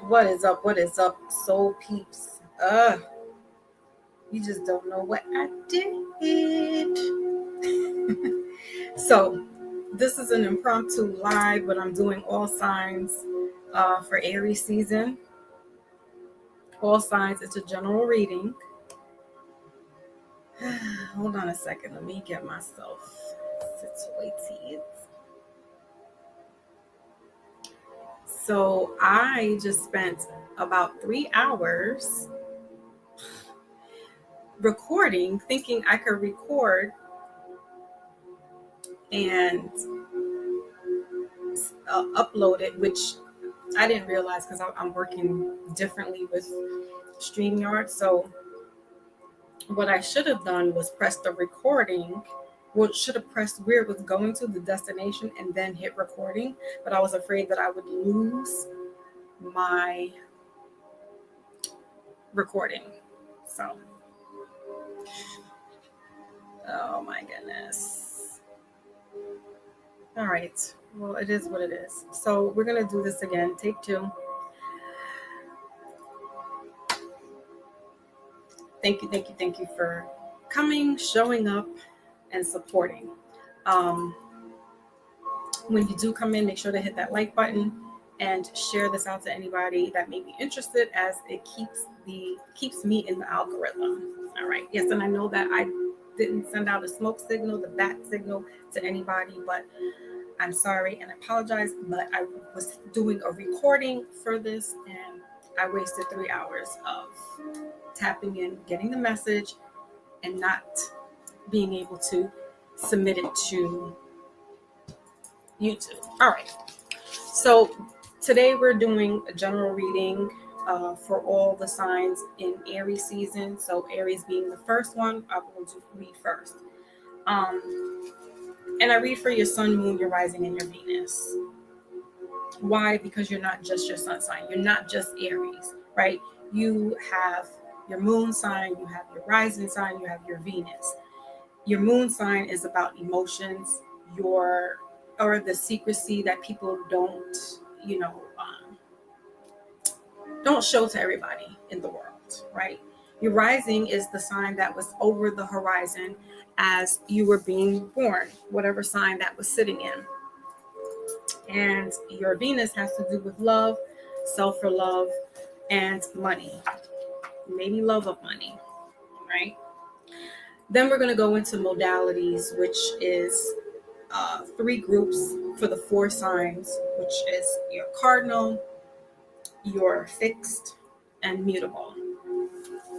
What is up? What is up, soul peeps? You just don't know what I did. So, this is an impromptu live, but I'm doing all signs for Aries season. All signs, it's a general reading. Hold on a second. Let me get myself situated. So, I just spent about 3 hours recording, thinking I could record and upload it, which I didn't realize because I'm working differently with StreamYard. So what I should have done was press the recording. Well, should have pressed where it was going to the destination and then hit recording. But I was afraid that I would lose my recording. So, oh my goodness. All right. Well, it is what it is. So we're going to do this again. Take two. Thank you for coming, showing up, and supporting. When you do come in, make sure to hit that like button and share this out to anybody that may be interested, as it keeps me in the algorithm. All right. Yes, and I know that I didn't send out a smoke signal, the bat signal, to anybody, but I'm sorry and I apologize. But I was doing a recording for this, and I wasted 3 hours of tapping in, getting the message, and not being able to submit it to YouTube. All right. So today we're doing a general reading for all the signs in Aries season. So Aries being the first one, I will read first. And I read for your sun, moon, your rising, and your Venus. Why? Because you're not just your sun sign. You're not just Aries, right? You have your moon sign, you have your rising sign, you have your Venus. Your moon sign is about emotions, or the secrecy that people don't show to everybody in the world, right? Your rising is the sign that was over the horizon as you were being born, whatever sign that was sitting in. And your Venus has to do with love, self-love, and money. Maybe love of money, right? Then we're going to go into modalities, which is 3 groups for the 4 signs, which is your cardinal, your fixed, and mutable.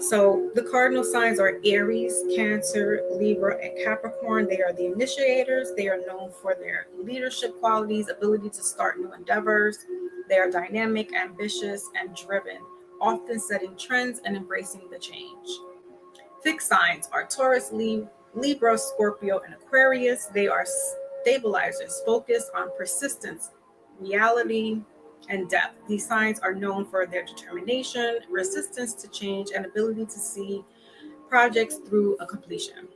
So the cardinal signs are Aries, Cancer, Libra, and Capricorn. They are the initiators. They are known for their leadership qualities, ability to start new endeavors. They are dynamic, ambitious, and driven, often setting trends and embracing the change. Fixed signs are Taurus, Libra, Scorpio, and Aquarius. They are stabilizers, focused on persistence, reality, and depth. These signs are known for their determination, resistance to change, and ability to see projects through a completion.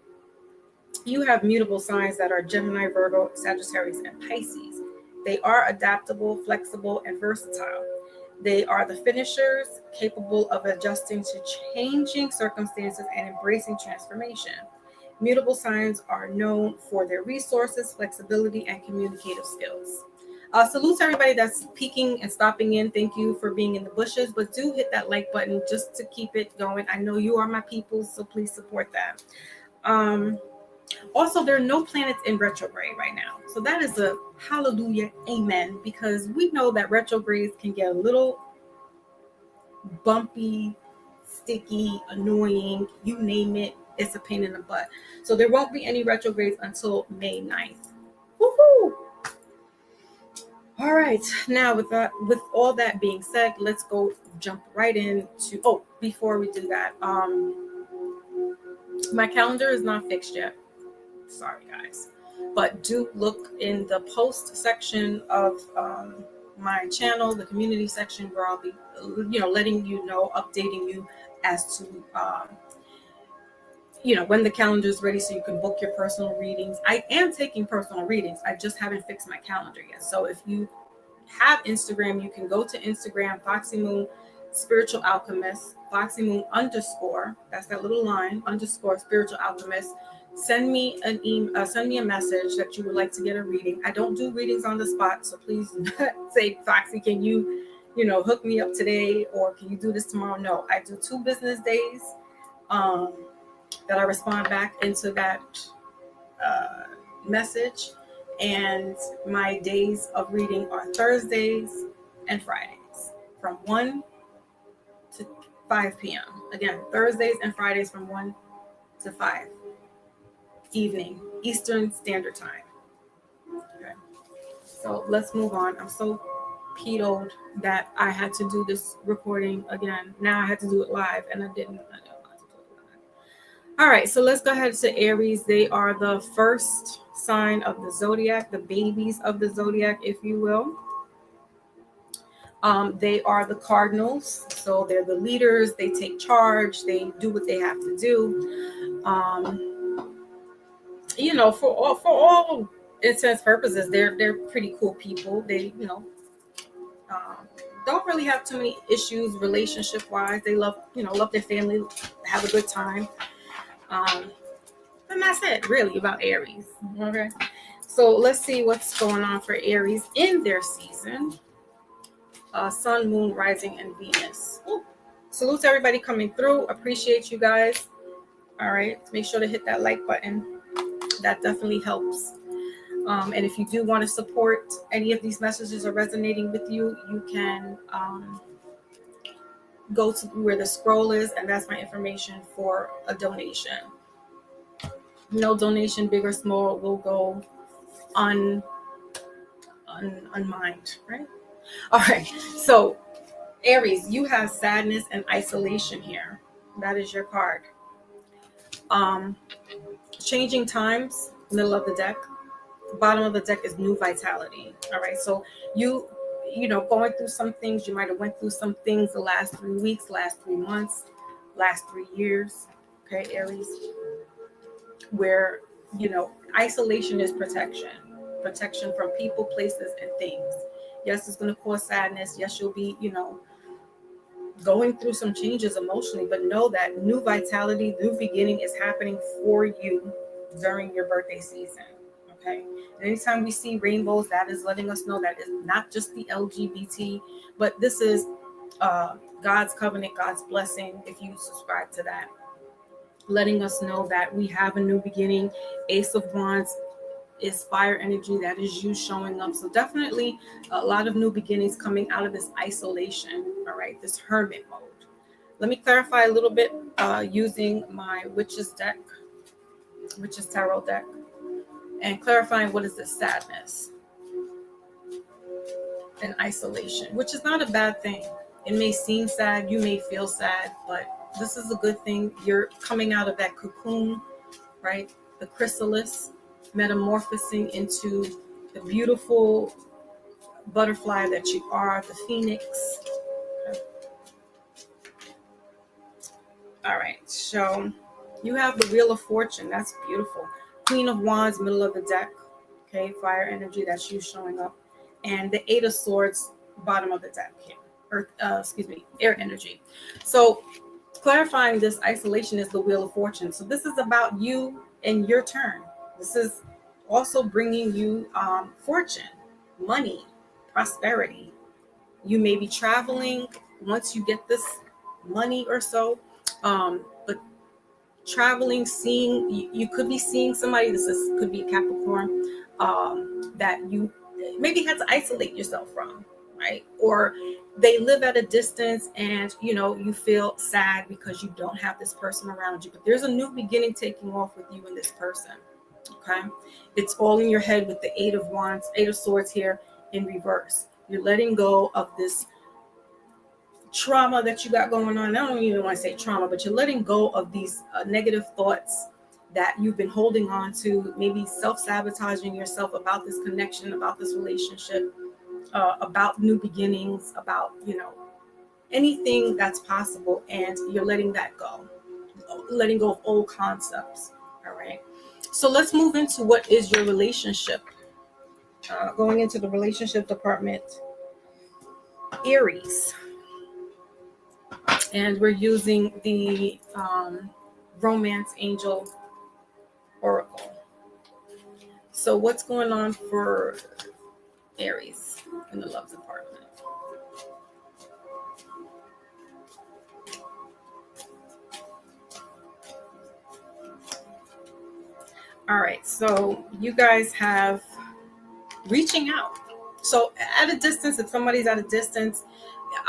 You have mutable signs that are Gemini, Virgo, Sagittarius, and Pisces. They are adaptable, flexible, and versatile. They are the finishers, capable of adjusting to changing circumstances and embracing transformation. Mutable signs are known for their resources, flexibility, and communicative skills. Salute to everybody that's peeking and stopping in. Thank you for being in the bushes, but do hit that like button just to keep it going. I know you are my people, so please support that. Also, there are no planets in retrograde right now. So that is a hallelujah, amen, because we know that retrogrades can get a little bumpy, sticky, annoying, you name it, it's a pain in the butt. So there won't be any retrogrades until May 9th. Woohoo! All right, now with all that being said, let's go jump right into, before we do that, my calendar is not fixed yet. Sorry guys, but do look in the post section of my channel, the community section, where I'll be letting you know, updating you as to when the calendar is ready, so you can book your personal readings. I am taking personal readings. I just haven't fixed my calendar yet. So if you have Instagram, you can go to Instagram, Foxy Moon Spiritual Alchemist, Foxy Moon _ that's that little line _ Spiritual Alchemist. Send me an email, send me a message that you would like to get a reading. I don't do readings on the spot, so please say, Foxy, can you hook me up today, or can you do this tomorrow? No, I do 2 business days that I respond back into that message, and my days of reading are Thursdays and Fridays from 1 to 5 p.m. Again, Thursdays and Fridays from 1 to 5 evening Eastern Standard Time. Okay, so let's move on. I'm so pedoed that I had to do this recording again. Now I had to do it live, and I didn't. All right, so let's go ahead to Aries. They are the first sign of the zodiac, the babies of the zodiac, if you will. They are the cardinals, so they're the leaders. They take charge. They do what they have to do. For all intents purposes, they're pretty cool people. They don't really have too many issues relationship wise. They love their family, have a good time. And that's it, really, about Aries. Okay, so let's see what's going on for Aries in their season. Sun, Moon, Rising, and Venus. Ooh. Salute to everybody coming through. Appreciate you guys. All right, make sure to hit that like button. That definitely helps. And if you do want to support any of these messages are resonating with you, you can go to where the scroll is, and that's my information for a donation. No donation, big or small, will go unmined, right? All right, so Aries, you have sadness and isolation here. That is your card. Changing times, middle of the deck. Bottom of the deck is new vitality. All right, so you going through some things. You might have went through some things the last 3 weeks, last 3 months, last 3 years. Okay, Aries, where isolation is protection from people, places, and things. Yes, it's going to cause sadness. Yes, you'll be going through some changes emotionally, but know that new vitality, new beginning is happening for you during your birthday season. Okay, and anytime we see rainbows, that is letting us know that it's not just the LGBT, but this is God's covenant, God's blessing, if you subscribe to that, letting us know that we have a new beginning. Ace of Wands is fire energy. That is you showing up. So definitely a lot of new beginnings coming out of this isolation. All right, this hermit mode. Let me clarify a little bit using my Witch's Tarot deck, and clarifying what is this sadness and isolation, which is not a bad thing. It may seem sad, you may feel sad, but this is a good thing. You're coming out of that cocoon, right? The chrysalis, metamorphosing into the beautiful butterfly that you are, the phoenix. Okay. All right, so you have the Wheel of Fortune. That's beautiful. Queen of Wands, middle of the deck. Okay, fire energy, that's you showing up. And the Eight of Swords, bottom of the deck here. Air energy. So clarifying this isolation is the Wheel of Fortune. So this is about you and your turn. This is also bringing you fortune, money, prosperity. You may be traveling once you get this money or so, but traveling, seeing, you could be seeing somebody, could be Capricorn, that you maybe had to isolate yourself from, right? Or they live at a distance and you feel sad because you don't have this person around you, but there's a new beginning taking off with you and this person. Okay, it's all in your head with the Eight of Wands, Eight of Swords here in reverse. You're letting go of this trauma that you got going on. I don't even want to say trauma, but you're letting go of these negative thoughts that you've been holding on to, maybe self-sabotaging yourself about this connection, about this relationship, about new beginnings, about anything that's possible, and you're letting that go, letting go of old concepts. All right, so let's move into what is your relationship. Going into the relationship department Aries, and we're using the Romance Angel Oracle. So what's going on for Aries in the love department? All right, so you guys have reaching out. So at a distance, if somebody's at a distance,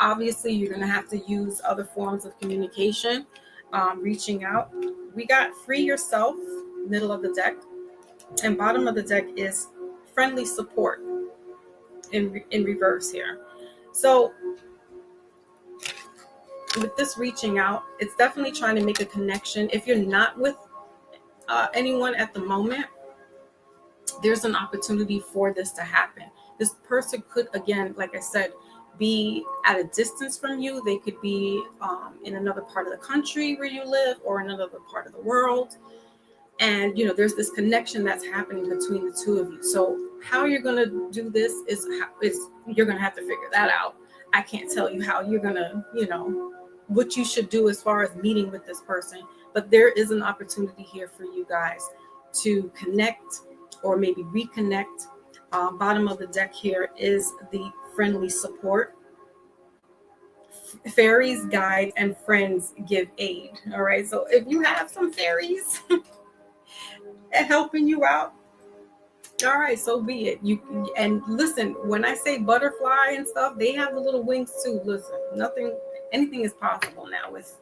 obviously you're going to have to use other forms of communication. Reaching out. We got free yourself, middle of the deck, and bottom of the deck is friendly support in reverse here. So with this reaching out, it's definitely trying to make a connection. If you're not with anyone at the moment, there's an opportunity for this to happen. This person could, again, like I said, be at a distance from you. They could be in another part of the country where you live, or in another part of the world. And, there's this connection that's happening between the two of you. So how you're going to do this is you're going to have to figure that out. I can't tell you how you're going to, what you should do as far as meeting with this person. But there is an opportunity here for you guys to connect or maybe reconnect. Bottom of the deck here is the friendly support. Fairies guide and friends give aid. All right. So if you have some fairies helping you out, all right, so be it. And listen, when I say butterfly and stuff, they have the little wings too. Listen, anything is possible now with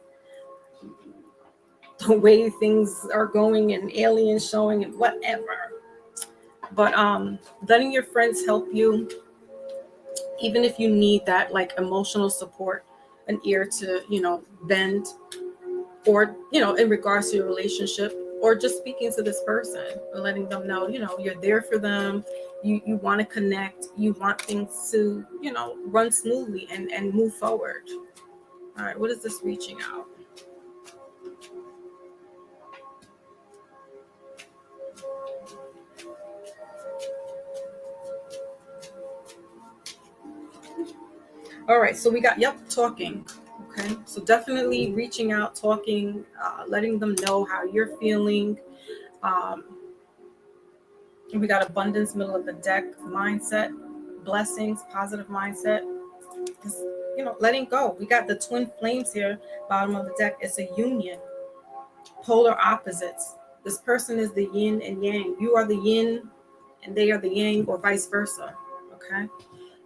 the way things are going and aliens showing and whatever. But letting your friends help you, even if you need that like emotional support, an ear to bend, or in regards to your relationship, or just speaking to this person and letting them know you're there for them. You want to connect, you want things to run smoothly and move forward. All right, what is this reaching out? All right, so we got, talking. Okay, so definitely reaching out, talking, letting them know how you're feeling. We got abundance, middle of the deck, mindset, blessings, positive mindset. Just, letting go. We got the twin flames here, bottom of the deck. It's a union, polar opposites. This person is the yin and yang. You are the yin and they are the yang, or vice versa. Okay.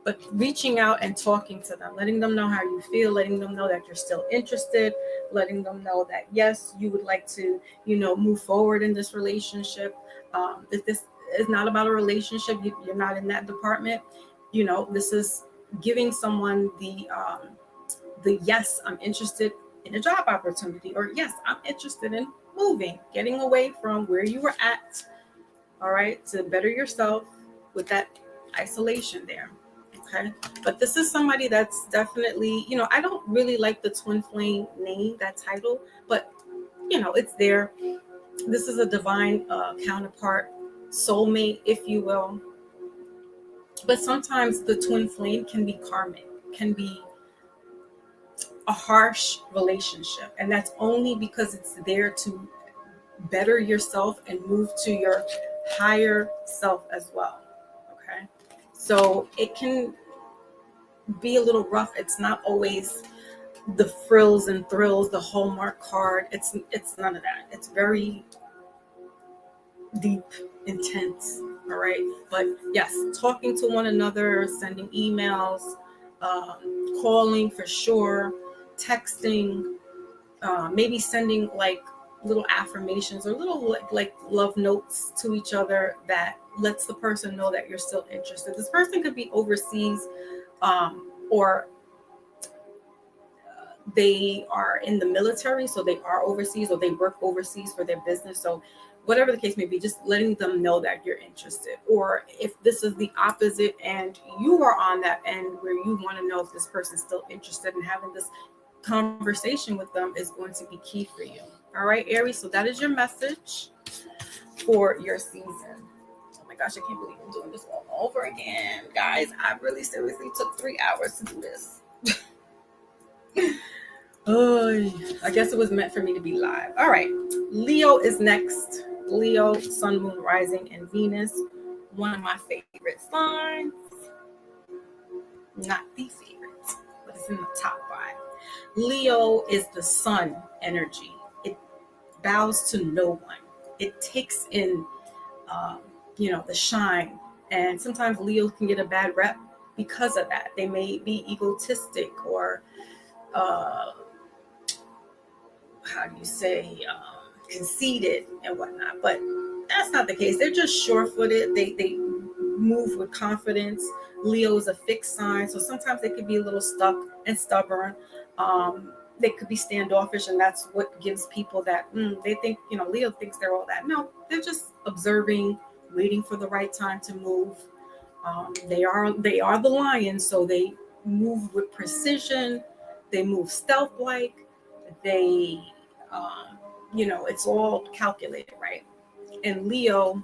But reaching out and talking to them, letting them know how you feel, letting them know that you're still interested, letting them know that, yes, you would like to, move forward in this relationship. If this is not about a relationship, you're not in that department, this is giving someone the yes, I'm interested in a job opportunity, or yes, I'm interested in moving, getting away from where you were at, all right, to better yourself with that isolation there. Okay. But this is somebody that's definitely, I don't really like the twin flame name, that title, but it's there. This is a divine counterpart, soulmate, if you will. But sometimes the twin flame can be karmic, can be a harsh relationship. And that's only because it's there to better yourself and move to your higher self as well. Okay. So it can be a little rough. It's not always the frills and thrills, the Hallmark card. It's none of that. It's very deep, intense. All right. But yes, talking to one another, sending emails, calling for sure, texting, maybe sending like little affirmations or little like love notes to each other that lets the person know that you're still interested. This person could be overseas, or they are in the military, so they are overseas, or they work overseas for their business. So whatever the case may be, just letting them know that you're interested. Or if this is the opposite and you are on that end where you want to know if this person's still interested in having this conversation with them, is going to be key for you. All right, Aries, so that is your message for your season. Oh my gosh, I can't believe I'm doing this all over again. Guys, I really seriously took 3 hours to do this. Oh, I guess it was meant for me to be live. All right. Leo is next. Leo, Sun, Moon, Rising, and Venus. One of my favorite signs. Not the favorite, but it's in the top 5. Leo is the sun energy. It bows to no one. It takes in, the shine. And sometimes Leos can get a bad rep because of that. They may be egotistic or, how do you say, conceited and whatnot. But that's not the case. They're just sure-footed. They move with confidence. Leo is a fixed sign, so sometimes they could be a little stuck and stubborn. They could be standoffish, and that's what gives people that they think, Leo thinks they're all that. No, they're just observing, waiting for the right time to move. They are the lion, so they move with precision. They move stealth-like. They, it's all calculated, right? And Leo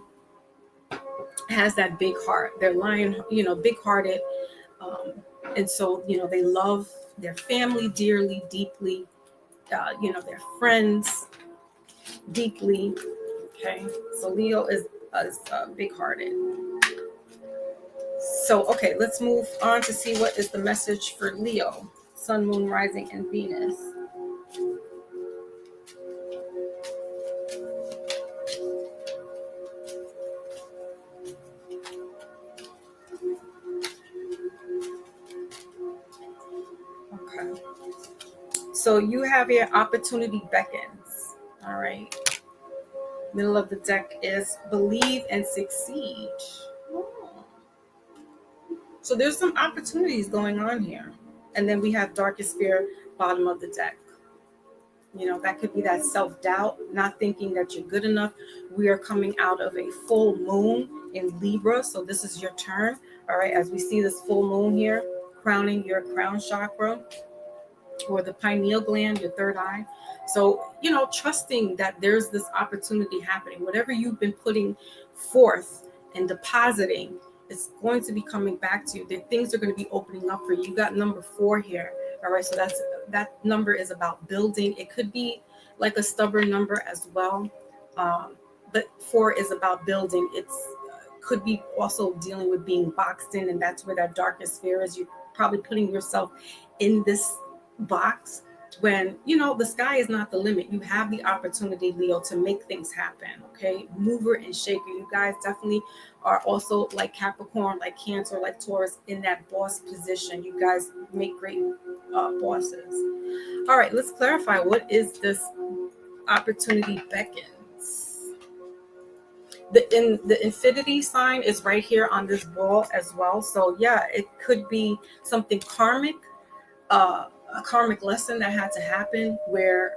has that big heart. They're lion, big-hearted, and so they love their family dearly, deeply. Their friends deeply. Okay, so Leo is big-hearted. So okay, let's move on to see what is the message for Leo, Sun, Moon, Rising, and Venus. Okay. So you have your opportunity beckons. All right. Middle of the deck is believe and succeed. Oh. So there's some opportunities going on here. And then we have darkest fear, bottom of the deck. That could be that self-doubt, not thinking that you're good enough. We are coming out of a full moon in Libra. So this is your turn. All right. As we see this full moon here, crowning your crown chakra, or the pineal gland, your third eye. So, trusting that there's this opportunity happening. Whatever you've been putting forth and depositing, it's going to be coming back to you. The things are going to be opening up for you. You got number 4 here. All right. So that number is about building. It could be like a stubborn number as well. But 4 is about building. It's could be also dealing with being boxed in. And that's where that darkest fear is. You're probably putting yourself in this box when the sky is not the limit. You have the opportunity, Leo, to make things happen. Okay, mover and shaker. You guys definitely are also like Capricorn, like Cancer, like Taurus, in that boss position. You guys make great bosses. All right, let's clarify, what is this opportunity beckons? The infinity sign is right here on this ball as well. So yeah, it could be something karmic, a karmic lesson that had to happen where,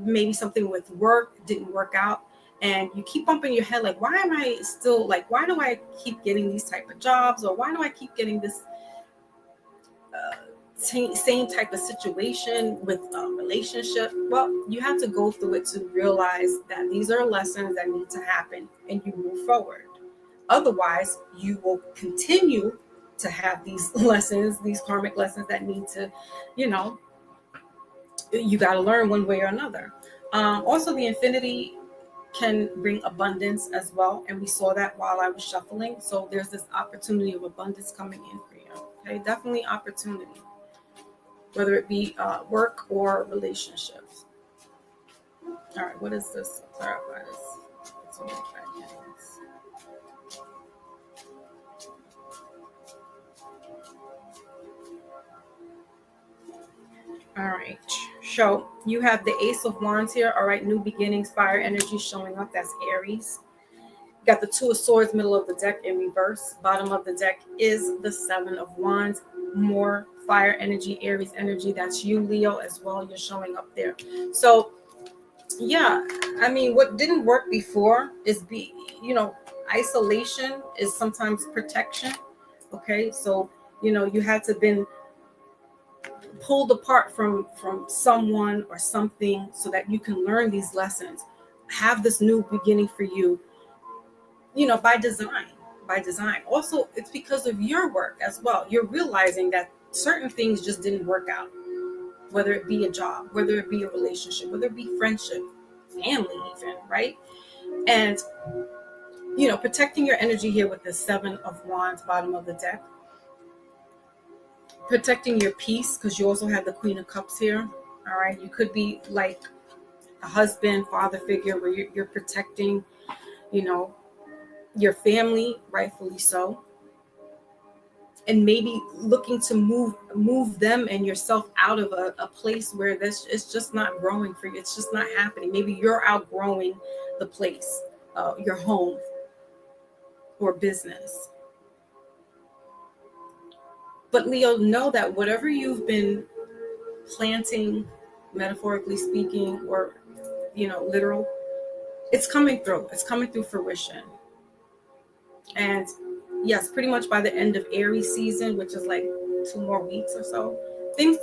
maybe something with work didn't work out, and you keep bumping your head like, why am I still, like, why do I keep getting these type of jobs, or why do I keep getting this same type of situation with a relationship? Well, you have to go through it to realize that these are lessons that need to happen, and you move forward. Otherwise, you will continue to have these lessons, these karmic lessons that need to, you got to learn one way or another. Also, the infinity can bring abundance as well. And we saw that while I was shuffling. So there's this opportunity of abundance coming in for you. Okay, definitely opportunity, whether it be work or relationships. All right, what is this? Clarify this. All right, so you have the Ace of Wands here. All right, new beginnings, fire energy showing up. That's Aries. Got the Two of Swords, middle of the deck in reverse. Bottom of the deck is the Seven of Wands. More fire energy, Aries energy. That's you, Leo, as well. You're showing up there. So yeah, I mean, what didn't work before is isolation is sometimes protection. Okay, so you had to been pulled apart from someone or something so that you can learn these lessons, have this new beginning for you, by design. Also, it's because of your work as well. You're realizing that certain things just didn't work out, whether it be a job, whether it be a relationship, whether it be friendship, family even, right? And protecting your energy here with the 7 of Wands, bottom of the deck, protecting your peace, because you also have the Queen of Cups here. All right, you could be like a husband, father figure, where you're protecting, you know, your family, rightfully so, and maybe looking to move them and yourself out of a place where this it's just not growing for you. It's just not happening. Maybe you're outgrowing the place, your home or business. But Leo, know that whatever you've been planting, metaphorically speaking, or literal, it's coming through. It's coming through fruition. And yes, pretty much by the end of Aries season, which is like 2 more weeks or so, things,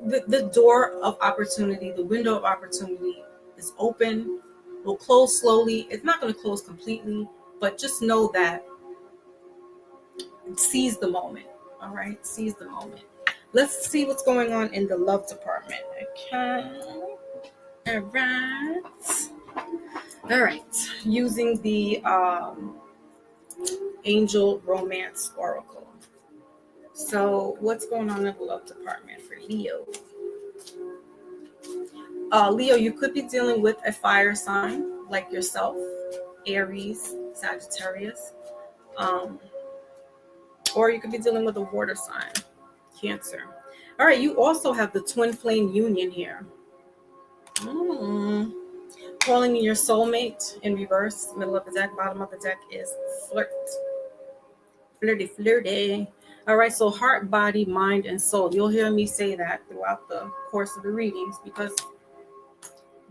the door of opportunity, the window of opportunity is open. Will close slowly. It's not going to close completely, but just know that seize the moment. All right, seize the moment. Let's see what's going on in the love department. Okay. All right. All right. Using the Angel Romance Oracle. So, what's going on in the love department for Leo? Leo, you could be dealing with a fire sign like yourself, Aries, Sagittarius, or you could be dealing with a water sign, Cancer. All right, you also have the twin flame union here. Calling in your soulmate in reverse, middle of the deck, bottom of the deck is flirt. Flirty. All right, so heart, body, mind, and soul. You'll hear me say that throughout the course of the readings, because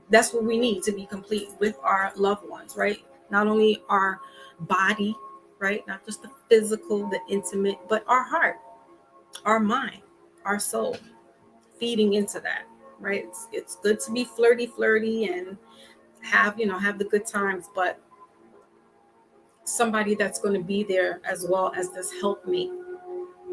that's what we need to be complete with our loved ones, right? Not only our body, right? Not just the physical, the intimate, but our heart, our mind, our soul, feeding into that, right? It's good to be flirty and have the good times, but somebody that's going to be there as well as this helpmate,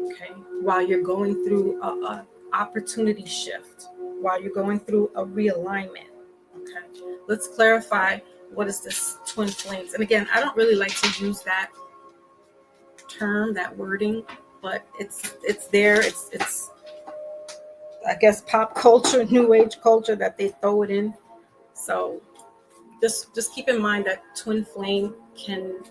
okay, while you're going through a opportunity shift, while you're going through a realignment. Okay, let's clarify, what is this twin flames? And again, I don't really like to use that term, that wording, but it's there. It's I guess pop culture, new age culture, that they throw it in. So just keep in mind that twin flame can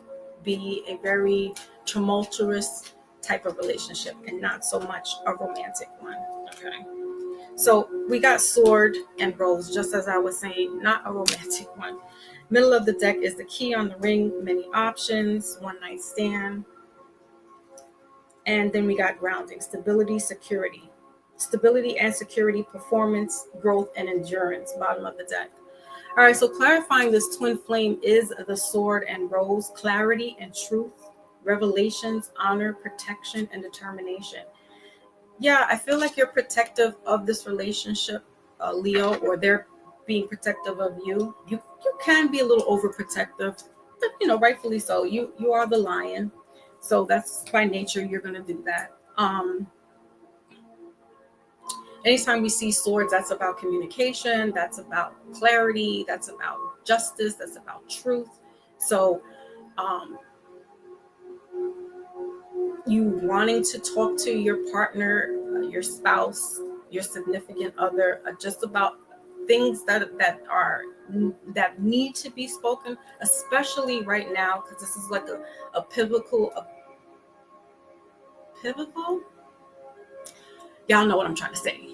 be a very tumultuous type of relationship and not so much a romantic one. Okay, so we got sword and rose, just as I was saying, not a romantic one. Middle of the deck is the key on the ring, many options, one night stand. And then we got grounding, stability, security. Stability and security, performance, growth, and endurance, bottom of the deck. All right, so clarifying this twin flame is the sword and rose, clarity and truth, revelations, honor, protection, and determination. Yeah, I feel like you're protective of this relationship, Leo, or they're being protective of you. You can be a little overprotective, but rightfully so. You are the lion, so that's by nature. You're gonna do that. Anytime we see swords, that's about communication, that's about clarity, that's about justice, that's about truth. So you wanting to talk to your partner, your spouse, your significant other, just about things that need to be spoken, especially right now, because this is like a pivotal, y'all know what I'm trying to say,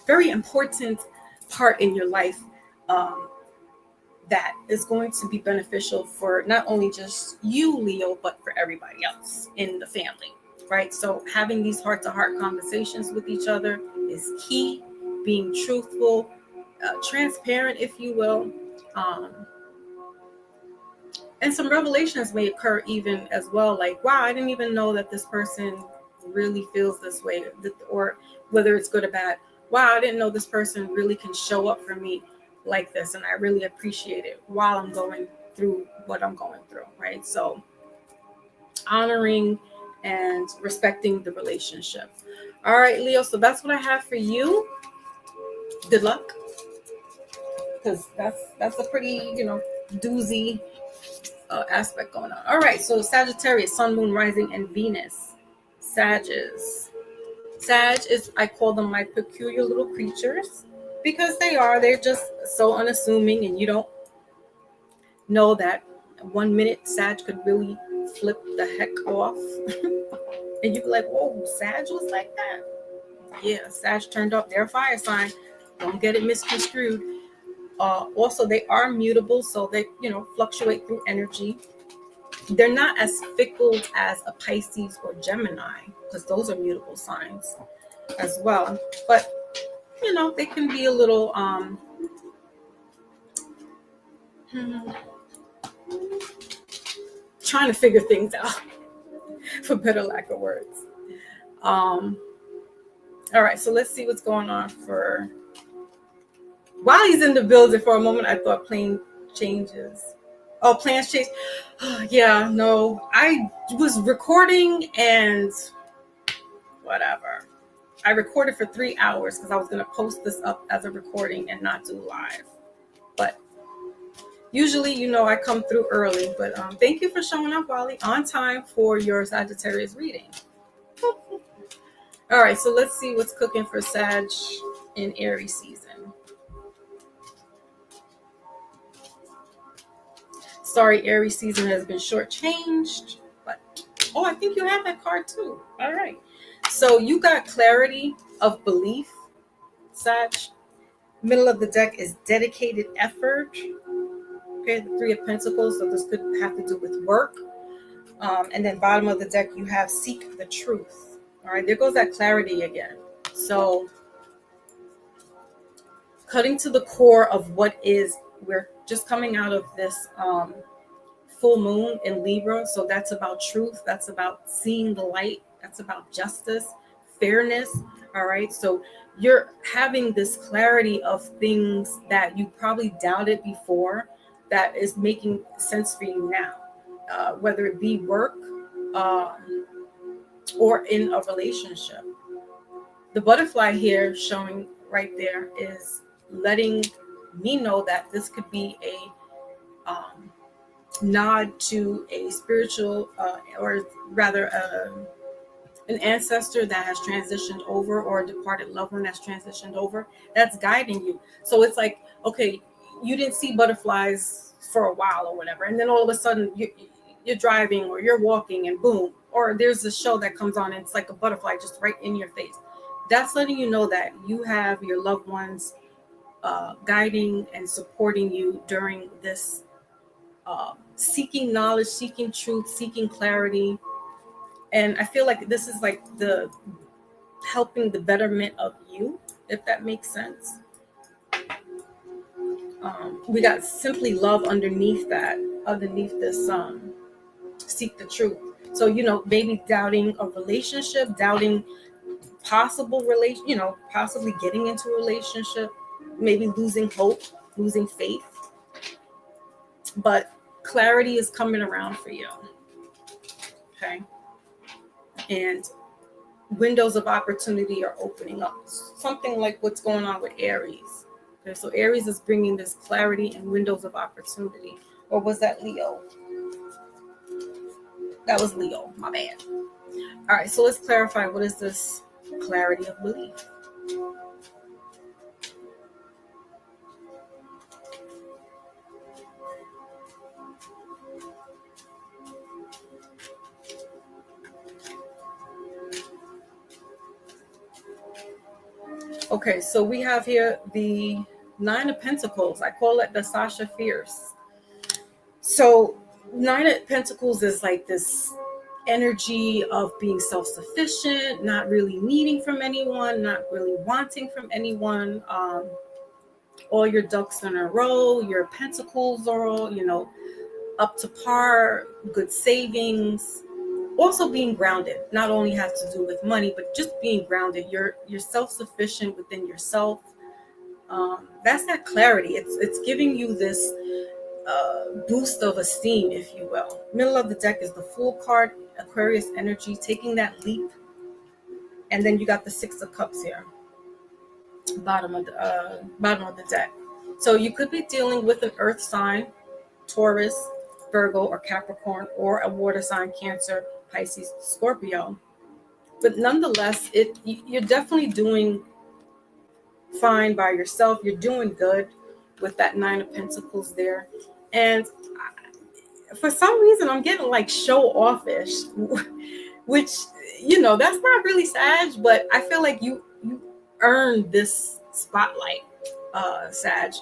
very important part in your life, that is going to be beneficial for not only just you, Leo, but for everybody else in the family, right? So having these heart-to-heart conversations with each other is key. Being truthful, transparent, if you will, and some revelations may occur even as well, like, wow, I didn't even know that this person really feels this way, or whether it's good or bad. Wow, I didn't know this person really can show up for me like this, and I really appreciate it while I'm going through what I'm going through, right? So honoring and respecting the relationship. All right, Leo, so that's what I have for you. Good luck, because that's a pretty, doozy aspect going on. All right, so Sagittarius, Sun, Moon, Rising, and Venus. Sages. Sag is, I call them my peculiar little creatures, because they're just so unassuming, and you don't know that 1 minute Sag could really flip the heck off. And you be like, whoa, Sag was like that. Yeah, Sag turned up. They're a fire sign. Don't get it misconstrued. Also, they are mutable, so they, fluctuate through energy. They're not as fickle as a Pisces or Gemini, because those are mutable signs as well. But, they can be a little trying to figure things out, for better lack of words. All right, so let's see what's going on for. While he's in the building, for a moment, I thought plane changes. Oh, plans change. Yeah, no. I was recording and whatever. I recorded for 3 hours because I was going to post this up as a recording and not do live. But usually, I come through early. But thank you for showing up, Wally, on time for your Sagittarius reading. All right, so let's see what's cooking for Sag in Aries season. Sorry, Aries season has been shortchanged, but I think you have that card too. All right. So you got clarity of belief, Sag. Middle of the deck is dedicated effort. Okay, the Three of Pentacles, so this could have to do with work. And then bottom of the deck, you have seek the truth. All right, there goes that clarity again. So cutting to the core of what is, we're just coming out of this full moon in Libra. So that's about truth. That's about seeing the light. That's about justice, fairness. All right. So you're having this clarity of things that you probably doubted before that is making sense for you now, whether it be work or in a relationship. The butterfly here showing right there is letting me know that this could be a nod to a spiritual or rather an ancestor that has transitioned over, or a departed loved one that's transitioned over, that's guiding you. So it's like, okay, you didn't see butterflies for a while or whatever, and then all of a sudden you're driving or you're walking and boom, or there's a show that comes on and it's like a butterfly just right in your face. That's letting you know that you have your loved ones guiding and supporting you during this seeking knowledge, seeking truth, seeking clarity. And I feel like this is like the helping the betterment of you, if that makes sense. We got simply love underneath this seek the truth. So, maybe doubting a relationship, doubting possible possibly getting into a relationship, maybe losing hope, losing faith. But clarity is coming around for you. Okay. And windows of opportunity are opening up. Something like what's going on with Aries. Okay, so Aries is bringing this clarity and windows of opportunity. Or was that Leo? That was Leo, my bad. All right, so let's clarify, what is this clarity of belief? Okay, so we have here the Nine of Pentacles. I call it the Sasha Fierce. So Nine of Pentacles is like this energy of being self-sufficient, not really needing from anyone, not really wanting from anyone. All your ducks in a row, your pentacles are all, up to par, good savings. Also being grounded not only has to do with money, but just being grounded. You're self-sufficient within yourself. That's that clarity. It's giving you this boost of esteem, if you will. Middle of the deck is the Fool card, Aquarius energy, taking that leap. And then you got the Six of Cups here, bottom of the deck. So you could be dealing with an earth sign, Taurus, Virgo, or Capricorn, or a water sign, Cancer, Pisces, Scorpio. But nonetheless, you're definitely doing fine by yourself. You're doing good with that Nine of Pentacles there. And for some reason, I'm getting like show offish, which, that's not really Sag, but I feel like you earned this spotlight, Sag.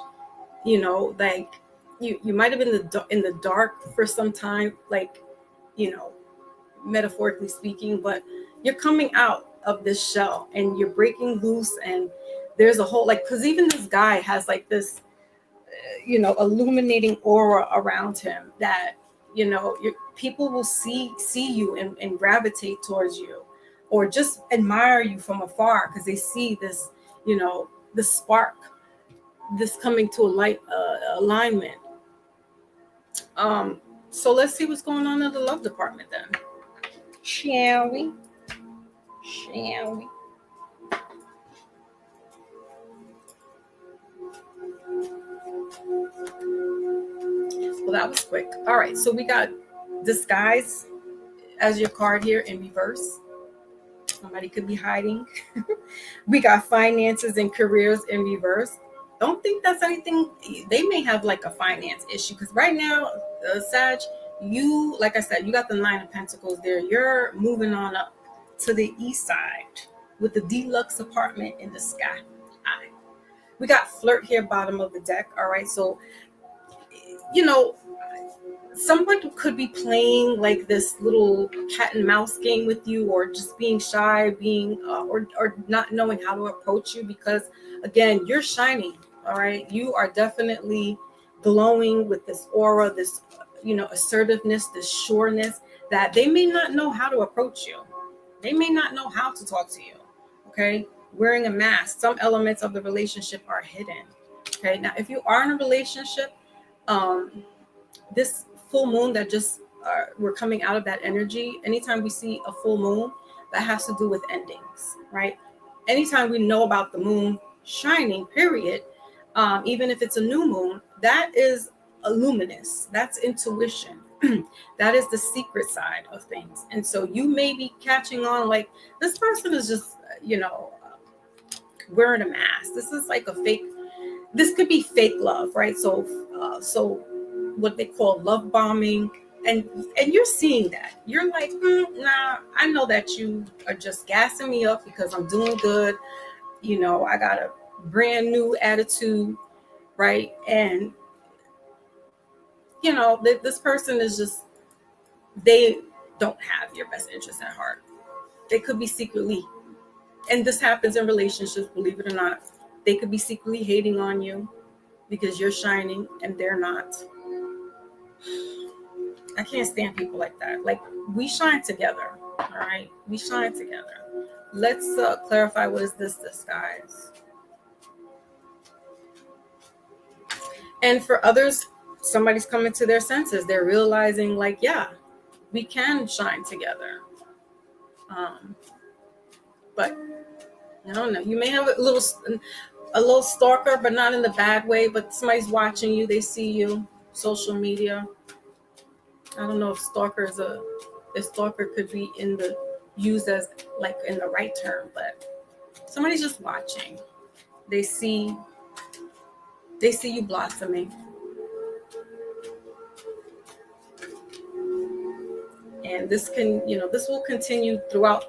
Like you might have been in the dark for some time, like, metaphorically speaking, but you're coming out of this shell and you're breaking loose, and there's a whole, like, because even this guy has like this illuminating aura around him that people will see you and gravitate towards you, or just admire you from afar because they see this, the spark, this coming to a light alignment. So let's see what's going on in the love department then. Shall we? Well, that was quick. All right, so we got disguise as your card here in reverse. Somebody could be hiding. We got finances and careers in reverse. Don't think that's anything. They may have like a finance issue, because right now, Sag, like I said, you got the Nine of Pentacles there. You're moving on up to the east side with the deluxe apartment in the sky. All right. We got flirt here, bottom of the deck. All right, so someone could be playing like this little cat and mouse game with you, or just being shy, or not knowing how to approach you, because again, you're shining. All right, you are definitely glowing with this aura, this assertiveness, this sureness, that they may not know how to approach you. They may not know how to talk to you. Okay, wearing a mask, some elements of the relationship are hidden. Okay, now if you are in a relationship, this full moon that just we're coming out of that energy. Anytime we see a full moon, that has to do with endings, right? Anytime we know about the moon shining, period, even if it's a new moon, that is a luminous. That's intuition. That is the secret side of things. And so you may be catching on, like, this person is just, wearing a mask. This is like a fake. This could be fake love, right? So what they call love bombing, and you're seeing that. You're like, nah, I know that you are just gassing me up because I'm doing good. I got a brand new attitude, right? And this person is just, they don't have your best interest at heart. They could be secretly, and this happens in relationships, believe it or not, they could be secretly hating on you because you're shining and they're not. I can't stand people like that. Like, we shine together. All right, we shine together. Let's clarify, what is this disguise? And for others, somebody's coming to their senses. They're realizing, like, yeah, we can shine together. But I don't know. You may have a little stalker, but not in the bad way. But somebody's watching you. They see you. Social media. I don't know if stalker could be used as like in the right term, but somebody's just watching. They see you blossoming. And this will continue throughout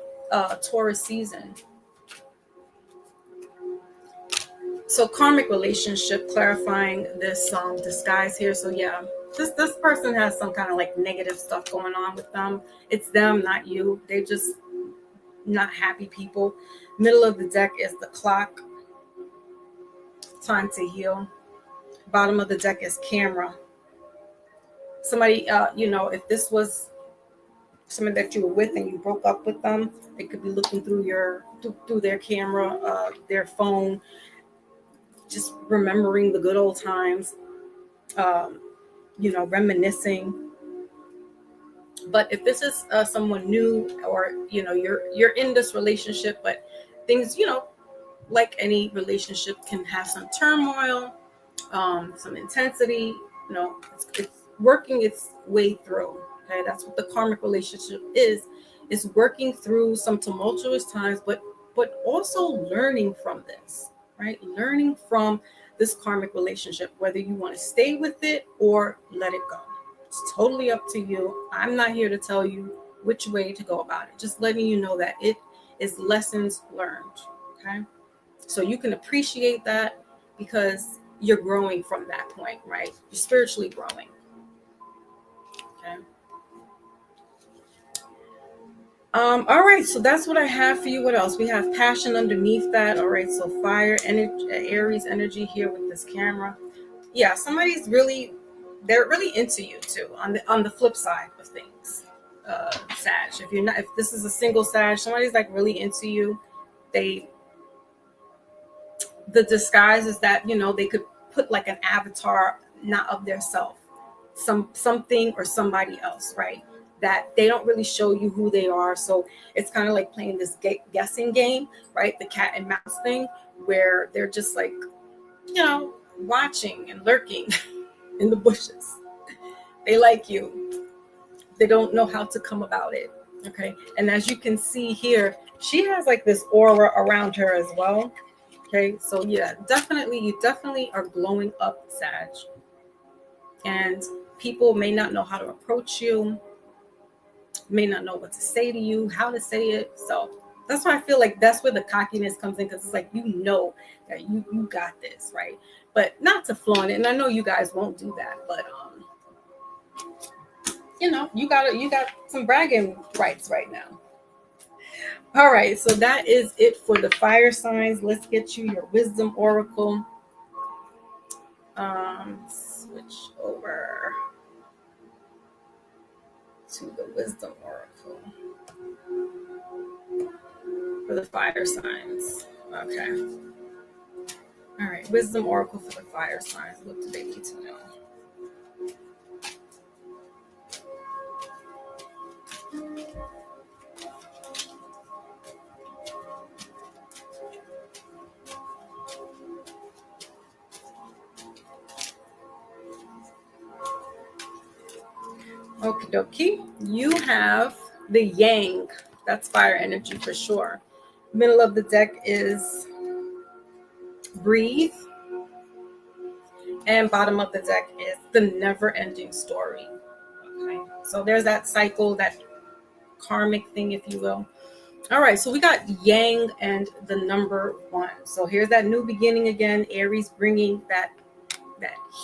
Taurus season. So karmic relationship, clarifying this disguise here. So yeah, this person has some kind of like negative stuff going on with them. It's them, not you. They're just not happy people. Middle of the deck is the Clock. Time to heal. Bottom of the deck is Camera. Somebody, if this was someone that you were with and you broke up with them, they could be looking through their camera, their phone, just remembering the good old times. reminiscing. But if this is someone new, or you're in this relationship, but things, like any relationship, can have some turmoil, some intensity. It's working its way through. Okay, that's what the karmic relationship is working through some tumultuous times, but also learning from this, right? Learning from this karmic relationship, whether you want to stay with it or let it go. It's totally up to you. I'm not here to tell you which way to go about it. Just letting you know that it is lessons learned. Okay. So you can appreciate that because you're growing from that point, right? You're spiritually growing. Okay. All right, so that's what I have for you. What else? We have passion underneath that. All right, so fire energy, Aries energy here with this camera. Yeah, they're really into you too. On the flip side of things, Sag. If this is a single Sag, somebody's like really into you. The disguise is that they could put like an avatar, not of their self, something or somebody else, right? That they don't really show you who they are. So it's kind of like playing this guessing game, right? The cat and mouse thing, where they're just like watching and lurking in the bushes. They like you. They don't know how to come about it. Okay. And as you can see here, she has like this aura around her as well. Okay. So yeah, you definitely are glowing up, Sag. And people may not know how to approach you, may not know what to say to you, how to say it. So that's why I feel like that's where the cockiness comes in, because it's like that you got this, right? But not to flaunt it. And I know you guys won't do that, but you got some bragging rights right now. All right, so that is it for the fire signs. Let's get you your wisdom oracle. Switch over to the wisdom oracle for the fire signs. Okay. All right, wisdom oracle for the fire signs. What do they need to know? Okie dokie. You have the yang. That's fire energy for sure. Middle of the deck is breathe. And bottom of the deck is the never-ending story. Okay. So there's that cycle, that karmic thing, if you will. All right. So we got yang and the number 1. So here's that new beginning again. Aries bringing that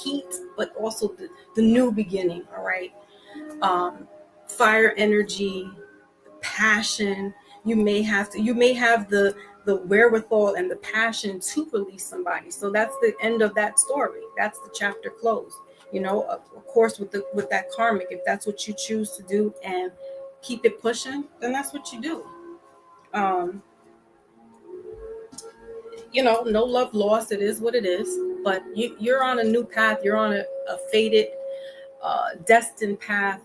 heat, but also the new beginning. All right. Fire energy, passion. You may have the wherewithal and the passion to release somebody. So that's the end of that story. That's the chapter closed. Of course, with that karmic, if that's what you choose to do and keep it pushing, then that's what you do. No love lost. It is what it is. But you're on a new path. You're on a fated, destined path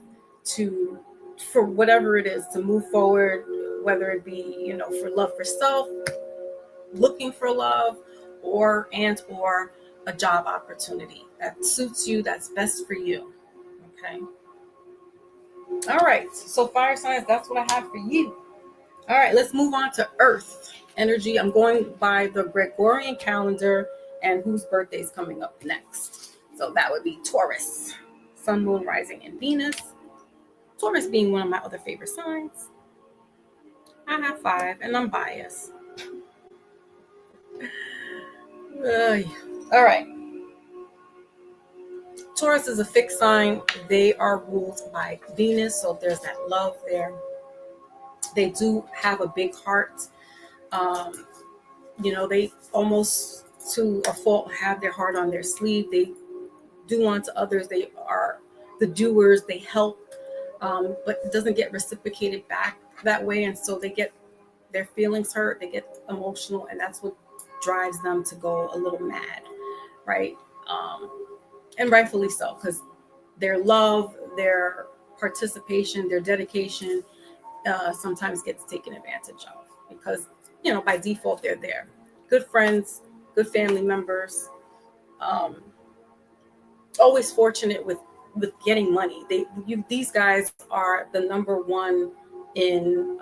for whatever it is, to move forward, whether it be, for love for self, looking for love, or a job opportunity that suits you, that's best for you. Okay. All right. So fire signs, that's what I have for you. All right, let's move on to Earth energy. I'm going by the Gregorian calendar and whose birthday is coming up next. So that would be Taurus, Sun, Moon, Rising, and Venus. Taurus being one of my other favorite signs. I have 5, and I'm biased. All right. Taurus is a fixed sign. They are ruled by Venus, so there's that love there. They do have a big heart. They almost to a fault have their heart on their sleeve. They do unto others. They are the doers. They help, but it doesn't get reciprocated back that way. And so they get their feelings hurt. They get emotional, and that's what drives them to go a little mad, right? And rightfully so, because their love, their participation, their dedication sometimes gets taken advantage of because, by default, they're there. Good friends, good family members, always fortunate with getting money. These guys are the number one in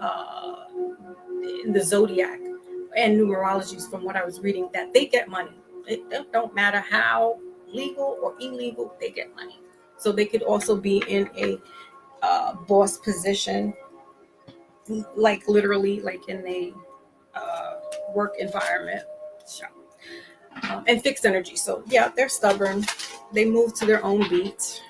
the zodiac and numerologies, from what I was reading, that they get money. It don't matter how legal or illegal, they get money. So they could also be in a boss position, like literally, like in a work environment. And fixed energy. So yeah, they're stubborn. They move to their own beat.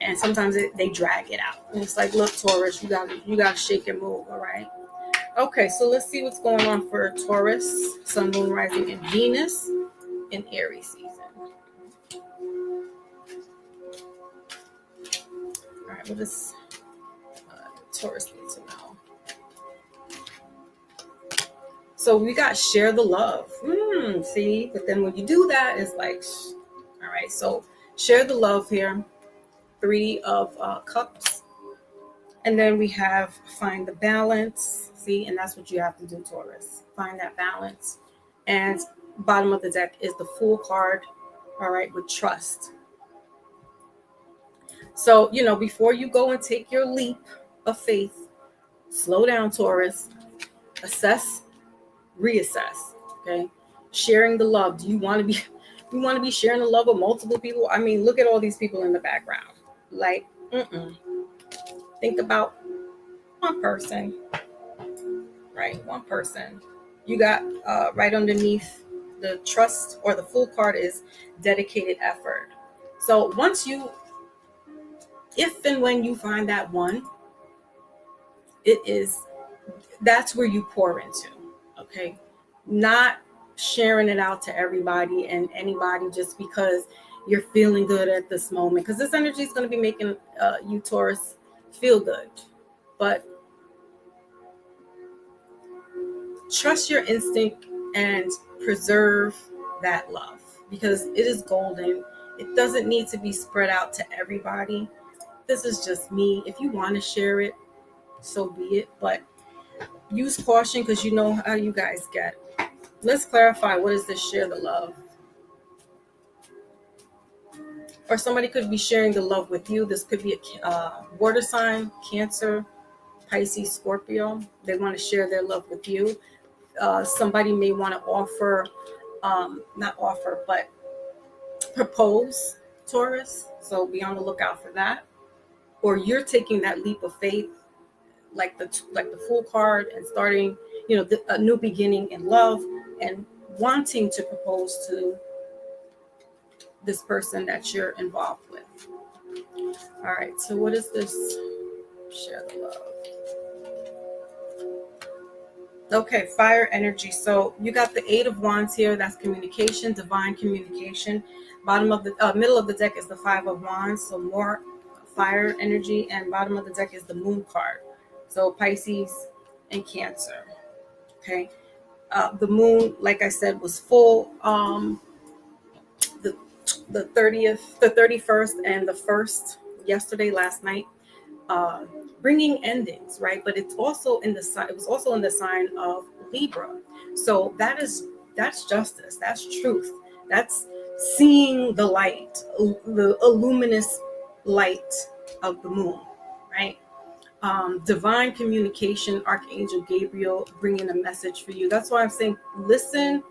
And sometimes they drag it out. And it's like, look, Taurus, you gotta shake and move, all right? Okay, so let's see what's going on for Taurus, Sun, Moon, Rising, and Venus in Aries season. All right, what does Taurus need to know? So we got share the love. See, but then when you do that, it's like, all right, so share the love here. 3 of Cups. And then we have find the balance. See, and that's what you have to do, Taurus. Find that balance. And bottom of the deck is the Fool card, all right, with trust. So, before you go and take your leap of faith, slow down, Taurus. Assess, reassess, okay? Sharing the love. Do you want to be sharing the love with multiple people? I mean, look at all these people in the background. Like, think about one person, right? One person. You got right underneath the trust or the Fool card is dedicated effort. So if and when you find that one, that's where you pour into, okay? Not sharing it out to everybody and anybody just because you're feeling good at this moment, because this energy is going to be making you, Taurus, feel good. But trust your instinct and preserve that love, because it is golden. It doesn't need to be spread out to everybody. This is just me. If you want to share it, so be it, but use caution, because you know how you guys get. Let's clarify, what is this share the love? Or somebody could be sharing the love with you. This could be a water sign, Cancer, Pisces, Scorpio. They want to share their love with you. Somebody may want to but propose, Taurus. So be on the lookout for that. Or you're taking that leap of faith, like the Fool card, and starting, a new beginning in love and wanting to propose to this person that you're involved with. All right, so what is this share the love? Okay, fire energy. So you got the 8 of Wands here. That's communication, divine communication. Middle of the deck is the 5 of Wands. So more fire energy. And bottom of the deck is the Moon card. So Pisces and Cancer. Okay. The moon, like I said, was full. The 30th, the 31st, and the 1st last night. Bringing endings, right? But it's also in the sign. It was also in the sign of Libra. So that's justice. That's truth. That's seeing the light, the luminous light of the moon, right? Divine communication, Archangel Gabriel bringing a message for you. That's why I'm saying listen.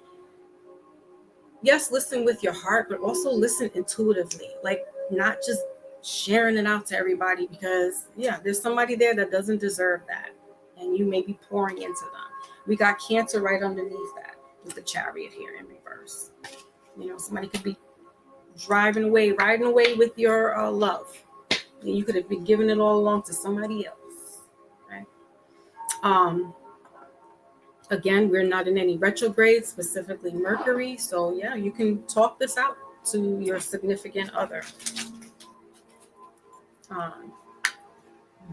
Yes, listen with your heart, but also listen intuitively. Like, not just sharing it out to everybody, because there's somebody there that doesn't deserve that, and you may be pouring into them. We got Cancer right underneath that with the Chariot here in reverse. Somebody could be riding away with your love, and you could have been giving it all along to somebody else, right? Again, we're not in any retrograde, specifically Mercury, so you can talk this out to your significant other.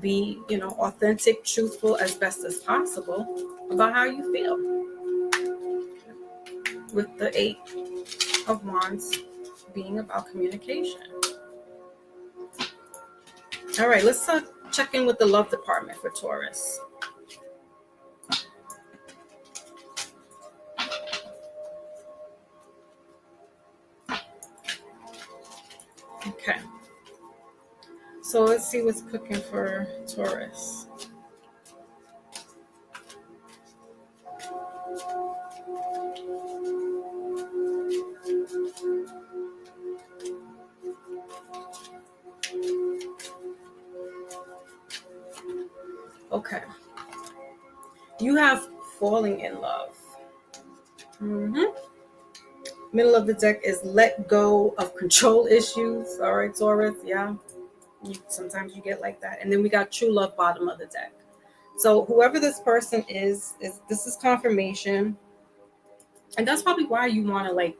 Be, authentic, truthful as best as possible about how you feel. With the 8 of Wands being about communication. All right, let's check in with the love department for Taurus. Okay. So let's see what's cooking for Taurus. Okay. You have falling in love. Middle of the deck is let go of control issues. All right, Taurus. Yeah. Sometimes you get like that. And then we got true love, bottom of the deck. So whoever this person is this is confirmation. And that's probably why you want to like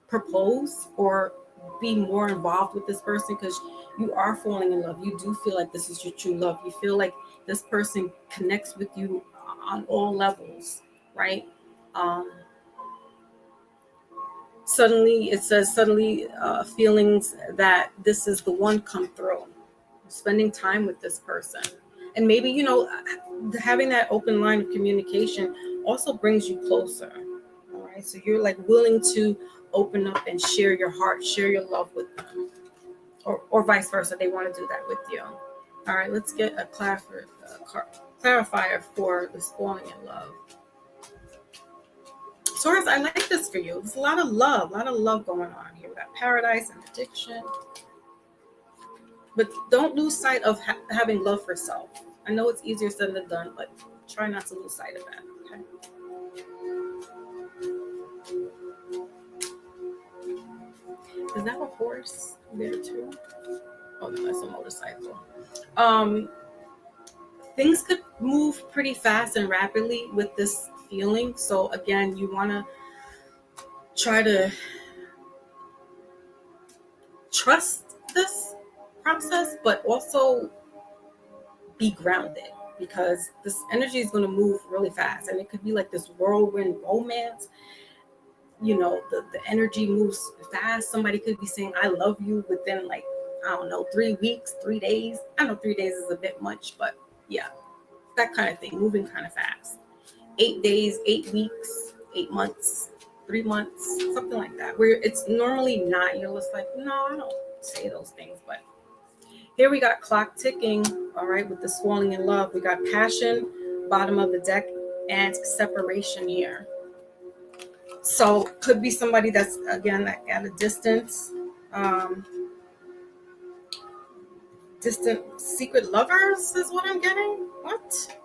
propose or be more involved with this person, because you are falling in love. You do feel like this is your true love. You feel like this person connects with you on all levels, right? Um, suddenly it says feelings that this is the one come through, spending time with this person. And maybe, having that open line of communication also brings you closer. All right, so you're like willing to open up and share your heart, share your love with them, or vice versa. They want to do that with you. All right, let's get a clarifier for this falling in love. Taurus, I like this for you. There's a lot of love going on here. We got paradise and addiction. But don't lose sight of having love for self. I know it's easier said than done, but try not to lose sight of that. Okay. Is that a horse there too? Oh no, that's a motorcycle. Things could move pretty fast and rapidly with this feeling. So again, you want to try to trust this process, but also be grounded, because this energy is going to move really fast, and it could be like this whirlwind romance. The energy moves fast. Somebody could be saying I love you within, like, I don't know, 3 weeks, 3 days. I know 3 days is a bit much, but yeah, that kind of thing, moving kind of fast. 8 days, 8 weeks, 8 months, 3 months, something like that, where it's normally not. You're just like, no, I don't say those things. But here we got clock ticking. All right, with this falling in love, we got passion, bottom of the deck, and separation here. So could be somebody that's, again, at a distance. Distant secret lovers is what I'm getting. What?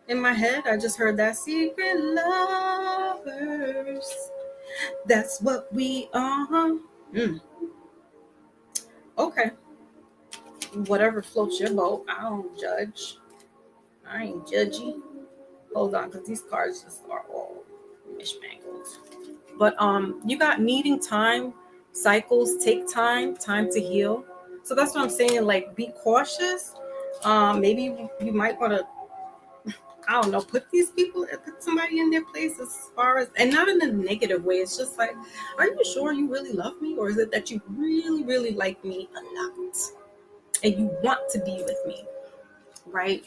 In my head, I just heard that. Secret lovers. That's what we are. Okay. Whatever floats your boat. I don't judge. I ain't judgy. Hold on, because these cards just are all mishmangled. But you got needing time, cycles take time to heal. So that's what I'm saying. Like, be cautious. Maybe you might want to, I don't know, put somebody in their place, as far as, and not in a negative way. It's just like, are you sure you really love me? Or is it that you really, really like me a lot and you want to be with me, right?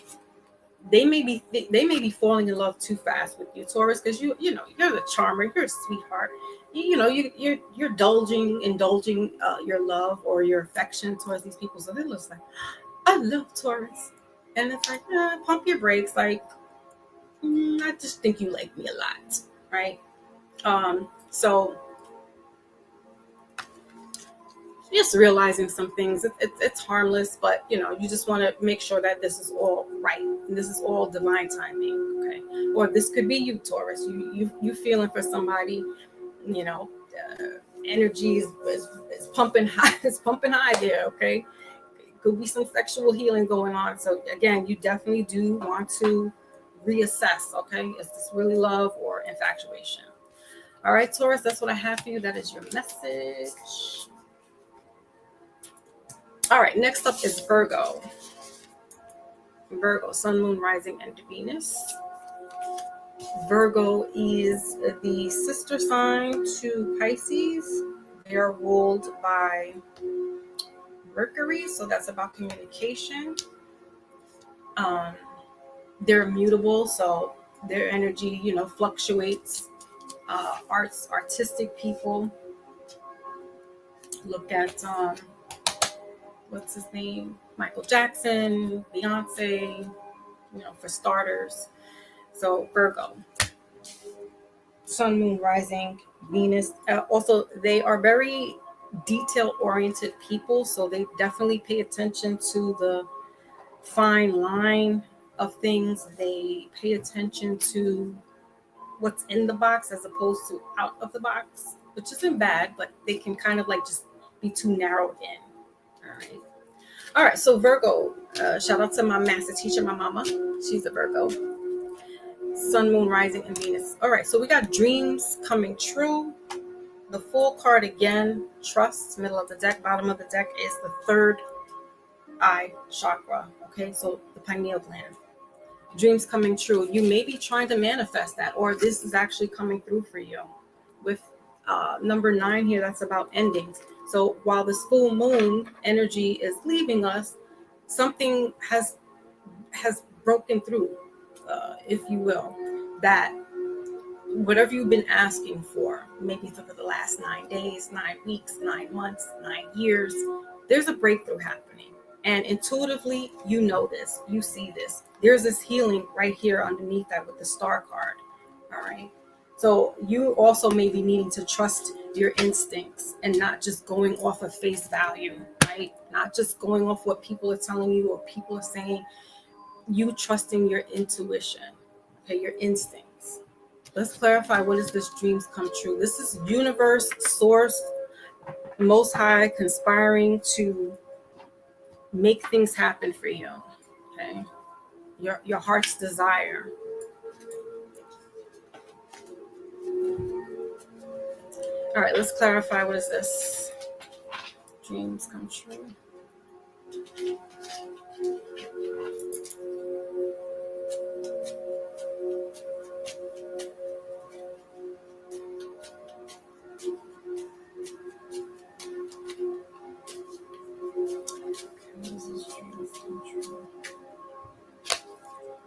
They may be falling in love too fast with you, Taurus, because you're the charmer, you're a sweetheart. You're indulging your love or your affection towards these people. So they're just like, I love Taurus, and it's like, pump your brakes. Like, I just think you like me a lot, right? So just realizing some things, it's harmless, but you just want to make sure that this is all right, and this is all divine timing. Okay. Or this could be you, Taurus. You feeling for somebody, energy is pumping high. It's pumping high there. Okay. Could be some sexual healing going on. So again, you definitely do want to reassess. Okay, is this really love or infatuation? All right, Taurus, that's what I have for you. That is your message. All right, next up is Virgo. Virgo, Sun, Moon, Rising, and Venus. Virgo is the sister sign to Pisces. They are ruled by Mercury, so that's about communication. Um, they're immutable, so their energy, fluctuates. Artistic people. Look at what's his name? Michael Jackson, Beyonce, for starters. So Virgo, Sun, Moon, Rising, Venus. Also, they are very detail-oriented people, so they definitely pay attention to the fine line of things. They pay attention to what's in the box as opposed to out of the box, which isn't bad, but they can kind of like just be too narrowed in. All right. So Virgo, shout out to my master teacher, my mama. She's a Virgo. Sun, Moon, Rising, and Venus. All right. So we got dreams coming true. The full card again, trust, middle of the deck. Bottom of the deck is the third eye chakra. Okay. So the pineal gland. Dreams coming true. You may be trying to manifest that, or this is actually coming through for you. With number 9 here, that's about endings. So while this full moon energy is leaving us, something has broken through, if you will, that whatever you've been asking for, maybe for the last 9 days, 9 weeks, 9 months, 9 years, there's a breakthrough happening. And intuitively, you know this, you see this. There's this healing right here underneath that with the star card. All right. So you also may be needing to trust your instincts and not just going off of face value, right? Not just going off what people are telling you or people are saying. You trusting your intuition, okay, your instincts. Let's clarify, what is this dreams come true? This is universe, source, most high conspiring to make things happen for you. Okay. Your heart's desire. All right, let's clarify, what is this? Dreams come true.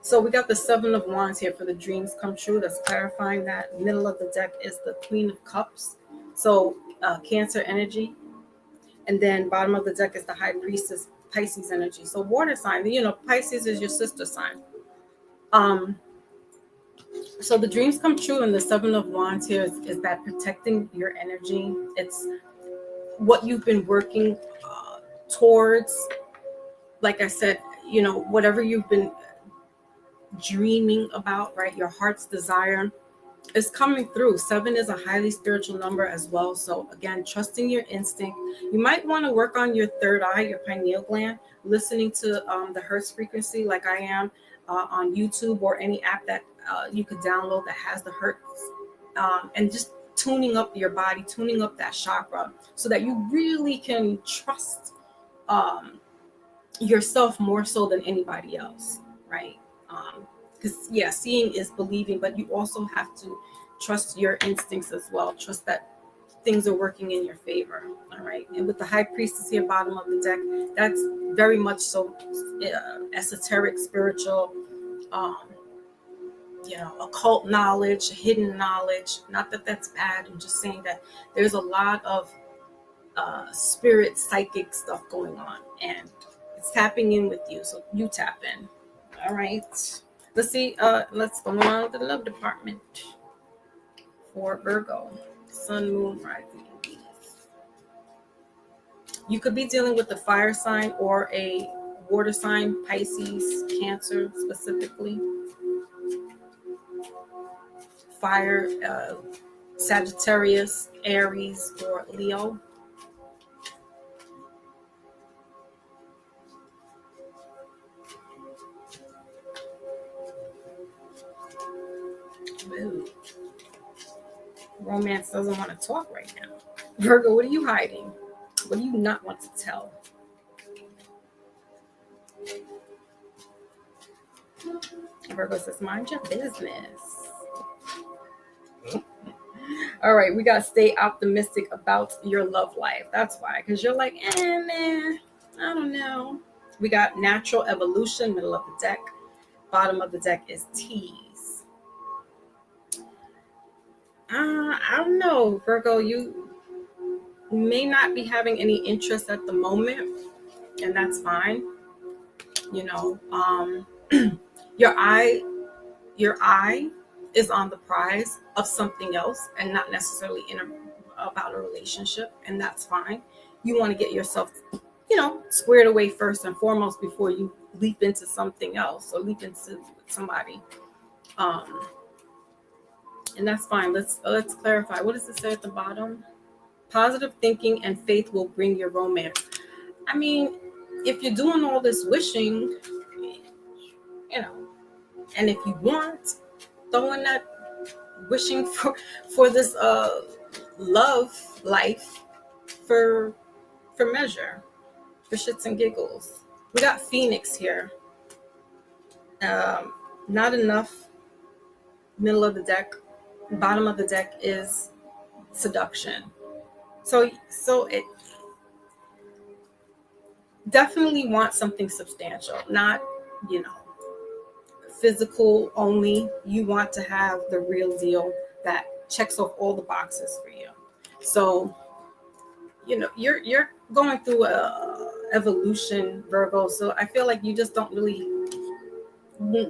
So we got the 7 of Wands here for the dreams come true. That's clarifying that. Middle of the deck is the Queen of Cups. So Cancer energy. And then bottom of the deck is the High Priestess, Pisces energy. So water sign, Pisces is your sister sign. So the dreams come true, and the 7 of Wands here is that protecting your energy. It's what you've been working towards. Like I said, whatever you've been dreaming about, right? Your heart's desire is coming through. 7 is a highly spiritual number as well. So again, trusting your instinct. You might want to work on your third eye, your pineal gland, listening to the Hertz frequency like I am on YouTube or any app that you could download that has the Hertz, and just tuning up your body, tuning up that chakra so that you really can trust yourself more so than anybody else, right? Because seeing is believing, but you also have to trust your instincts as well. Trust that things are working in your favor. All right. And with the High Priestess here, bottom of the deck, that's very much so esoteric, spiritual, occult knowledge, hidden knowledge. Not that that's bad. I'm just saying that there's a lot of spirit, psychic stuff going on, and it's tapping in with you. So you tap in. All right. Let's see. Let's go on to the love department for Virgo. Sun, Moon, Rising, and Venus. You could be dealing with a fire sign or a water sign, Pisces, Cancer specifically. Fire, Sagittarius, Aries, or Leo. Ooh. Romance doesn't want to talk right now. Virgo, what are you hiding? What do you not want to tell? Virgo says, mind your business. All right, we got to stay optimistic about your love life. That's why, because you're like, man, I don't know. We got natural evolution, middle of the deck. Bottom of the deck is tease. I don't know, Virgo, you may not be having any interest at the moment, and that's fine. You know, your eye your eye is on the prize of something else and not necessarily about a relationship, and that's fine. You want to get yourself, squared away first and foremost before you leap into something else or leap into somebody. Um, and that's fine. Let's clarify. What does it say at the bottom? Positive thinking and faith will bring your romance. I mean, if you're doing all this wishing, you know, and if you want, throwing that wishing for this love life for measure, for shits and giggles. We got Phoenix here. Not enough. Middle of the deck. Bottom of the deck is seduction. So it definitely wants something substantial, not, physical only. You want to have the real deal that checks off all the boxes for you. So, you're going through a evolution, Virgo. So I feel like you just don't really,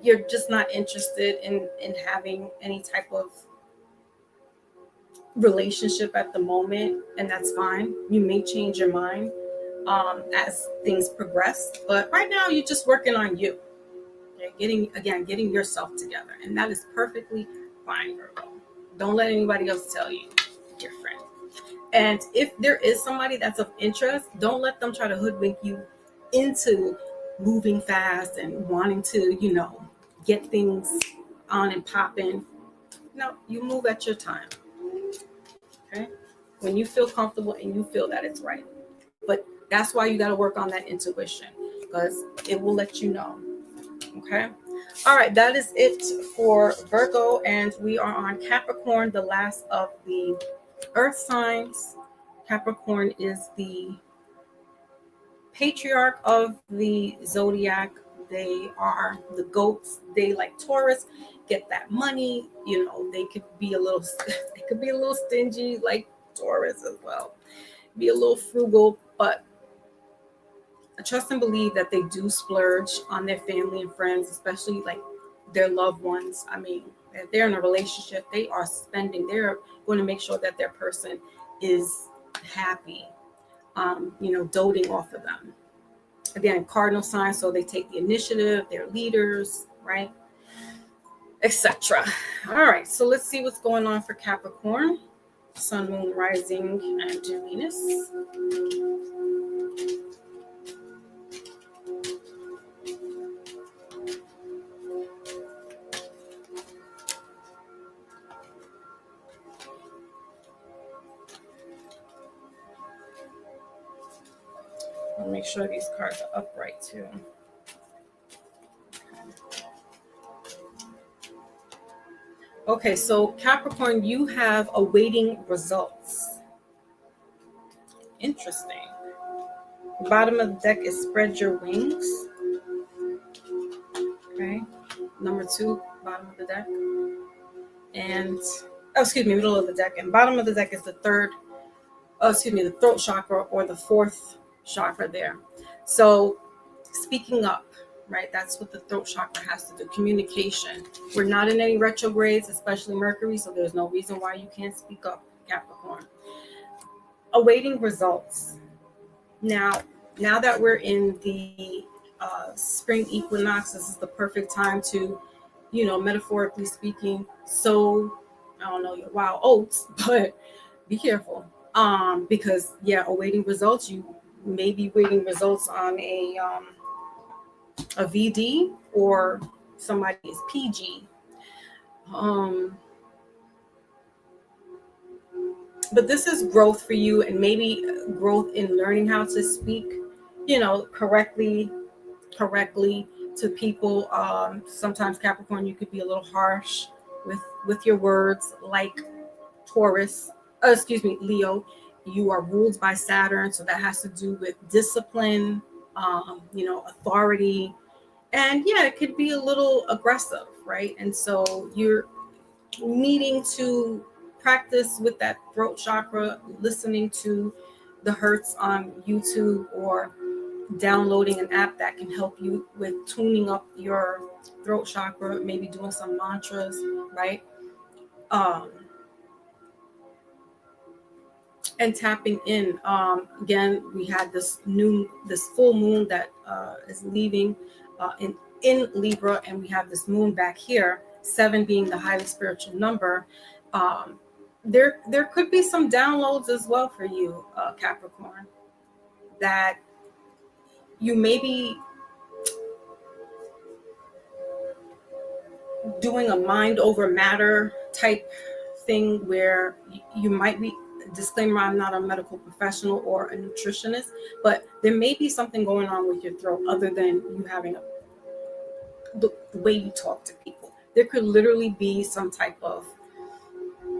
you're just not interested in having any type of relationship at the moment, and that's fine. You may change your mind as things progress, but right now you're just working on you. Getting yourself together, and that is perfectly fine, Virgo. Don't let anybody else tell you different. And if there is somebody that's of interest, don't let them try to hoodwink you into moving fast and wanting to, get things on and popping. No, you move at your time. Okay? When you feel comfortable and you feel that it's right. But that's why you got to work on that intuition, because it will let you know. Okay. All right. That is it for Virgo. And we are on Capricorn, the last of the earth signs. Capricorn is the patriarch of the zodiac. They are the goats. They, like Taurus, get that money. They could be a little stingy, like Taurus as well. Be a little frugal, but I trust and believe that they do splurge on their family and friends, especially like their loved ones. I mean, if they're in a relationship, they are spending. They're going to make sure that their person is happy, doting off of them. Again, cardinal signs, so they take the initiative, they're leaders, right? Etc. All right, so let's see what's going on for Capricorn. Sun, Moon, Rising, and Venus. I'll make sure these cards are upright too. Okay, so Capricorn, you have awaiting results. Interesting. Bottom of the deck is spread your wings. Okay. Number 2, bottom of the deck. And, middle of the deck. And bottom of the deck is the the throat chakra, or the 4th chakra there. So speaking up, right? That's what the throat chakra has to do. Communication. We're not in any retrogrades, especially Mercury, so there's no reason why you can't speak up, Capricorn. Awaiting results. Now that we're in the spring equinox, this is the perfect time to, metaphorically speaking, sow, I don't know, your wild oats, but be careful. Because awaiting results, you may be waiting results on a VD, or somebody is PG. But this is growth for you, and maybe growth in learning how to speak, correctly to people. Sometimes Capricorn, you could be a little harsh with your words, like Taurus, Leo, you are ruled by Saturn. So that has to do with discipline, authority. And yeah, it could be a little aggressive, right? And so you're needing to practice with that throat chakra, listening to the Hertz on YouTube, or downloading an app that can help you with tuning up your throat chakra, maybe doing some mantras, right? And tapping in. Again, we had this full moon that is leaving in Libra, and we have this moon back here, 7 being the highly spiritual number. There could be some downloads as well for you, Capricorn, that you may be doing a mind over matter type thing, where you might be, disclaimer, I'm not a medical professional or a nutritionist, but there may be something going on with your throat other than you having the way you talk to people. There could literally be some type of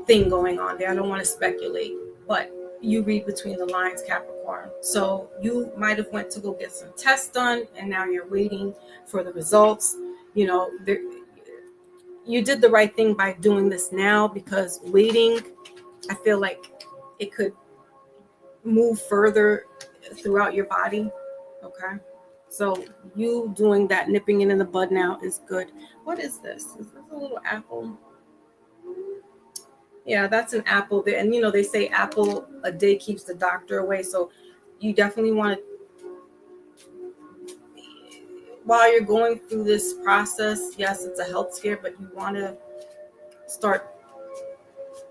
thing going on there. I don't want to speculate, but you read between the lines, Capricorn. So you might have went to go get some tests done, and now you're waiting for the results. You did the right thing by doing this now, because waiting, I feel like it could move further throughout your body. Okay. So you doing that, nipping it in the bud now, is good. What is this? Is this a little apple? Yeah, that's an apple there. And they say apple a day keeps the doctor away. So you definitely want to, while you're going through this process, yes, it's a health scare, but you want to start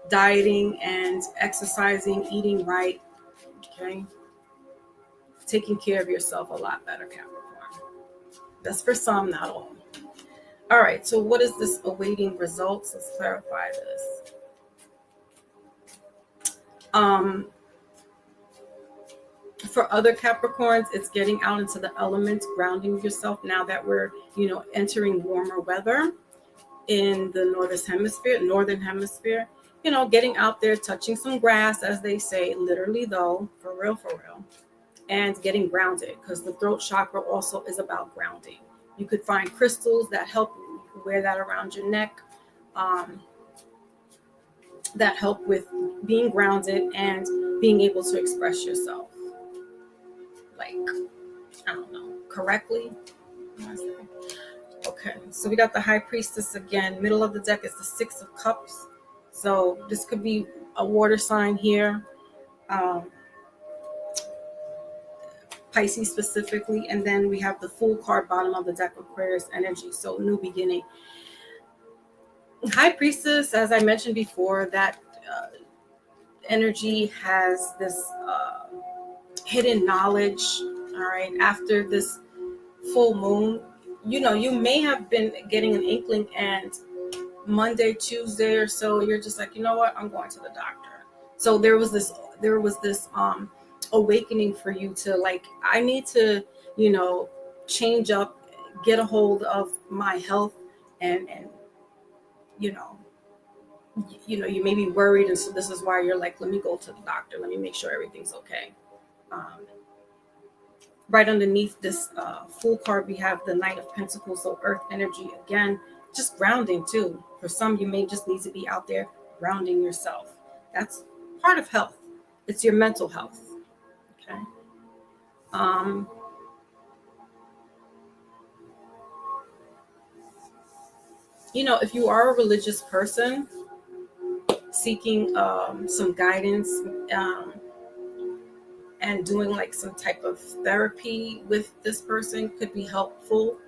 dieting and exercising, eating right, okay? Taking care of yourself a lot better, Capricorn. That's for some, not all. All right, so what is this awaiting results? Let's clarify this. For other Capricorns, it's getting out into the elements, grounding yourself now that we're, entering warmer weather in the northern hemisphere, getting out there, touching some grass, as they say, literally though, for real, and getting grounded, because the throat chakra also is about grounding. You could find crystals that help you. You can wear that around your neck, that help with being grounded and being able to express yourself, like, I don't know, correctly. Okay, so we got the High Priestess again. Middle of the deck is the 6 of Cups. So this could be a water sign here, Pisces specifically. And then we have the Fool card, bottom of the deck, Aquarius energy. So new beginning. High Priestess, as I mentioned before, that energy has this hidden knowledge. All right, after this full moon, you may have been getting an inkling, and Monday, Tuesday or so, you're just like, you know what, I'm going to the doctor. So there was this awakening for you to, like, I need to, change up, get a hold of my health, and you may be worried, and so this is why you're like, let me go to the doctor, let me make sure everything's okay. Right underneath this Fool card, we have the Knight of Pentacles, so earth energy again, just grounding too. For some, you may just need to be out there grounding yourself. That's part of health. It's your mental health. Okay. If you are a religious person seeking some guidance, and doing like some type of therapy with this person could be helpful,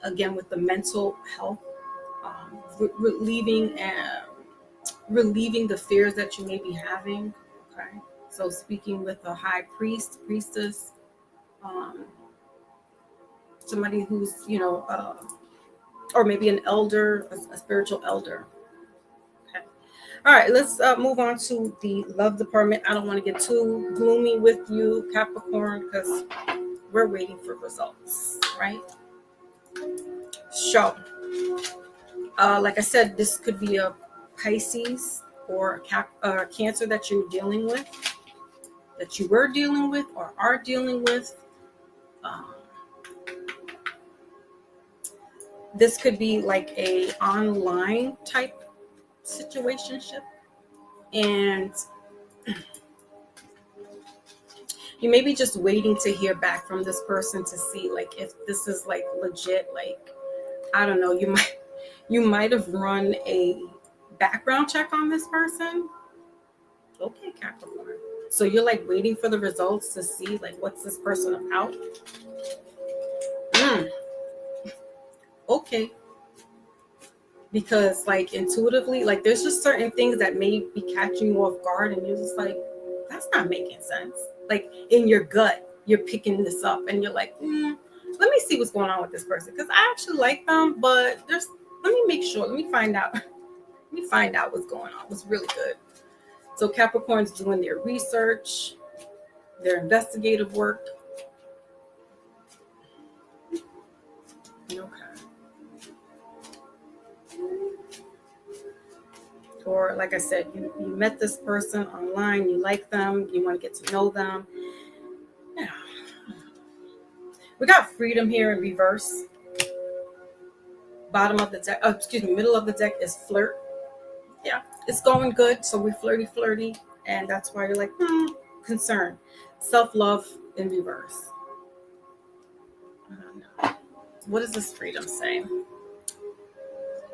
again, with the mental health, relieving the fears that you may be having. Okay, so speaking with a high priestess, somebody who's or maybe an elder, a spiritual elder. Okay, all right, let's move on to the love department. I don't want to get too gloomy with you, Capricorn, because we're waiting for results, right? So like I said, this could be a Pisces or cancer that you're dealing with, that you were dealing with or are dealing with. Um, this could be like a online type situationship, and you may be just waiting to hear back from this person to see like if this is like legit. Like, I don't know, you might have run a background check on this person. Okay, Capricorn. So you're like waiting for the results to see like what's this person about. Okay. Because like intuitively, like there's just certain things that may be catching you off guard, and you're just like, that's not making sense. Like in your gut, you're picking this up and you're like, let me see what's going on with this person, because I actually like them, but let me make sure, let me find out what's going on, what's really good. So Capricorn's doing their research, their investigative work. Okay. Or like I said, you met this person online, you like them, you want to get to know them. Yeah. We got freedom here in reverse. Bottom of the deck, middle of the deck is flirt. Yeah, it's going good. So we're flirty, and that's why you're like, concern. Self-love in reverse. I don't know. What does this freedom say?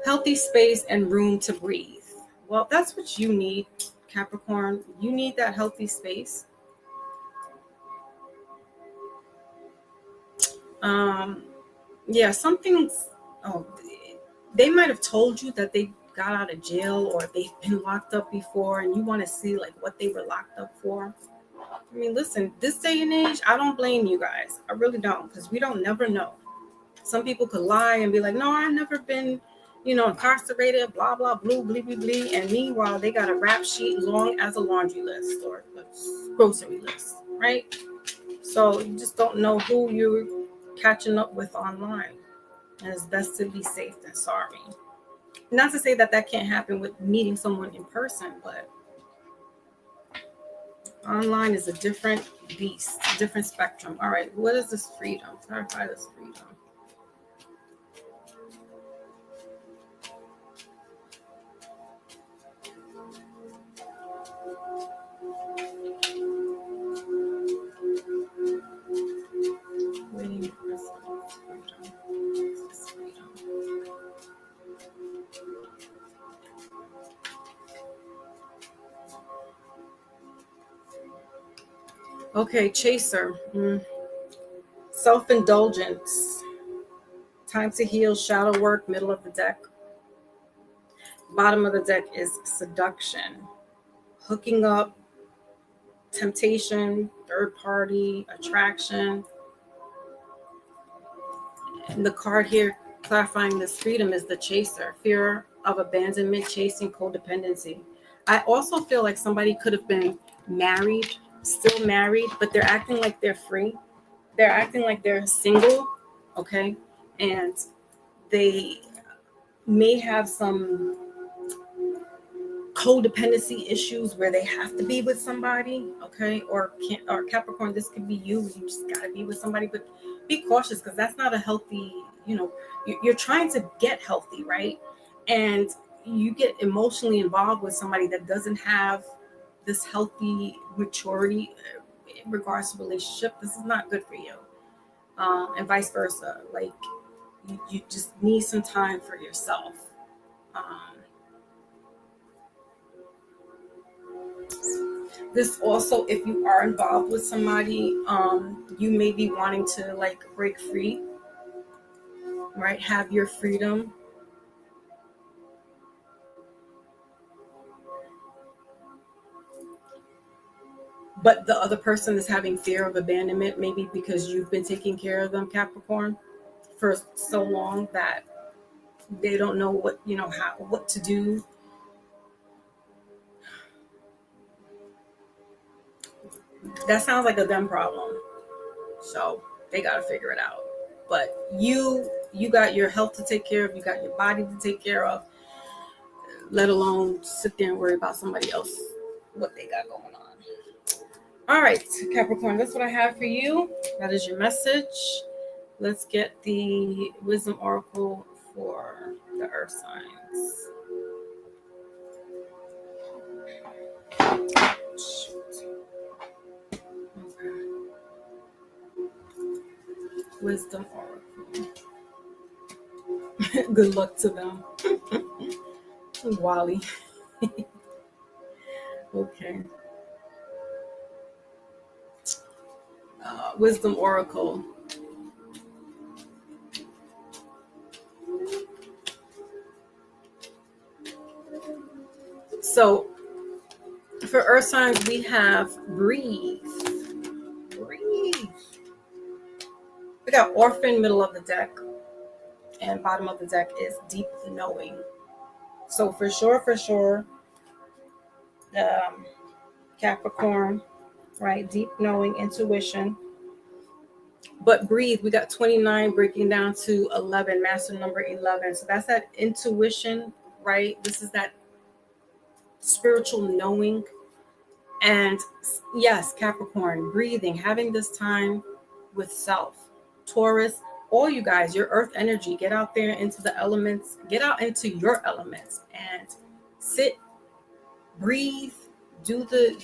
Healthy space and room to breathe. Well, that's what you need, Capricorn. You need that healthy space. Yeah, they might have told you that they got out of jail or they've been locked up before, and you want to see like what they were locked up for. I mean, listen, this day and age, I don't blame you guys. I really don't, because we don't never know. Some people could lie and be like, no, I've never been, incarcerated, blah, blah, blue, blee, blee, blee. And meanwhile, they got a rap sheet long as a laundry list or a grocery list, right? So you just don't know who you're catching up with online. And it's best to be safe than sorry. Not to say that can't happen with meeting someone in person, but online is a different beast, different spectrum. All right, what is this freedom? Clarify this freedom. Waiting for freedom. Okay, chaser. Self-indulgence. Time to heal, shadow work, middle of the deck. Bottom of the deck is seduction. Hooking up, temptation, third party, attraction. And the card here clarifying this freedom is the chaser. Fear of abandonment, chasing codependency. I also feel like somebody could have been married, still married, but they're acting like they're free. They're acting like they're single, okay? And they may have some codependency issues where they have to be with somebody, okay? Or Capricorn, this could be you. You just got to be with somebody, but be cautious, because that's not a healthy, you're trying to get healthy, right? And you get emotionally involved with somebody that doesn't have this healthy maturity in regards to relationship. This is not good for you. And vice versa. Like you just need some time for yourself. This also, if you are involved with somebody, you may be wanting to like break free, right? Have your freedom. But the other person is having fear of abandonment, maybe because you've been taking care of them, Capricorn, for so long that they don't know what to do. That sounds like a them problem. So they got to figure it out. But you got your health to take care of. You got your body to take care of. let alone sit there and worry about somebody else, what they got going on. All right, Capricorn, that's what I have for you. That is your message. Let's get the wisdom oracle for the earth signs. Okay. Wisdom oracle. Good luck to them. Wally. Okay. Wisdom oracle. So for earth signs, we have breathe. Breathe. We got orphan, middle of the deck, and bottom of the deck is deep knowing. So for sure, Capricorn, right? Deep knowing, intuition. But breathe, we got 29 breaking down to 11, master number 11. So that's that intuition, right? This is that spiritual knowing. And yes, Capricorn, breathing, having this time with self. Taurus, all you guys, your earth energy, get out there into the elements, get out into your elements and sit, breathe, do the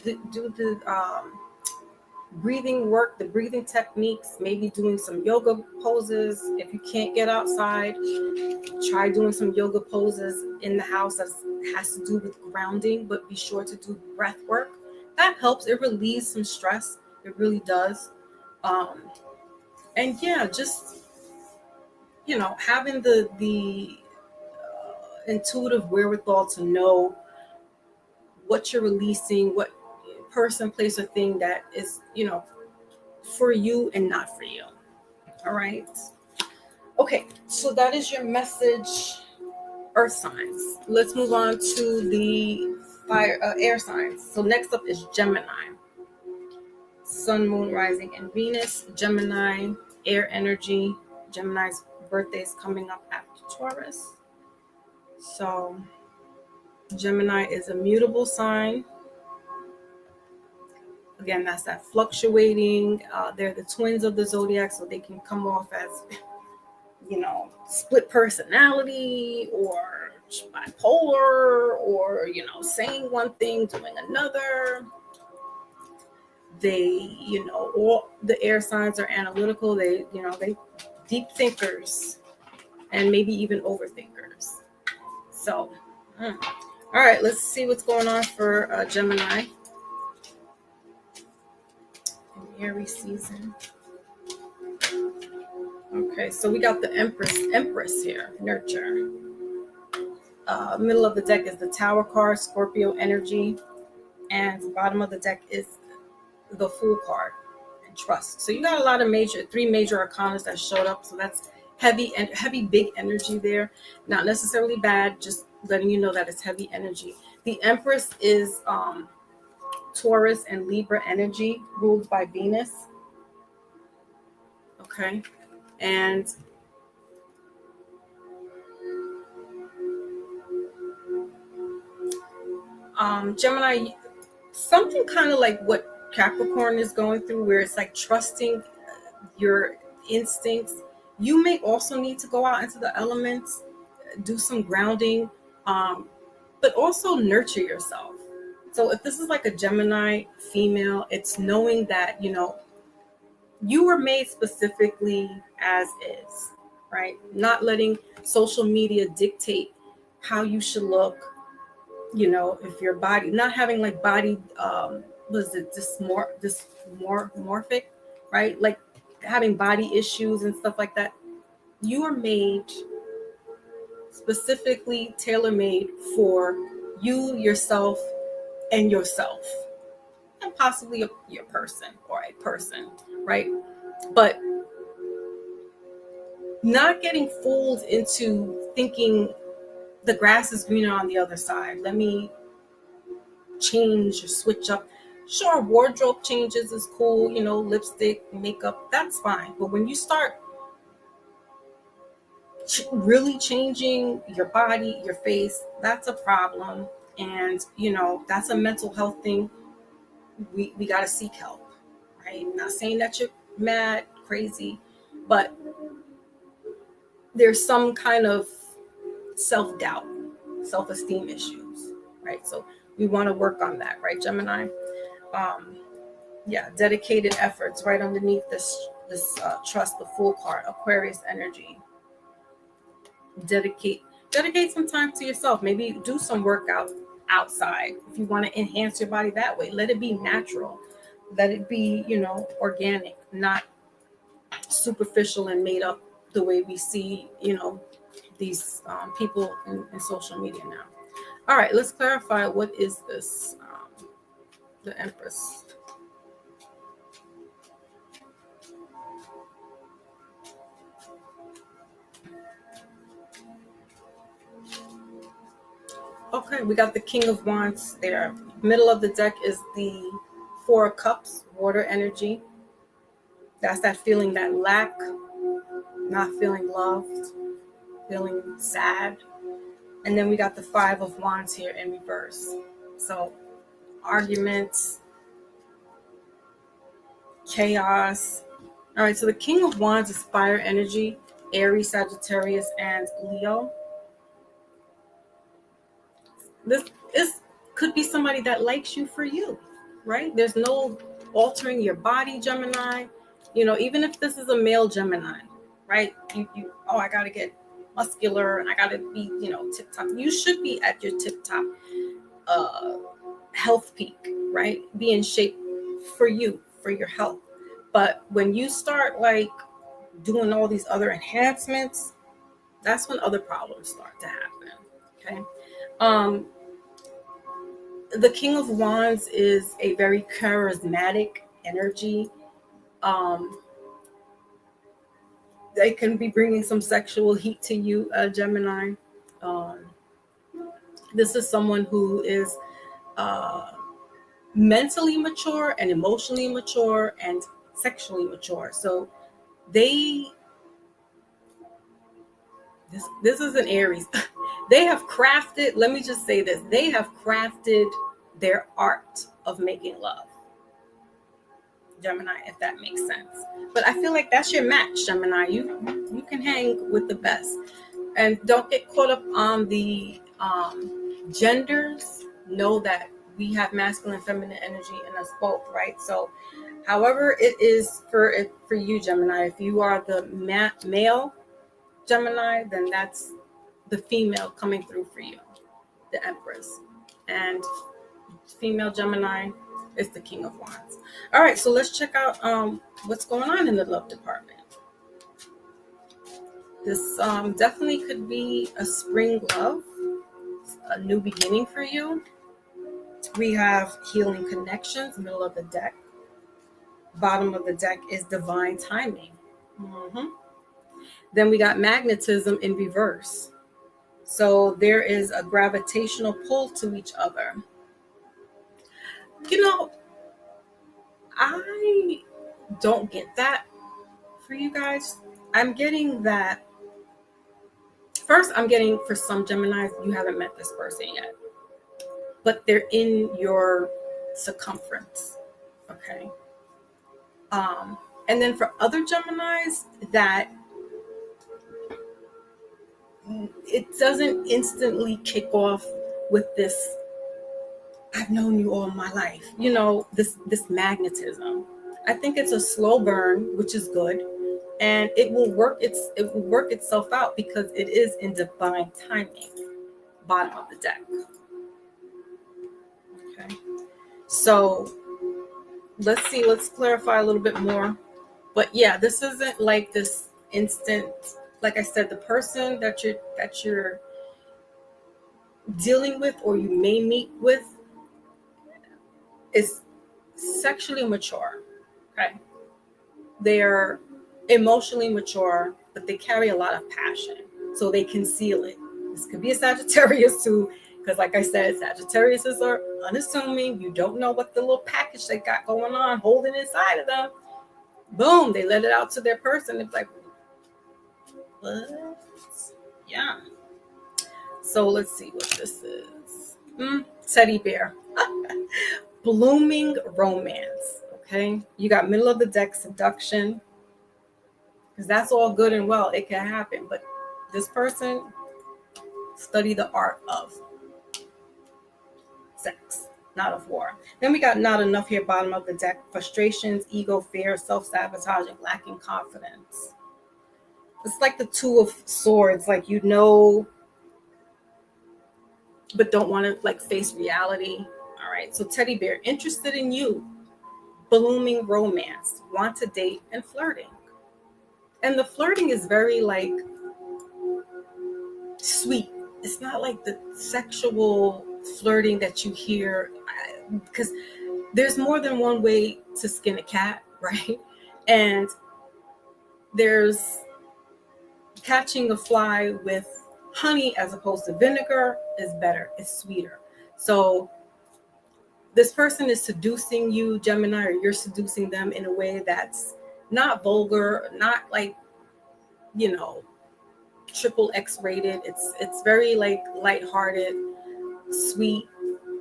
breathing work, the breathing techniques, maybe doing some yoga poses. If you can't get outside, try doing some yoga poses in the house that has to do with grounding, but be sure to do breath work. That helps. It relieves some stress. It really does. And yeah, just, having the intuitive wherewithal to know what you're releasing, what person, place, or thing that is, for you and not for you. All right. Okay, so that is your message, earth signs. Let's move on to the air signs. So next up is Gemini. Sun, moon, rising, and Venus. Gemini, air energy. Gemini's birthday is coming up after Taurus. So Gemini is a mutable sign. Again, that's that fluctuating. They're the twins of the zodiac, so they can come off as, split personality or bipolar or, saying one thing, doing another. They, all the air signs are analytical. They deep thinkers and maybe even overthinkers. So, all right, let's see what's going on for Gemini. Aries season. Okay, so we got the Empress here, nurture. Middle of the deck is the Tower card, Scorpio energy, and the bottom of the deck is the Fool card and trust. So you got a lot of three major arcanas that showed up. So that's heavy, big energy there. Not necessarily bad, just letting you know that it's heavy energy. The Empress is Taurus and Libra energy, ruled by Venus. Okay. And Gemini, something kind of like what Capricorn is going through, where it's like trusting your instincts. You may also need to go out into the elements, do some grounding, but also nurture yourself. So if this is like a Gemini female, it's knowing that, you were made specifically as is, right? Not letting social media dictate how you should look, if your body, not having like body, dysmorphic, right? Like having body issues and stuff like that. You are made specifically tailor-made for you, yourself, and yourself. And possibly your person or a person, right? But not getting fooled into thinking the grass is greener on the other side. Let me change or switch up. Sure, wardrobe changes is cool, lipstick, makeup, that's fine. But when you start really changing your body, your face, that's a problem. And, that's a mental health thing. We got to seek help, right? Not saying that you're mad, crazy, but there's some kind of self-doubt, self-esteem issues, right? So we want to work on that, right, Gemini? Um, yeah, dedicated efforts right underneath this trust, the Fool card, Aquarius energy. Dedicate some time to yourself. Maybe do some workout outside if you want to enhance your body that way. Let it be natural. Let it be, organic, not superficial and made up the way we see, these people in social media now. All right, let's clarify what is this, the Empress. Okay, we got the King of Wands there. Middle of the deck is the Four of Cups, water energy. That's that feeling, that lack, not feeling loved, feeling sad. And then we got the Five of Wands here in reverse. So arguments, chaos. All right, so the King of Wands is fire energy, Aries, Sagittarius, and Leo. This could be somebody that likes you for you, right? There's no altering your body, Gemini. Even if this is a male Gemini, right? I gotta get muscular and I gotta be, tip top. You should be at your tip top health peak, right? Be in shape for you, for your health. But when you start like doing all these other enhancements, that's when other problems start to happen. Okay. The King of Wands is a very charismatic energy. They can be bringing some sexual heat to you, Gemini. Um, this is someone who is mentally mature and emotionally mature and sexually mature. So this is an Aries. They have crafted, let me just say this, they have crafted their art of making love, Gemini, if that makes sense. But I feel like that's your match, Gemini. You can hang with the best. And don't get caught up on the genders. Know that we have masculine and feminine energy in us both, right? So however it is for you, Gemini, if you are the male Gemini, then that's the female coming through for you, the Empress. And female Gemini is the King of Wands. All right, so let's check out what's going on in the love department. This definitely could be a spring love, a new beginning for you. We have healing connections, middle of the deck. Bottom of the deck is divine timing. Mm-hmm. Then we got magnetism in reverse. So there is a gravitational pull to each other. I don't get that for you guys. I'm getting that. First, I'm getting for some Geminis, you haven't met this person yet, but they're in your circumference. Okay. And then for other Geminis, that it doesn't instantly kick off with this, I've known you all my life, this magnetism. I think it's a slow burn, which is good, and it will work itself out because it is in divine timing. Bottom of the deck. Okay, so let's clarify a little bit more. But yeah, this isn't like this instant. Like I said, the person that you're dealing with or you may meet with is sexually mature. Okay. They're emotionally mature, but they carry a lot of passion. So they conceal it. This could be a Sagittarius too, because like I said, Sagittariuses are unassuming. You don't know what the little package they got going on holding inside of them. Boom, they let it out to their person. It's like, what? Yeah. So let's see what this is. Teddy bear. Blooming romance. Okay. You got middle of the deck seduction. Because that's all good and well. It can happen. But this person study the art of sex, not of war. Then we got not enough here, bottom of the deck. Frustrations, ego, fear, self-sabotaging, lacking confidence. It's like the two of swords. Like, you know, but don't want to like face reality. All right. So teddy bear, interested in you. Blooming romance, want to date and flirting. And the flirting is very like sweet. It's not like the sexual flirting that you hear, because there's more than one way to skin a cat, right? And there's catching a fly with honey as opposed to vinegar is better. It's sweeter. So this person is seducing you, Gemini, or you're seducing them in a way that's not vulgar, not like, you know, triple X rated. It's very like lighthearted, sweet,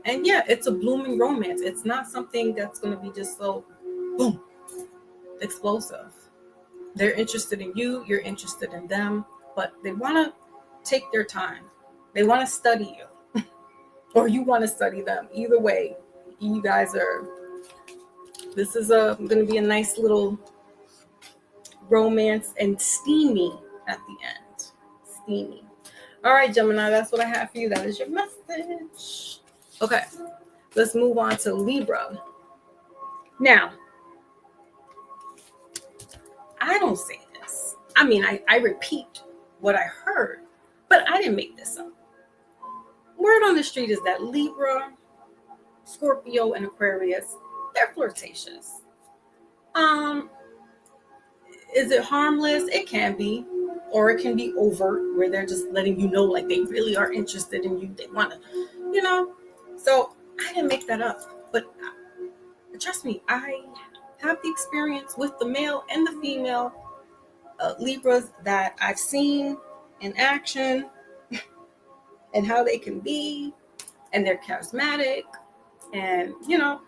and yeah, it's a blooming romance. It's not something that's going to be just so boom explosive. They're interested in you, you're interested in them, but they want to take their time. They want to study you, or you want to study them. Either way, you guys are. This is going to be a nice little romance and steamy at the end. Steamy. All right, Gemini, that's what I have for you. That is your message. Okay, let's move on to Libra. Now, I don't say this. I mean, I repeat what I heard, but I didn't make this up. Word on the street is that Libra, Scorpio, and Aquarius, they're flirtatious. Is it harmless? It can be, or it can be overt, where they're just letting you know, like they really are interested in you. They want to, you know. So I didn't make that up, but trust me, I have the experience with the male and the female Libras that I've seen in action, and how they can be, and they're charismatic, and you know.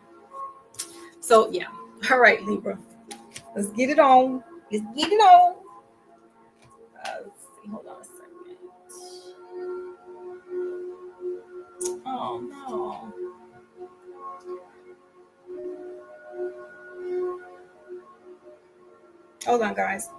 So yeah, all right, Libra, let's get it on. Let's get it on. Let's see. Hold on a second. Oh no. Hold on, guys.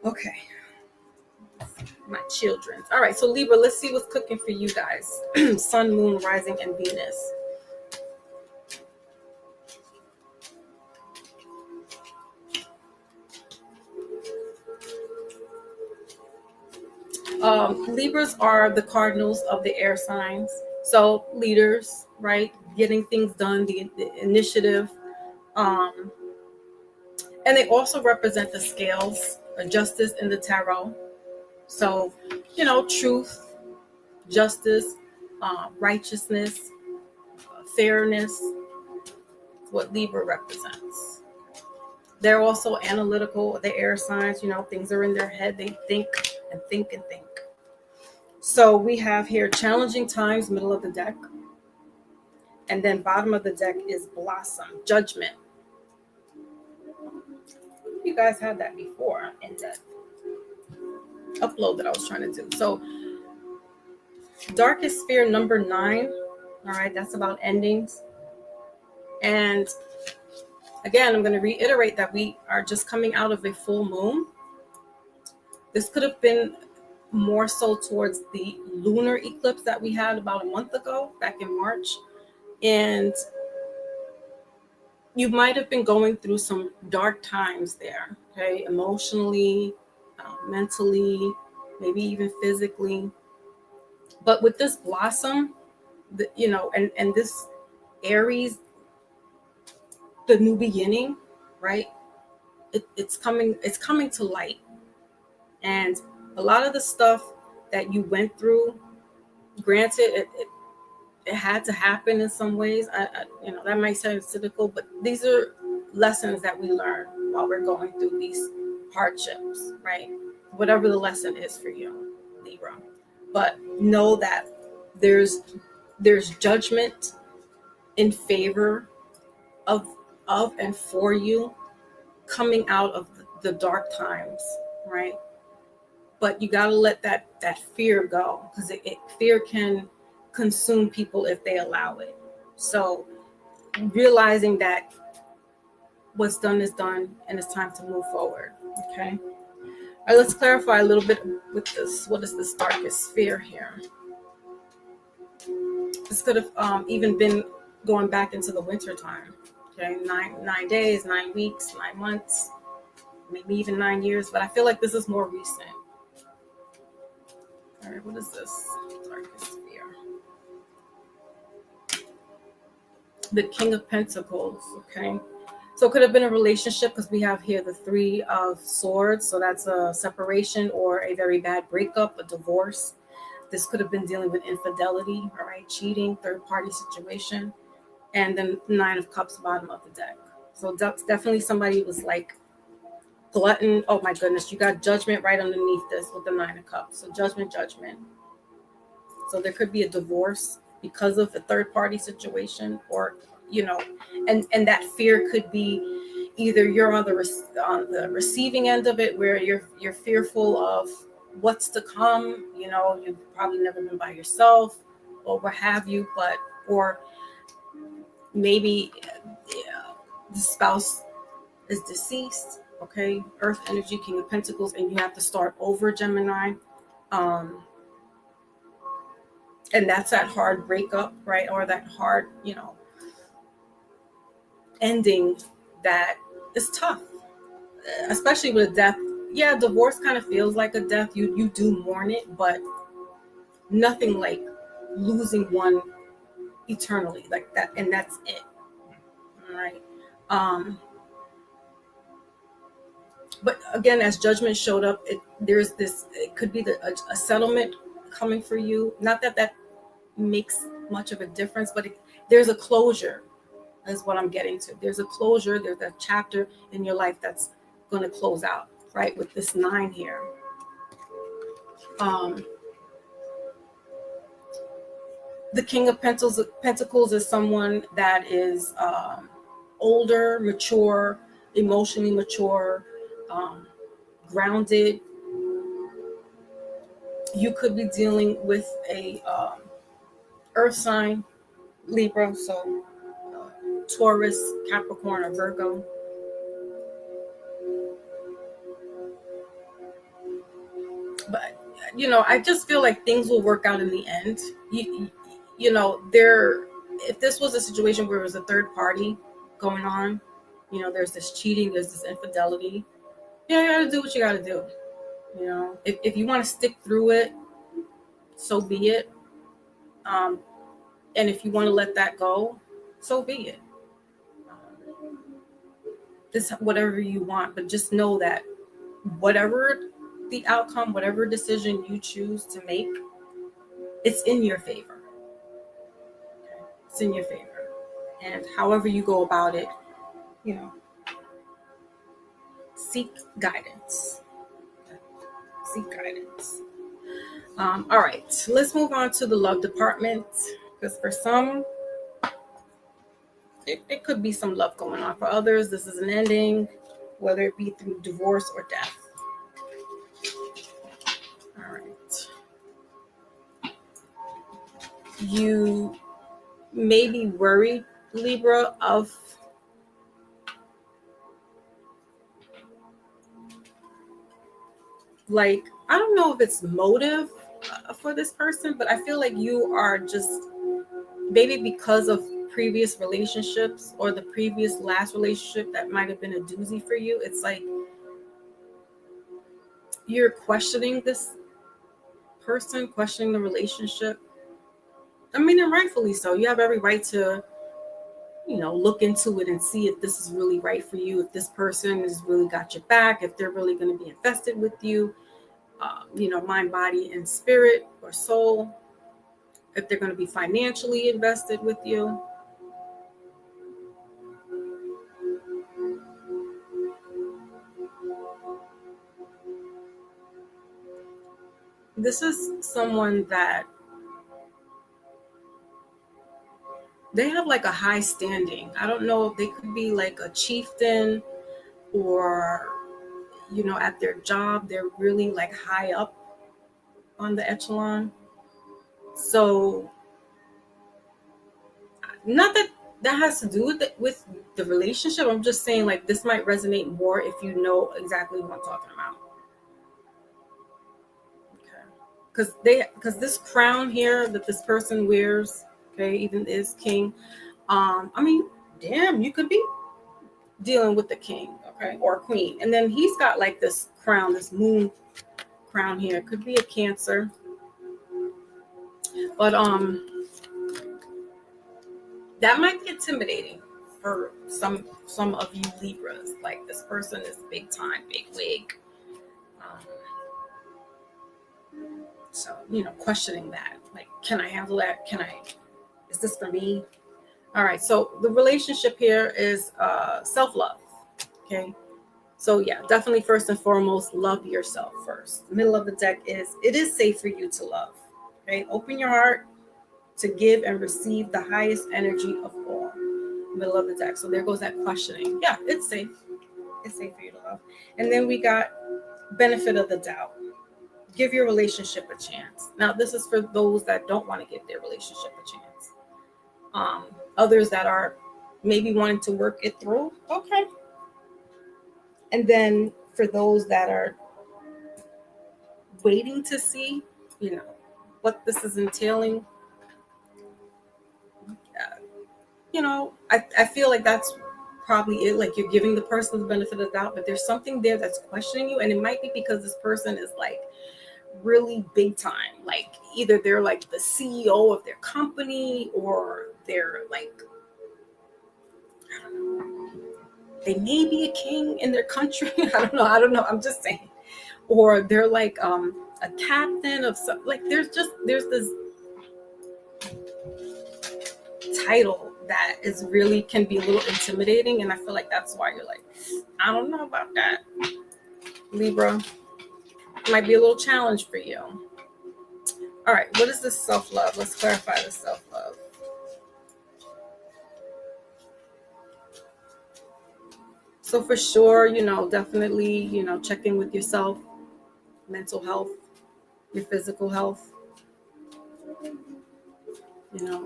Okay. My children. All right, so Libra, let's see what's cooking for you guys. Sun, Moon, Rising, and Venus. Libras are the cardinals of the air signs. So leaders, right? Getting things done, the initiative. Um, and they also represent the scales, justice in the tarot. So, you know, truth, justice, righteousness, fairness, what Libra represents. They're also analytical, the air signs, you know, things are in their head. They think and think and think. So we have here challenging times, middle of the deck. And then bottom of the deck is blossom, judgment. You guys had that before in that upload that I was trying to do. So darkest sphere number 9. All right, that's about endings. And again, I'm going to reiterate that we are just coming out of a full moon. This could have been more so towards the lunar eclipse that we had about a month ago, back in March. And you might have been going through some dark times there, okay? Emotionally, mentally, maybe even physically. But with this blossom, you know, and this Aries, the new beginning, right? it's coming to light. And a lot of the stuff that you went through, granted, it had to happen in some ways. That might sound cynical, but these are lessons that we learn while we're going through these hardships, right? Whatever the lesson is for you, Libra. But know that there's judgment in favor of and for you coming out of the dark times, right? But you got to let that fear go, because fear can consume people if they allow it. So realizing that what's done is done and it's time to move forward. Okay. All right, let's clarify a little bit with this. What is this darkest fear here? This could have even been going back into the winter time. Okay, 9 days, 9 weeks, 9 months, maybe even 9 years. But I feel like this is more recent. All right, what is this darkest fear? The King of Pentacles. Okay. So it could have been a relationship, because we have here the Three of Swords. So that's a separation or a very bad breakup, a divorce. This could have been dealing with infidelity, all right, cheating, third-party situation. And then Nine of Cups, bottom of the deck. So that's definitely somebody who was like glutton. Oh my goodness, you got Judgment right underneath this with the Nine of Cups. So judgment. So there could be a divorce because of a third-party situation, or and that fear could be either you're on the receiving end of it, where you're fearful of what's to come. You've probably never been by yourself or what have you, or maybe the spouse is deceased. Okay, Earth energy, King of Pentacles, and you have to start over, Gemini. And that's that hard breakup, right? Or that hard, ending that is tough, especially with a death. Yeah, divorce kind of feels like a death. You do mourn it, but nothing like losing one eternally like that, and that's it. All right. But again, as Judgment showed up, it could be a settlement coming for you. Not that makes much of a difference, but there's a closure, is what I'm getting to. There's a closure. There's a chapter in your life that's going to close out, right? With this 9 here. The King of Pentacles is someone that is older, mature, emotionally mature, grounded. You could be dealing with a earth sign, Libra, so Taurus, Capricorn, or Virgo. But I just feel like things will work out in the end. If this was a situation where it was a third party going on, there's this cheating, there's this infidelity. You gotta do what you gotta do. If you want to stick through it, so be it. And if you want to let that go, so be it. This whatever you want, but just know that whatever the outcome, whatever decision you choose to make, it's in your favor. It's in your favor. And however you go about it, seek guidance. Seek guidance. All right, let's move on to the love department, because for some, it could be some love going on. For others, this is an ending, whether it be through divorce or death. All right. You may be worried, Libra, of I don't know if it's motive for this person, but I feel like you are just, maybe because of previous relationships or the previous last relationship that might have been a doozy for you. It's like you're questioning this person, questioning the relationship. I mean, and rightfully so. You have every right to look into it and see if this is really right for you, if this person has really got your back, if they're really going to be invested with you, mind, body, and spirit or soul, if they're going to be financially invested with you. This is someone that they have like a high standing. I don't know if they could be like a chieftain, or at their job they're really like high up on the echelon. So not that that has to do with the relationship. I'm just saying like this might resonate more if you know exactly what I'm talking about. Okay. Because this crown here that this person wears, okay, even is king. I mean, damn, you could be dealing with the king, okay, or queen, and then he's got like this crown, this moon crown here. Could be a Cancer, but that might be intimidating for some of you Libras. Like this person is big time, big wig. Um, so questioning that, like, can I handle that? Is this for me? All right. So the relationship here is self-love. Okay. So yeah, definitely first and foremost, love yourself first. Middle of the deck is it is safe for you to love. Okay. Open your heart to give and receive the highest energy of all. Middle of the deck. So there goes that questioning. Yeah, it's safe. It's safe for you to love. And then we got benefit of the doubt. Give your relationship a chance. Now, this is for those that don't want to give their relationship a chance. Others that are maybe wanting to work it through. Okay. And then for those that are waiting to see, what this is entailing, I feel like that's probably it. Like you're giving the person the benefit of the doubt, but there's something there that's questioning you. And it might be because this person is like really big time. Like either they're like the CEO of their company, or they're like, I don't know, they may be a king in their country. I don't know. I'm just saying. Or they're like a captain of some, like there's this title that is really can be a little intimidating, and I feel like that's why you're like, I don't know about that, Libra. It might be a little challenge for you. All right, what is this self-love? Let's clarify the self-love. So for sure, definitely, checking with yourself, mental health, your physical health.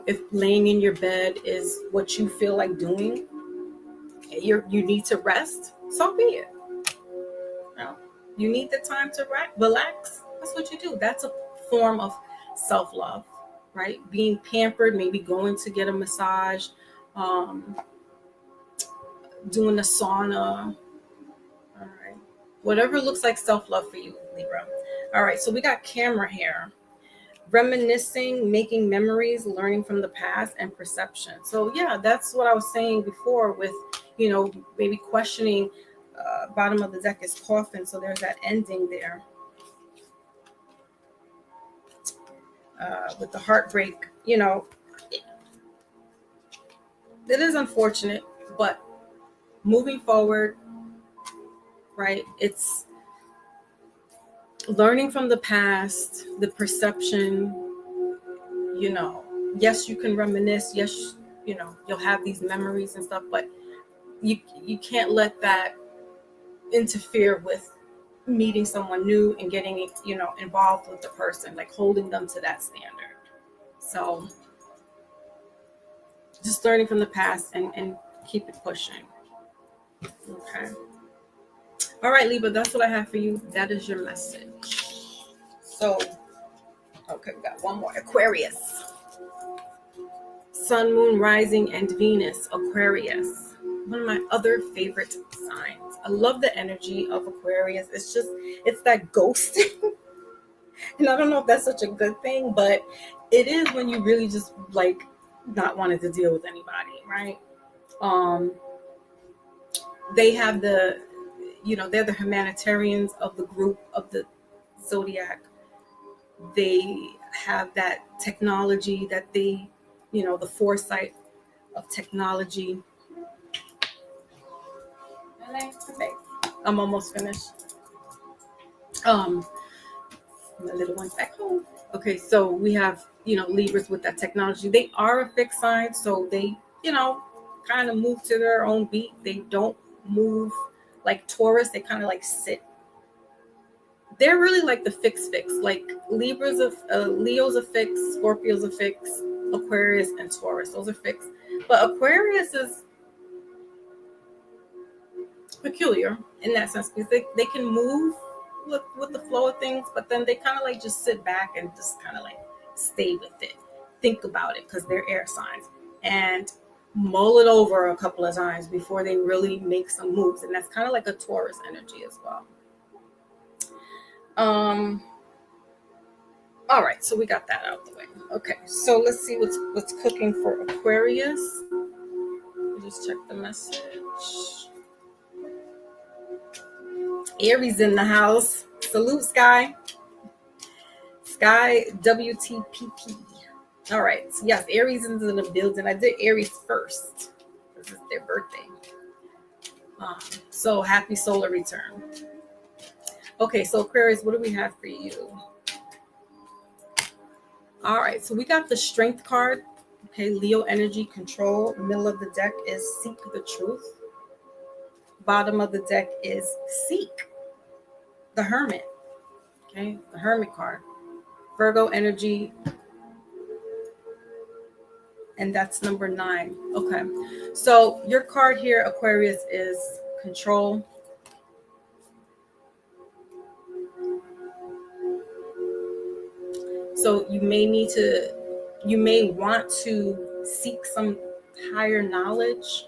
If laying in your bed is what you feel like doing, you need to rest, so be it. You need the time to relax. That's what you do. That's a form of self-love, right? Being pampered, maybe going to get a massage, doing a sauna. All right. Whatever looks like self-love for you, Libra. All right. So we got camera here. Reminiscing, making memories, learning from the past, and perception. So yeah, that's what I was saying before with, maybe questioning. Bottom of the deck is coffin, so there's that ending there. With the heartbreak, it is unfortunate, but moving forward, right? It's learning from the past, the perception. Yes, you can reminisce. Yes, you'll have these memories and stuff, but you can't let that interfere with meeting someone new and getting involved with the person, like holding them to that standard. So just learning from the past and keep it pushing. Okay. All right, Libra, that's what I have for you. That is your message. So, okay, we got one more. Aquarius. Sun, Moon, Rising, and Venus. Aquarius. One of my other favorite signs. I love the energy of Aquarius. It's that ghosting. And I don't know if that's such a good thing, but it is when you really just like not wanting to deal with anybody, right? Um, they have they're the humanitarians of the group of the zodiac. They have that technology that the foresight of technology. Okay, I'm almost finished. Um, my little one's back home. Okay, so we have, Libras with that technology. They are a fixed sign, so they, kind of move to their own beat. They don't move like Taurus. They kind of like sit. They're really like the fix. Like Leo's a fix, Scorpio's a fix, Aquarius and Taurus. Those are fixed. But Aquarius is peculiar in that sense because they can move with the flow of things, but then they kind of like just sit back and just kind of like stay with it, think about it because they're air signs, and mull it over a couple of times before they really make some moves. And that's kind of like a Taurus energy as well. All right, so we got that out of the way. Okay, so let's see what's cooking for Aquarius. Just check the message. Aries in the house. Salute, Sky. Sky WTPP. All right. So yes, Aries is in the building. I did Aries first. This is their birthday. So happy solar return. Okay, so Aquarius, what do we have for you? All right, so we got the Strength card. Okay, Leo energy control. Middle of the deck is Seek the Truth. Bottom of the deck is Seek the Hermit. Okay, the Hermit card. Virgo energy, and that's number 9. Okay, so your card here, Aquarius, is control. So you may want to seek some higher knowledge.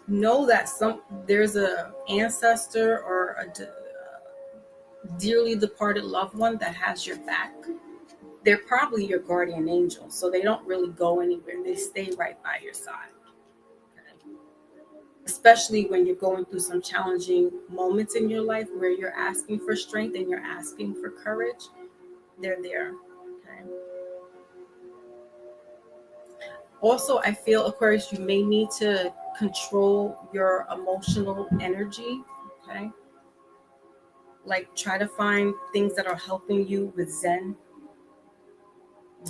Know that there's a ancestor or a dearly departed loved one that has your back. They're probably your guardian angel, so they don't really go anywhere. They stay right by your side. Okay? Especially when you're going through some challenging moments in your life where you're asking for strength and you're asking for courage, they're there. Okay. Also, I feel, Aquarius, you may need to control your emotional energy. Okay. Like try to find things that are helping you with Zen,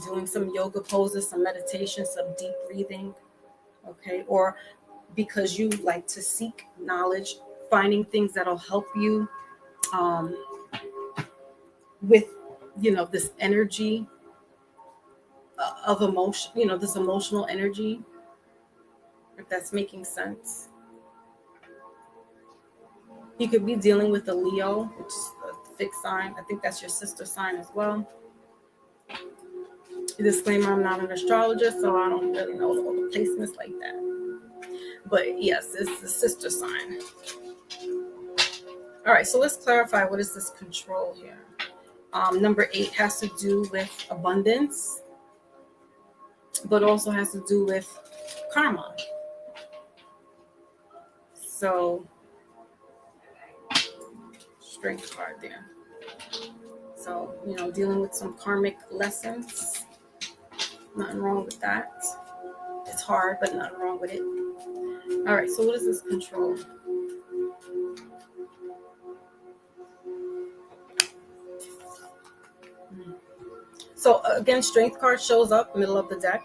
doing some yoga poses, some meditation, some deep breathing. Okay. Or because you like to seek knowledge, finding things that'll help you with, this energy of emotion, this emotional energy, if that's making sense. You could be dealing with a Leo, which is a fixed sign. I think that's your sister sign as well. Disclaimer, I'm not an astrologer, so I don't really know all the placements like that. But yes, it's the sister sign. All right, so let's clarify, what is this control here? Number 8 has to do with abundance, but also has to do with karma. So, Strength card there. So, dealing with some karmic lessons. Nothing wrong with that. It's hard, but nothing wrong with it. All right, so what is this control? So again, Strength card shows up middle of the deck.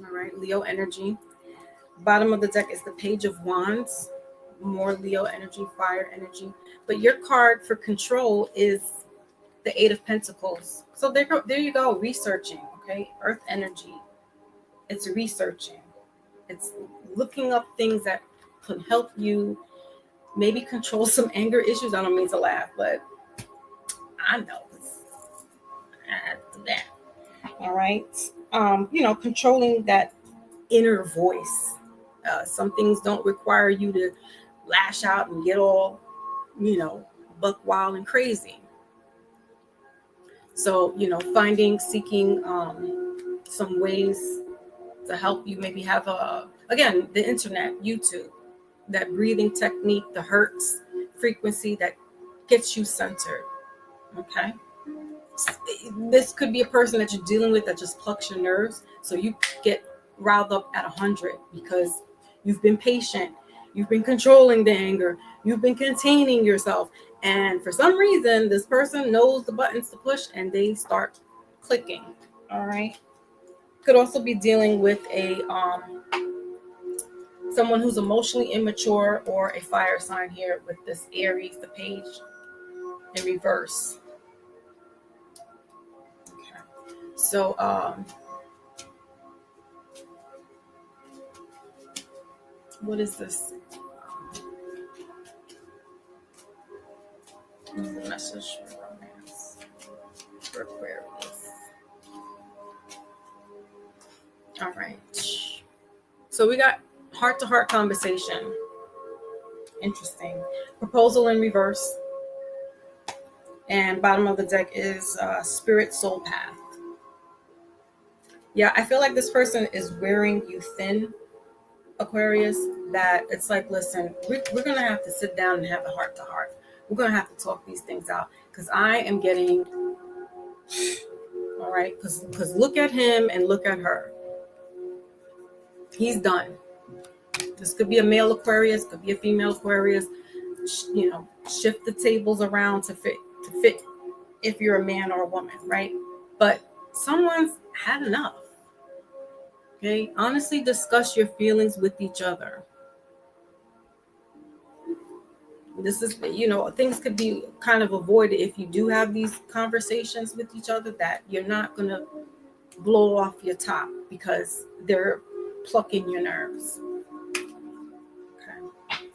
All right, Leo energy. Bottom of the deck is the Page of Wands. More Leo energy, fire energy. But your card for control is the 8 of Pentacles. So there you go, researching. Okay, Earth energy. It's researching. It's looking up things that could help you maybe control some anger issues. I don't mean to laugh, but I know I have to do that. All right. Controlling that inner voice. Some things don't require you to lash out and get all, buck wild and crazy. So, seeking some ways to help you. Maybe have again, the internet, YouTube, that breathing technique, the hertz frequency that gets you centered. Okay. This could be a person that you're dealing with that just plucks your nerves. So you get riled up at 100 because you've been patient. You've been controlling the anger. You've been containing yourself. And for some reason, this person knows the buttons to push and they start clicking. All right. Could also be dealing with a someone who's emotionally immature, or a fire sign here with this Aries, the page in reverse. Okay. So what is this? What's the message for romance for Aquarius? All right. So we got heart-to-heart conversation. Interesting. Proposal in reverse. And bottom of the deck is spirit soul path. Yeah, I feel like this person is wearing you thin, Aquarius, that it's like, listen, we're going to have to sit down and have a heart-to-heart. We're going to have to talk these things out because I am getting, all right, because look at him and look at her. He's done. This could be a male Aquarius, could be a female Aquarius. Shift the tables around to fit if you're a man or a woman, right? But someone's had enough. Okay, honestly discuss your feelings with each other. This is, things could be kind of avoided if you do have these conversations with each other, that you're not going to blow off your top because they're plucking your nerves. Okay.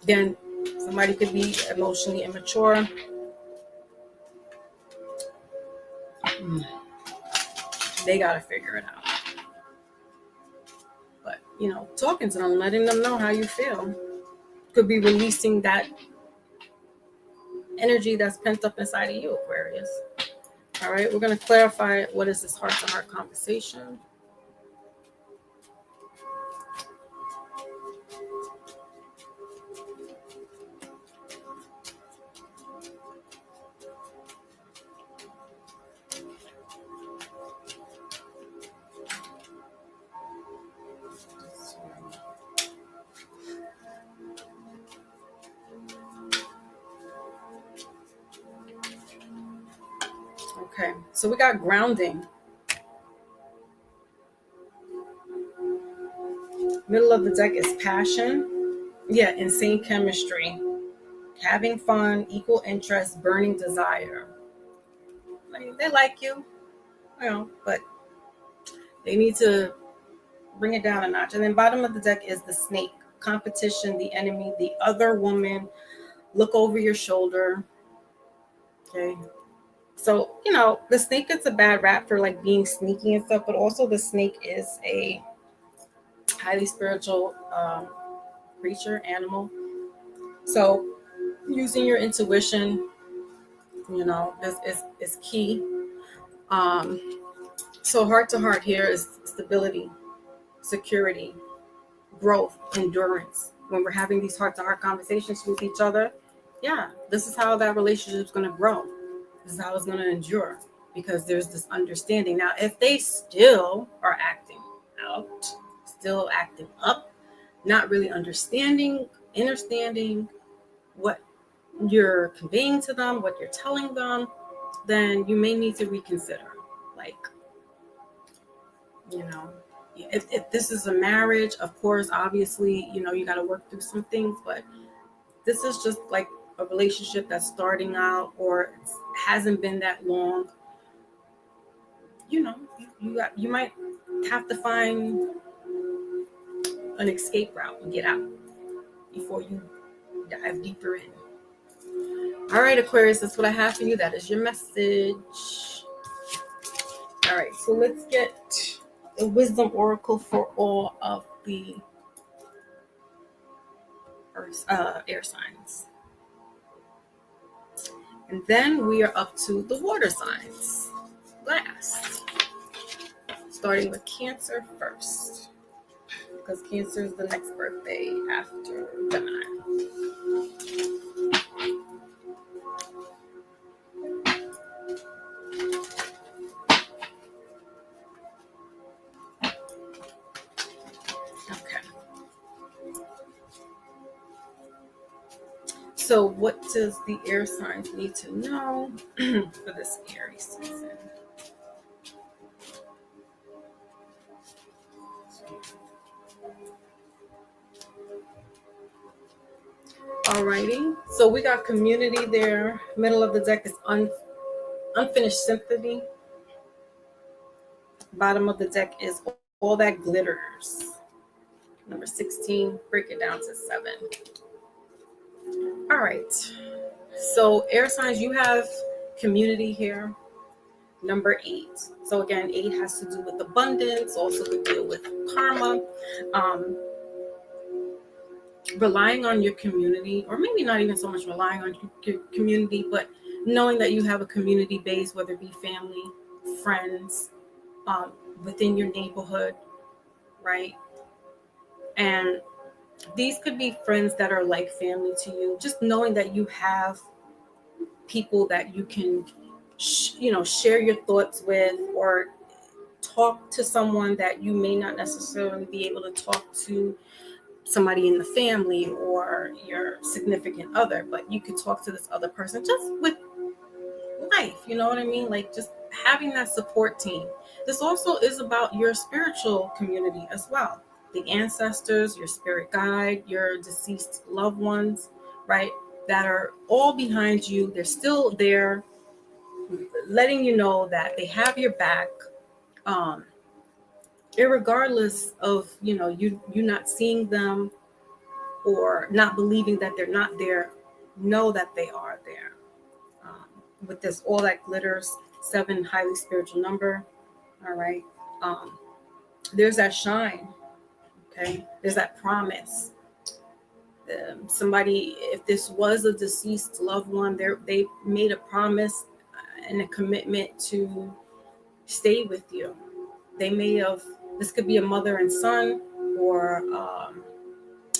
Then somebody could be emotionally immature. They got to figure it out. But, talking to them, letting them know how you feel. Could be releasing that energy that's pent up inside of you, Aquarius. All right, we're going to clarify what is this heart-to-heart conversation. Okay, so we got grounding. Middle of the deck is passion. Yeah, insane chemistry. Having fun, equal interest, burning desire. They like you, but they need to bring it down a notch. And then bottom of the deck is the snake. Competition, the enemy, the other woman. Look over your shoulder. Okay. So, the snake gets a bad rap for like being sneaky and stuff, but also the snake is a highly spiritual creature, animal. So using your intuition, is key. So heart to heart here is stability, security, growth, endurance. When we're having these heart to heart conversations with each other, yeah, this is how that relationship is going to grow. This is how it's going to endure, because there's this understanding. Now, if they still are acting out, still acting up, not really understanding what you're conveying to them, what you're telling them, then you may need to reconsider. Like, if this is a marriage, of course, obviously, you got to work through some things, but this is just like a relationship that's starting out or hasn't been that long. You might have to find an escape route and get out before you dive deeper in. All right, Aquarius, that's what I have for you. That is your message. All right, so let's get the wisdom oracle for all of the air signs. And then we are up to the water signs. last. Starting with Cancer first, because Cancer is the next birthday after Gemini. Okay. So what does the air signs need to know for this Aries season? Alrighty, so we got community there. Middle of the deck is unfinished symphony. Bottom of the deck is all that glitters. Number 16, break it down to 7. All right, so air signs, you have community here. Number 8. So again, 8 has to do with abundance, also could deal with karma. Relying on your community, or maybe not even so much relying on your community, but knowing that you have a community base, whether it be family, friends, within your neighborhood, right? And these could be friends that are like family to you. Just knowing that you have people that you can, share your thoughts with, or talk to someone that you may not necessarily be able to talk to somebody in the family or your significant other, but you could talk to this other person just with life, you know what I mean? Like just having that support team. This also is about your spiritual community as well. The ancestors, your spirit guide, your deceased loved ones, right? That are all behind you. They're still there, letting you know that they have your back. Irregardless of, you not seeing them or not believing that they're not there, know that they are there. With this all that glitters, 7, highly spiritual number. All right. There's that shine. Okay. There's that promise. Somebody, if this was a deceased loved one, they made a promise and a commitment to stay with you. They may have, this could be a mother and son, or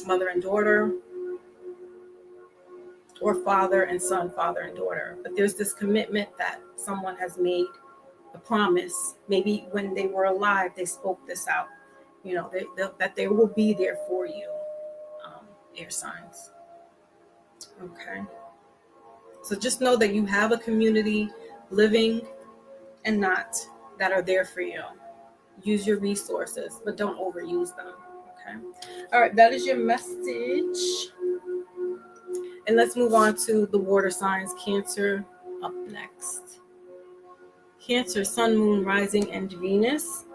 mother and daughter, or father and son, father and daughter. But there's this commitment that someone has made, a promise. Maybe when they were alive, they spoke this out, that they will be there for you, air signs. Okay. So just know that you have a community, living and not, that are there for you. Use your resources, but don't overuse them. Okay. All right. That is your message. And let's move on to the water signs. Cancer up next. Cancer, sun, moon, rising, and Venus.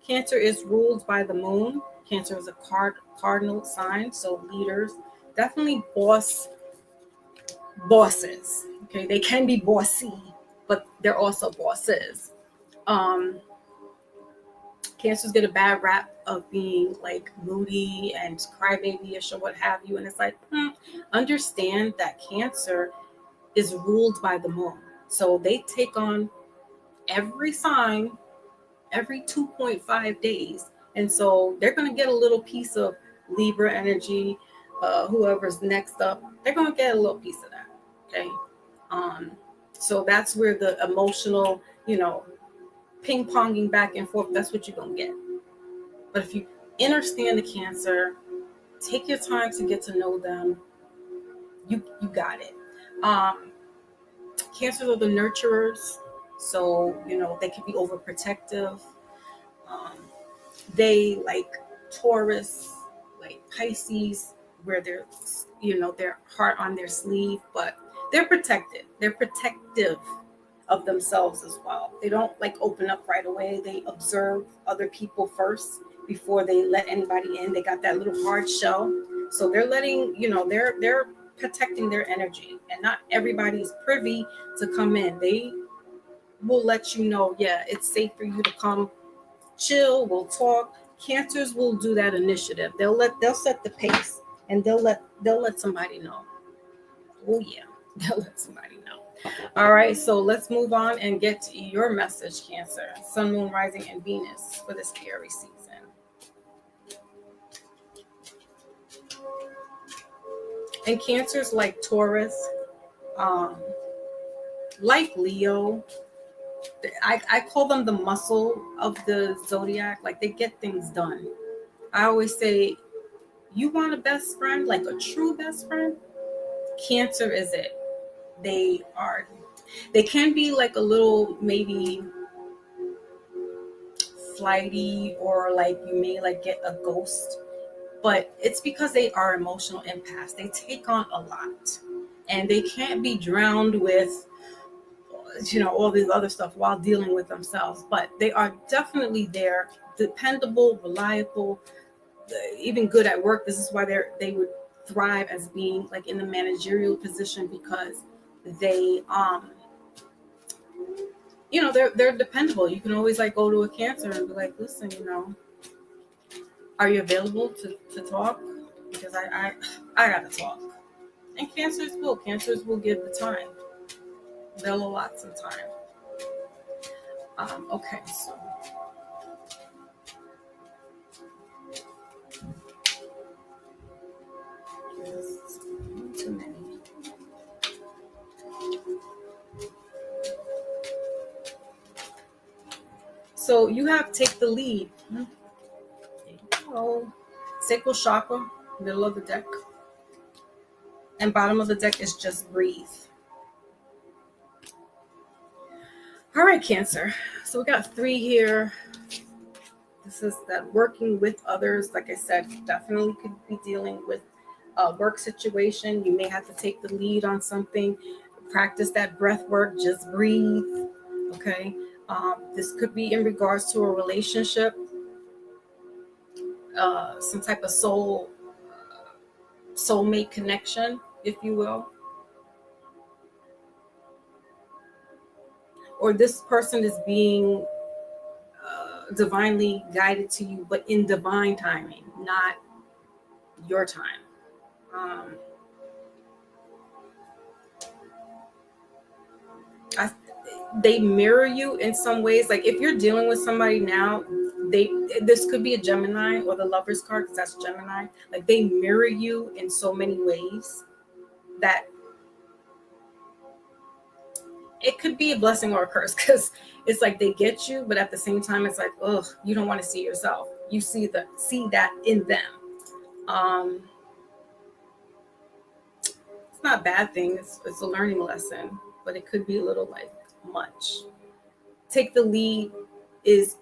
Cancer is ruled by the moon. Cancer is a cardinal sign, so leaders, definitely bosses. Okay, they can be bossy, but they're also bosses. Cancers get a bad rap of being like moody and crybaby-ish or what have you, and it's like, understand that Cancer is ruled by the moon, so they take on every sign every 2.5 days, and so they're going to get a little piece of Libra energy. Whoever's next up, they're going to get a little piece of that. Okay. So that's where the emotional, ping-ponging back and forth, that's what you're going to get. But if you understand the Cancer, take your time to get to know them, you got it. Cancers are the nurturers, so they can be overprotective. They like Taurus, like Pisces, where they're their heart on their sleeve, but they're protected. They're protective of themselves as well. They don't like open up right away. They observe other people first before they let anybody in. They got that little hard shell, so they're letting they're protecting their energy, and not everybody is privy to come in. They will let you know, yeah, it's safe for you to come chill, we'll talk. Cancers will do that initiative. They'll set the pace, and they'll let somebody know. Oh yeah, they'll let somebody know. All right, so let's move on and get to your message, Cancer. Sun, Moon, Rising, and Venus for this Aries season. And Cancers like Taurus, um, like Leo, I call them the muscle of the zodiac. Like they get things done. I always say, you want a best friend, like a true best friend? Cancer is it. They are, they can be like a little maybe flighty, or like you may like get a ghost, but it's because they are emotional empaths. They take on a lot and they can't be drowned with, all these other stuff while dealing with themselves, but they are definitely there, dependable, reliable, even good at work. This is why they would thrive as being like in the managerial position, because they they're dependable. You can always like go to a Cancer and be like, listen, are you available to talk? Because I gotta talk. And cancers will give the time. They'll allot some time. Okay, so too many. So you have take the lead. Oh, sacral chakra, middle of the deck, and bottom of the deck is just breathe. All right, Cancer. So we got 3 here. This is that working with others. Like I said, definitely could be dealing with a work situation. You may have to take the lead on something. Practice that breath work. Just breathe. Okay. This could be in regards to a relationship, some type of soulmate connection, if you will. Or this person is being divinely guided to you, but in divine timing, not your time. Um, they mirror you in some ways. Like if you're dealing with somebody now, this could be a Gemini or the Lover's card, because that's Gemini. Like they mirror you in so many ways that it could be a blessing or a curse, because it's like they get you, but at the same time it's like, ugh, you don't want to see yourself. You see that in them. It's not a bad thing. It's a learning lesson, but it could be a little like much. Take the lead is,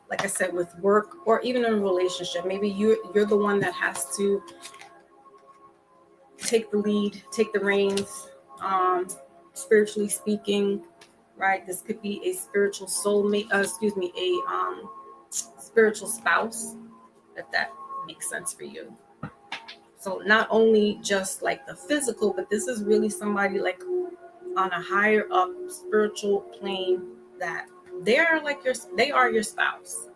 like I said, with work or even in a relationship. Maybe you're the one that has to take the lead, take the reins, spiritually speaking, right? This could be a spiritual soulmate, a spiritual spouse, if that makes sense for you. So not only just like the physical, but this is really somebody like on a higher up spiritual plane, that they are your spouse.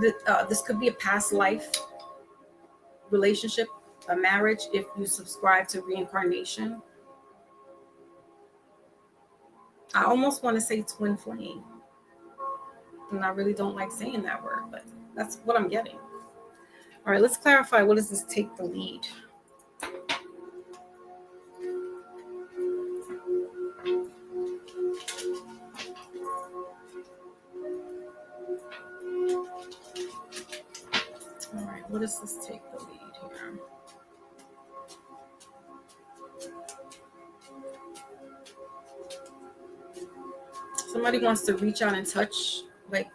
This could be a past life relationship, a marriage, if you subscribe to reincarnation. I almost want to say twin flame, and I really don't like saying that word, but that's what I'm getting. All right, let's clarify. What does this take the lead? All right, what does this take the lead here? Somebody wants to reach out and touch, like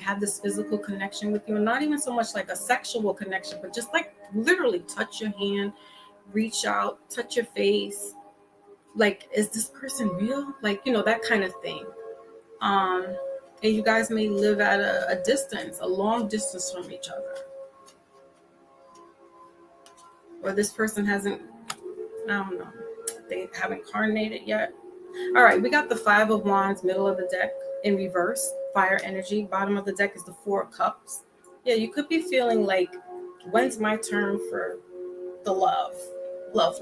have this physical connection with you, and not even so much like a sexual connection, but just like literally touch your hand, reach out, touch your face. Like, is this person real? Like, that kind of thing. Um, and you guys may live at a distance, a long distance from each other. Or this person hasn't, I don't know, they haven't incarnated yet. All right, we got the 5 of Wands, middle of the deck in reverse, fire energy. Bottom of the deck is the 4 of Cups. Yeah, you could be feeling like, when's my turn for the love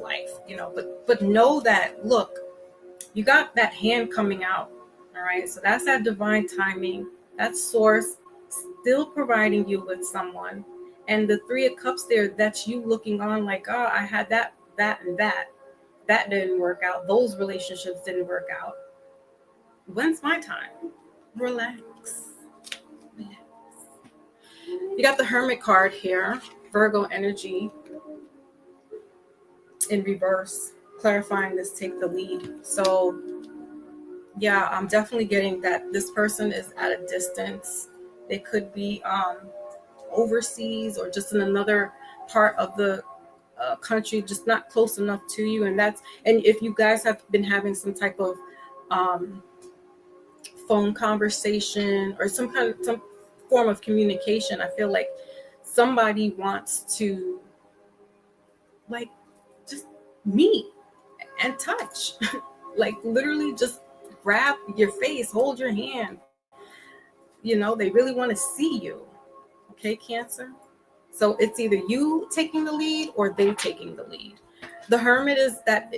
life, you know, but know that, look, you got that hand coming out. All right, so that's that divine timing, that source still providing you with someone. And the Three of Cups there, that's you looking on like, oh, I had that didn't work out, those relationships didn't work out. When's my time? Relax. You got the Hermit card here, Virgo energy in reverse, clarifying this take the lead. So yeah, I'm definitely getting that this person is at a distance. They could be overseas or just in another part of the country, just not close enough to you. And if you guys have been having some type of um, phone conversation or some form of communication, I feel like somebody wants to like just meet and touch, like literally just grab your face, hold your hand. You know, they really want to see you. Okay, Cancer. So it's either you taking the lead or they taking the lead. The Hermit is that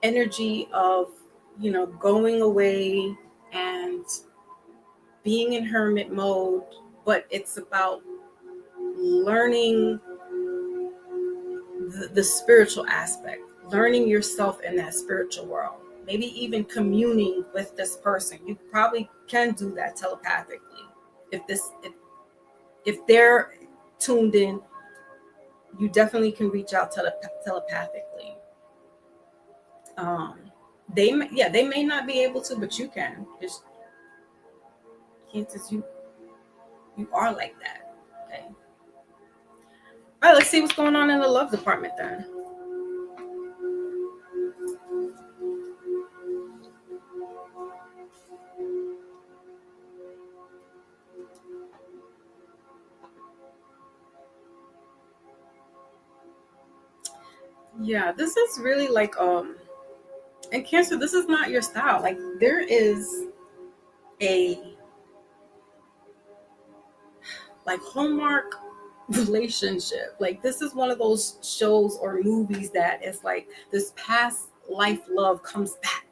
energy of, you know, going away and being in hermit mode, but it's about learning the spiritual aspect, learning yourself in that spiritual world, maybe even communing with this person. You probably can do that telepathically. If they're tuned in, you definitely can reach out telepathically. Um, they may not be able to, but you can. Just Cancers, you are like that. Okay. All right, let's see what's going on in the love department then. Yeah, this is really like and Cancer, this is not your style. Like there is a like Hallmark relationship. Like this is one of those shows or movies that is like this past life love comes back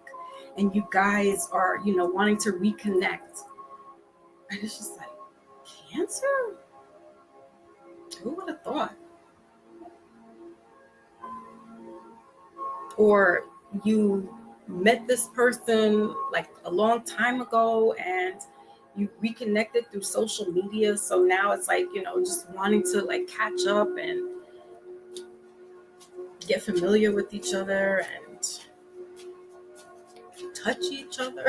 and you guys are, you know, wanting to reconnect. And it's just like, Cancer? Who would have thought? Or you met this person like a long time ago and you reconnected through social media, so now it's like, you know, just wanting to like catch up and get familiar with each other and touch each other.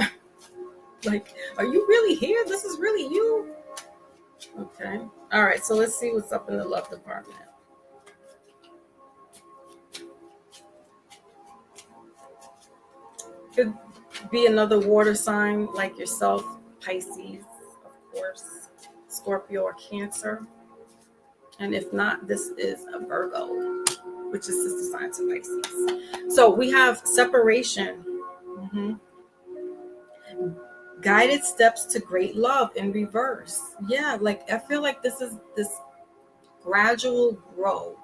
Like, are you really here? This is really you? Okay. All right, so let's see what's up in the love department. Could be another water sign like yourself, Pisces, of course, Scorpio or Cancer. And if not, this is a Virgo, which is sister sign to Pisces. So we have separation. Mm-hmm. Guided steps to great love in reverse. Yeah, like I feel like this is this gradual grow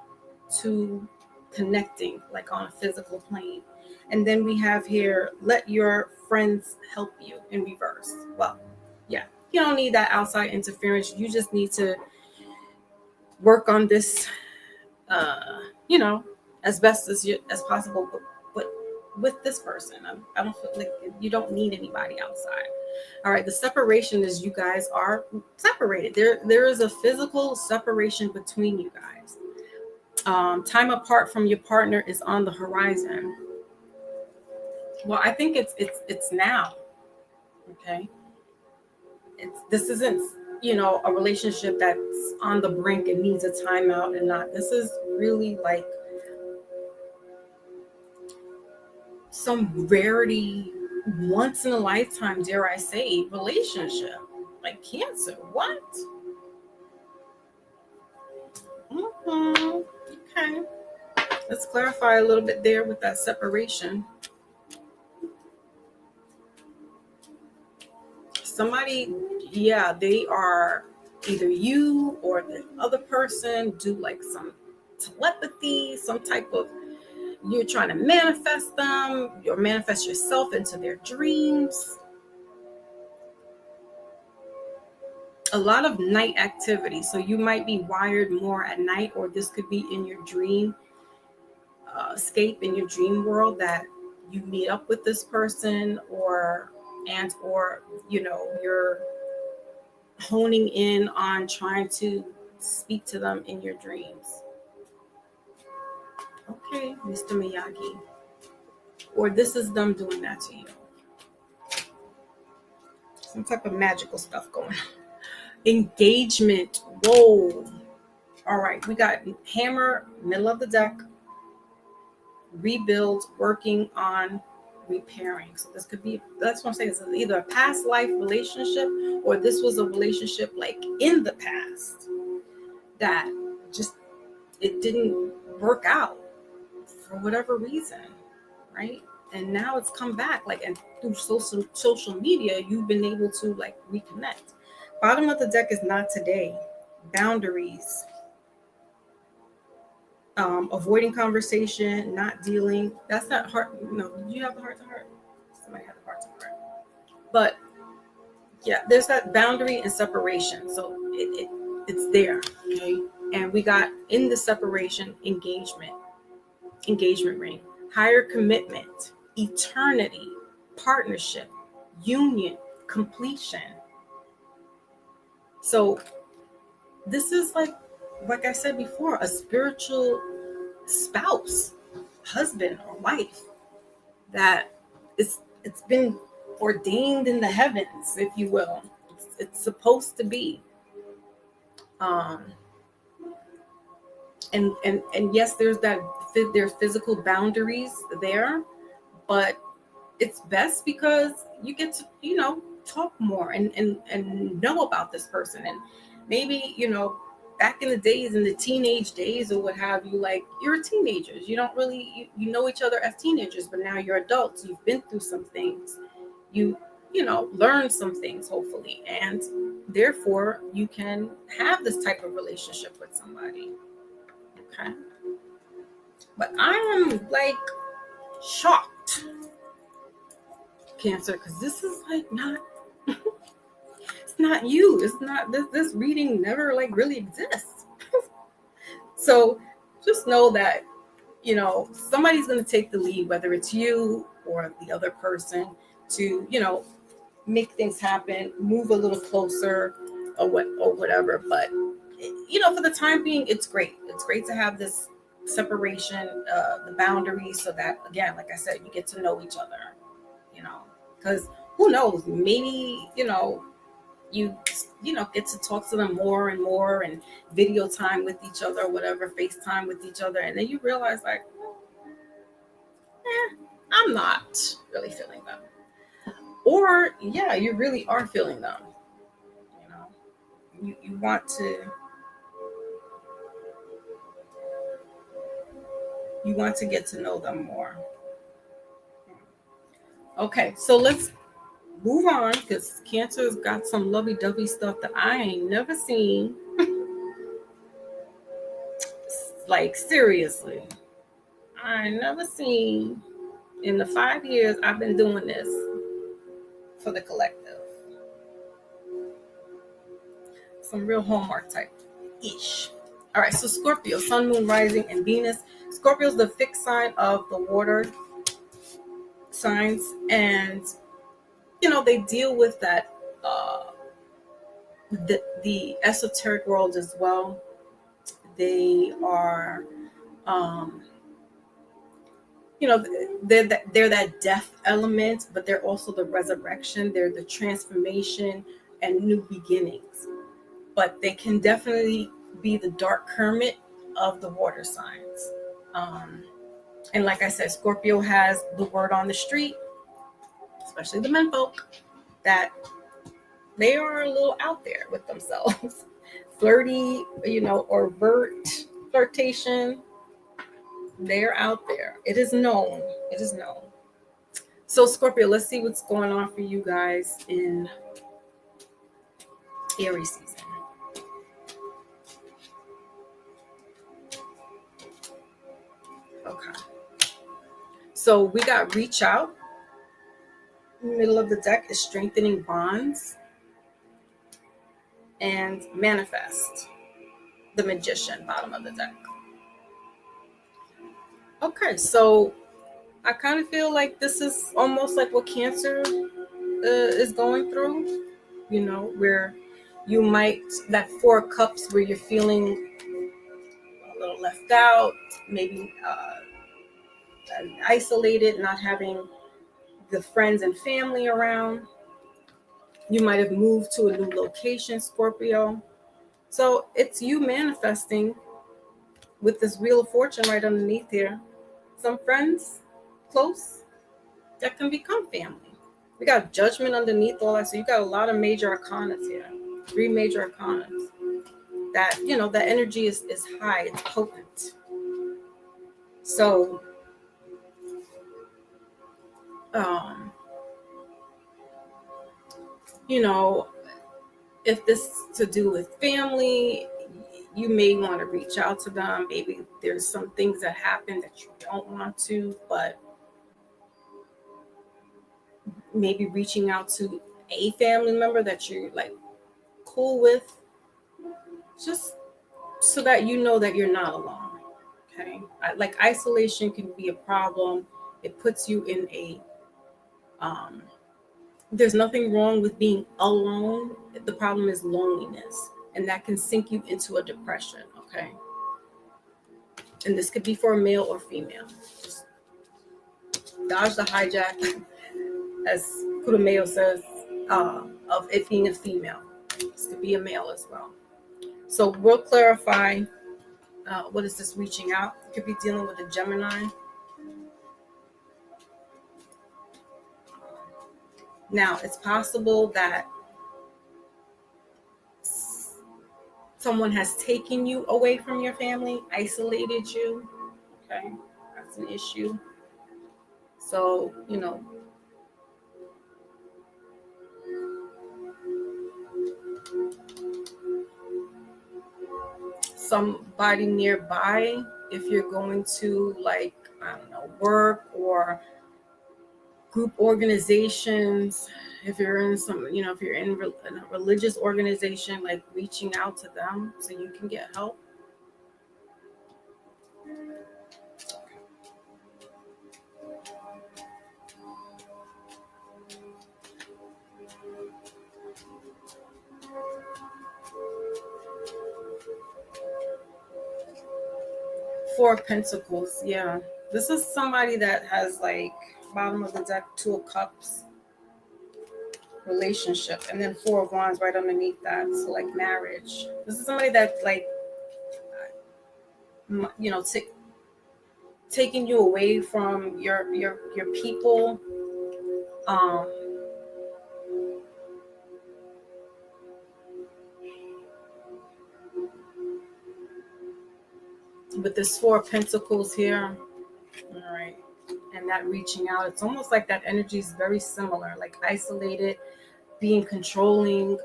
to connecting like on a physical plane. And then we have here, let your friends help you in reverse. Well, yeah, you don't need that outside interference. You just need to work on this, you know, as best as possible. But with this person, I don't feel like you don't need anybody outside. All right, the separation is you guys are separated. There is a physical separation between you guys. Time apart from your partner is on the horizon. Well, I think it's now. Okay, this isn't, you know, a relationship that's on the brink and needs a timeout and not. This is really like some rarity, once in a lifetime, dare I say, relationship. Like Cancer, what? Mm-hmm. Okay, let's clarify a little bit there with that separation. Somebody, yeah, they are either you or the other person do like some telepathy, some type of, you're trying to manifest them, or manifest yourself into their dreams. A lot of night activity. So you might be wired more at night, or this could be in your dream escape, in your dream world, that you meet up with this person, or you're honing in on trying to speak to them in your dreams. Okay, Mr. Miyagi. Or this is them doing that to you. Some type of magical stuff going on. Engagement. Whoa. All right, we got hammer, middle of the deck. Rebuild, working on repairing. So this could be, that's what I'm saying, this is either a past life relationship, or this was a relationship like in the past that just, it didn't work out for whatever reason, right? And now it's come back, like, and through social media, you've been able to like reconnect. Bottom of the deck is not today. Boundaries. Avoiding conversation, not dealing. That's not heart. No, did you have the heart to heart? Somebody had the heart to heart. But yeah, there's that boundary and separation. So it's there. Okay. And we got in the separation, engagement ring, higher commitment, eternity, partnership, union, completion. So this is like I said before, a spiritual spouse, husband or wife, that it's been ordained in the heavens, if you will. It's supposed to be. And yes, there's physical boundaries there, but it's best because you get to, talk more and know about this person. And maybe, back in the days, in the teenage days or what have you, like, you're teenagers. You don't really, you know each other as teenagers, but now you're adults. You've been through some things. You learn some things, hopefully. And therefore, you can have this type of relationship with somebody. Okay. But I am like shocked, Cancer, because this is like not, it's not you. It's not, this reading never like really exists. So just know that, somebody's going to take the lead, whether it's you or the other person, to, make things happen, move a little closer or whatever. But, for the time being, it's great. It's great to have this separation, the boundaries, so that, again, like I said, you get to know each other, because who knows, maybe, you get to talk to them more and more, and video time with each other, or whatever, FaceTime with each other. And then you realize, like, I'm not really feeling them. Or, yeah, you really are feeling them. You want to get to know them more. Okay, so let's move on, because Cancer's got some lovey-dovey stuff that I ain't never seen. Like, seriously, I ain't never seen in the 5 years I've been doing this for the collective. Some real Hallmark type ish. All right, so Scorpio, Sun, Moon, Rising, and Venus. Scorpio's the fixed sign of the water signs, and they deal with that the esoteric world as well. They are they're that death element, but they're also the resurrection. They're the transformation and new beginnings. But they can definitely be the dark hermit of the water signs. And like I said, Scorpio has the word on the street, especially the menfolk, that they are a little out there with themselves. Flirty, or flirtation. They're out there. It is known. So Scorpio, let's see what's going on for you guys in Aries season. Okay. So we got reach out. Middle of the deck is strengthening bonds and manifest. The magician, bottom of the deck. Okay, so I kind of feel like this is almost like what Cancer is going through, where you might, that Four of Cups, where you're feeling a little left out, maybe isolated, not having the friends and family around. You might have moved to a new location, Scorpio. So it's you manifesting with this Wheel of Fortune right underneath here. Some friends close that can become family. We got Judgment underneath all that. So you got a lot of major arcanas here. 3 major arcanas. That, that energy is high, it's potent. So um, you know, if this is to do with family, you may want to reach out to them. Maybe there's some things that happen that you don't want to, but maybe reaching out to a family member that you're like cool with, just so that you know that you're not alone. Okay. Like isolation can be a problem. It puts you in a, um, there's nothing wrong with being alone. The problem is loneliness, and that can sink you into a depression. Okay. And this could be for a male or female. Just dodge the hijack, as Kudomeo says, of it being a female. This could be a male as well. So we'll clarify what is this reaching out. You could be dealing with a Gemini. Now, it's possible that someone has taken you away from your family, isolated you. Okay, that's an issue. So, somebody nearby, if you're going to, like, I don't know, work or group organizations, if you're in some, if you're in a religious organization, like reaching out to them so you can get help. Four of Pentacles, yeah. This is somebody that has, like, bottom of the deck, 2 of Cups, relationship, and then 4 of Wands right underneath that. So, like, marriage. This is somebody that, like, taking you away from your people. Um, with this 4 of Pentacles here, all right, and that reaching out, it's almost like that energy is very similar, like isolated, being controlling,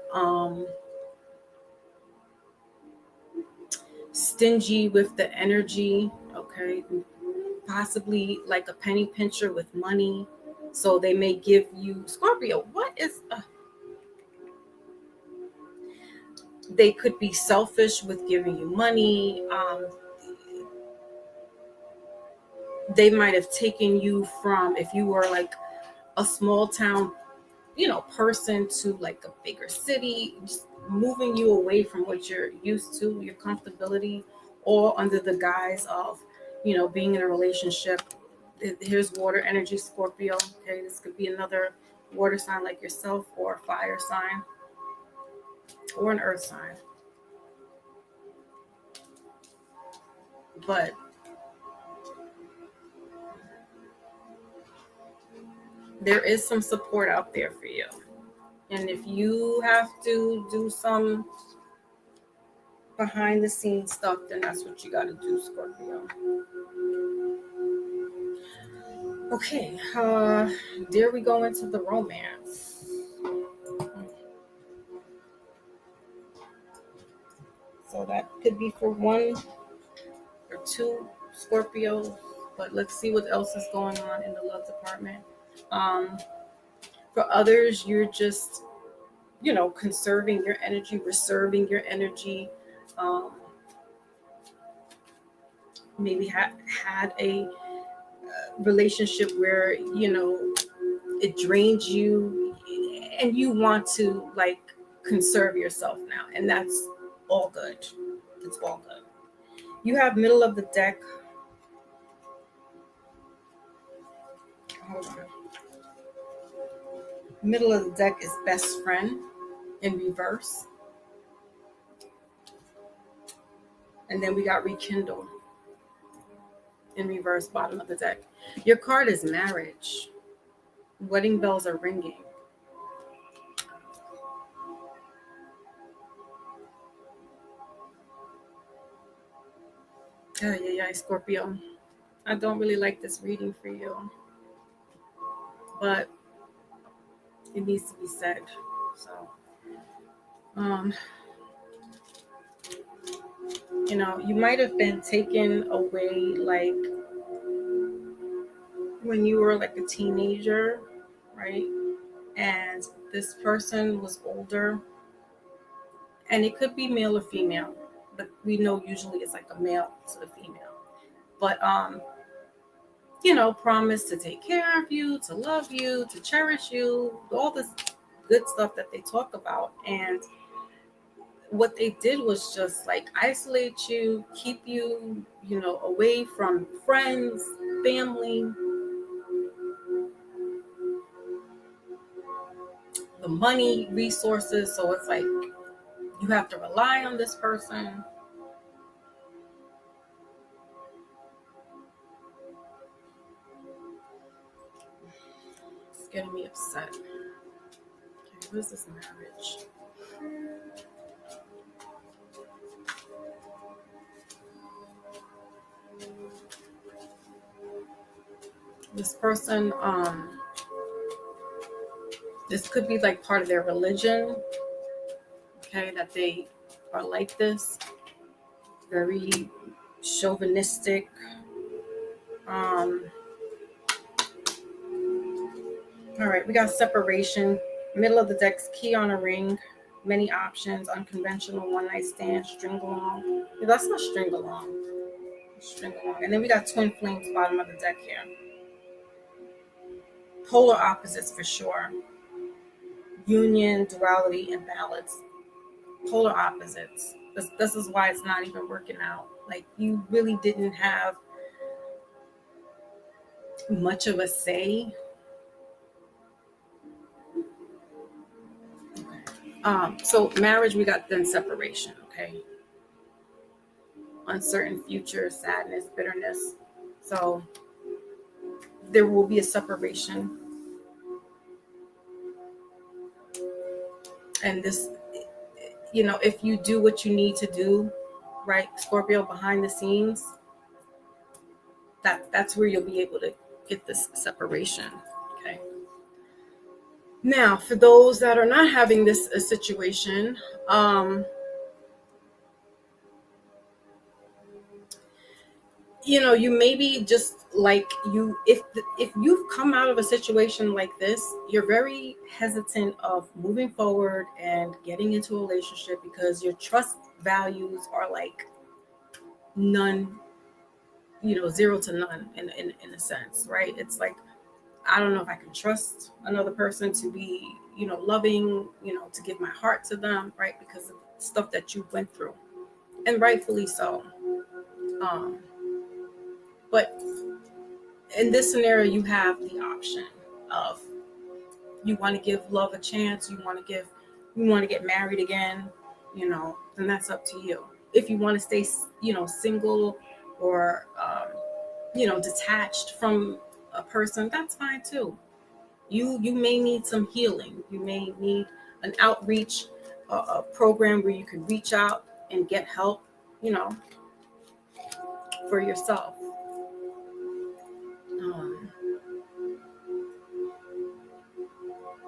stingy with the energy, okay, possibly like a penny pincher with money. So they may give you, Scorpio, what is they could be selfish with giving you money. They might have taken you from, if you were like a small town, person, to like a bigger city, just moving you away from what you're used to, your comfortability, or under the guise of, being in a relationship. Here's water energy, Scorpio. Okay, this could be another water sign like yourself, or a fire sign, or an earth sign. But there is some support out there for you. And if you have to do some behind the scenes stuff, then that's what you got to do, Scorpio. Okay, there we go into the romance. So that could be for 1 or 2 Scorpios. But let's see what else is going on in the love department. Um, for others, you're just, conserving your energy, reserving your energy. Um, maybe had a relationship where, it drains you and you want to like conserve yourself now. And that's all good. It's all good. You have middle of the deck. Hold on. Middle of the deck is best friend in reverse. And then we got rekindle in reverse, bottom of the deck. Your card is marriage. Wedding bells are ringing. Yeah, Scorpio. I don't really like this reading for you, but it needs to be said. So, um, you might have been taken away like when you were like a teenager, right? And this person was older, and it could be male or female, but we know usually it's like a male to the female. But promise to take care of you, to love you, to cherish you, all this good stuff that they talk about. And what they did was just like isolate you, keep you, away from friends, family, the money, resources. So it's like you have to rely on this person. It's getting me upset. Okay, what is this marriage? This person, this could be like part of their religion, okay, that they are like this, very chauvinistic. All right, we got separation. Middle of the deck's key on a ring, many options, unconventional, one night stand, string along. Yeah, that's not string along. String along. And then we got twin flames, bottom of the deck here. Polar opposites for sure. Union, duality, and balance. Polar opposites. This is why it's not even working out. Like you really didn't have much of a say. So marriage, we got then separation, okay? Uncertain future, sadness, bitterness. So there will be a separation. And this, if you do what you need to do, right, Scorpio, behind the scenes, that's where you'll be able to get this separation, okay? Now, for those that are not having this situation, you maybe just like if you've come out of a situation like this, you're very hesitant of moving forward and getting into a relationship because your trust values are like none, 0 to none in a sense, right? It's like, I don't know if I can trust another person to be, loving, to give my heart to them, right? Because of stuff that you went through, and rightfully so. But in this scenario, you have the option of you want to give love a chance, you want to get married again, and that's up to you. If you want to stay, single or, detached from a person, that's fine too. You may need some healing. You may need an outreach, a program where you can reach out and get help, for yourself.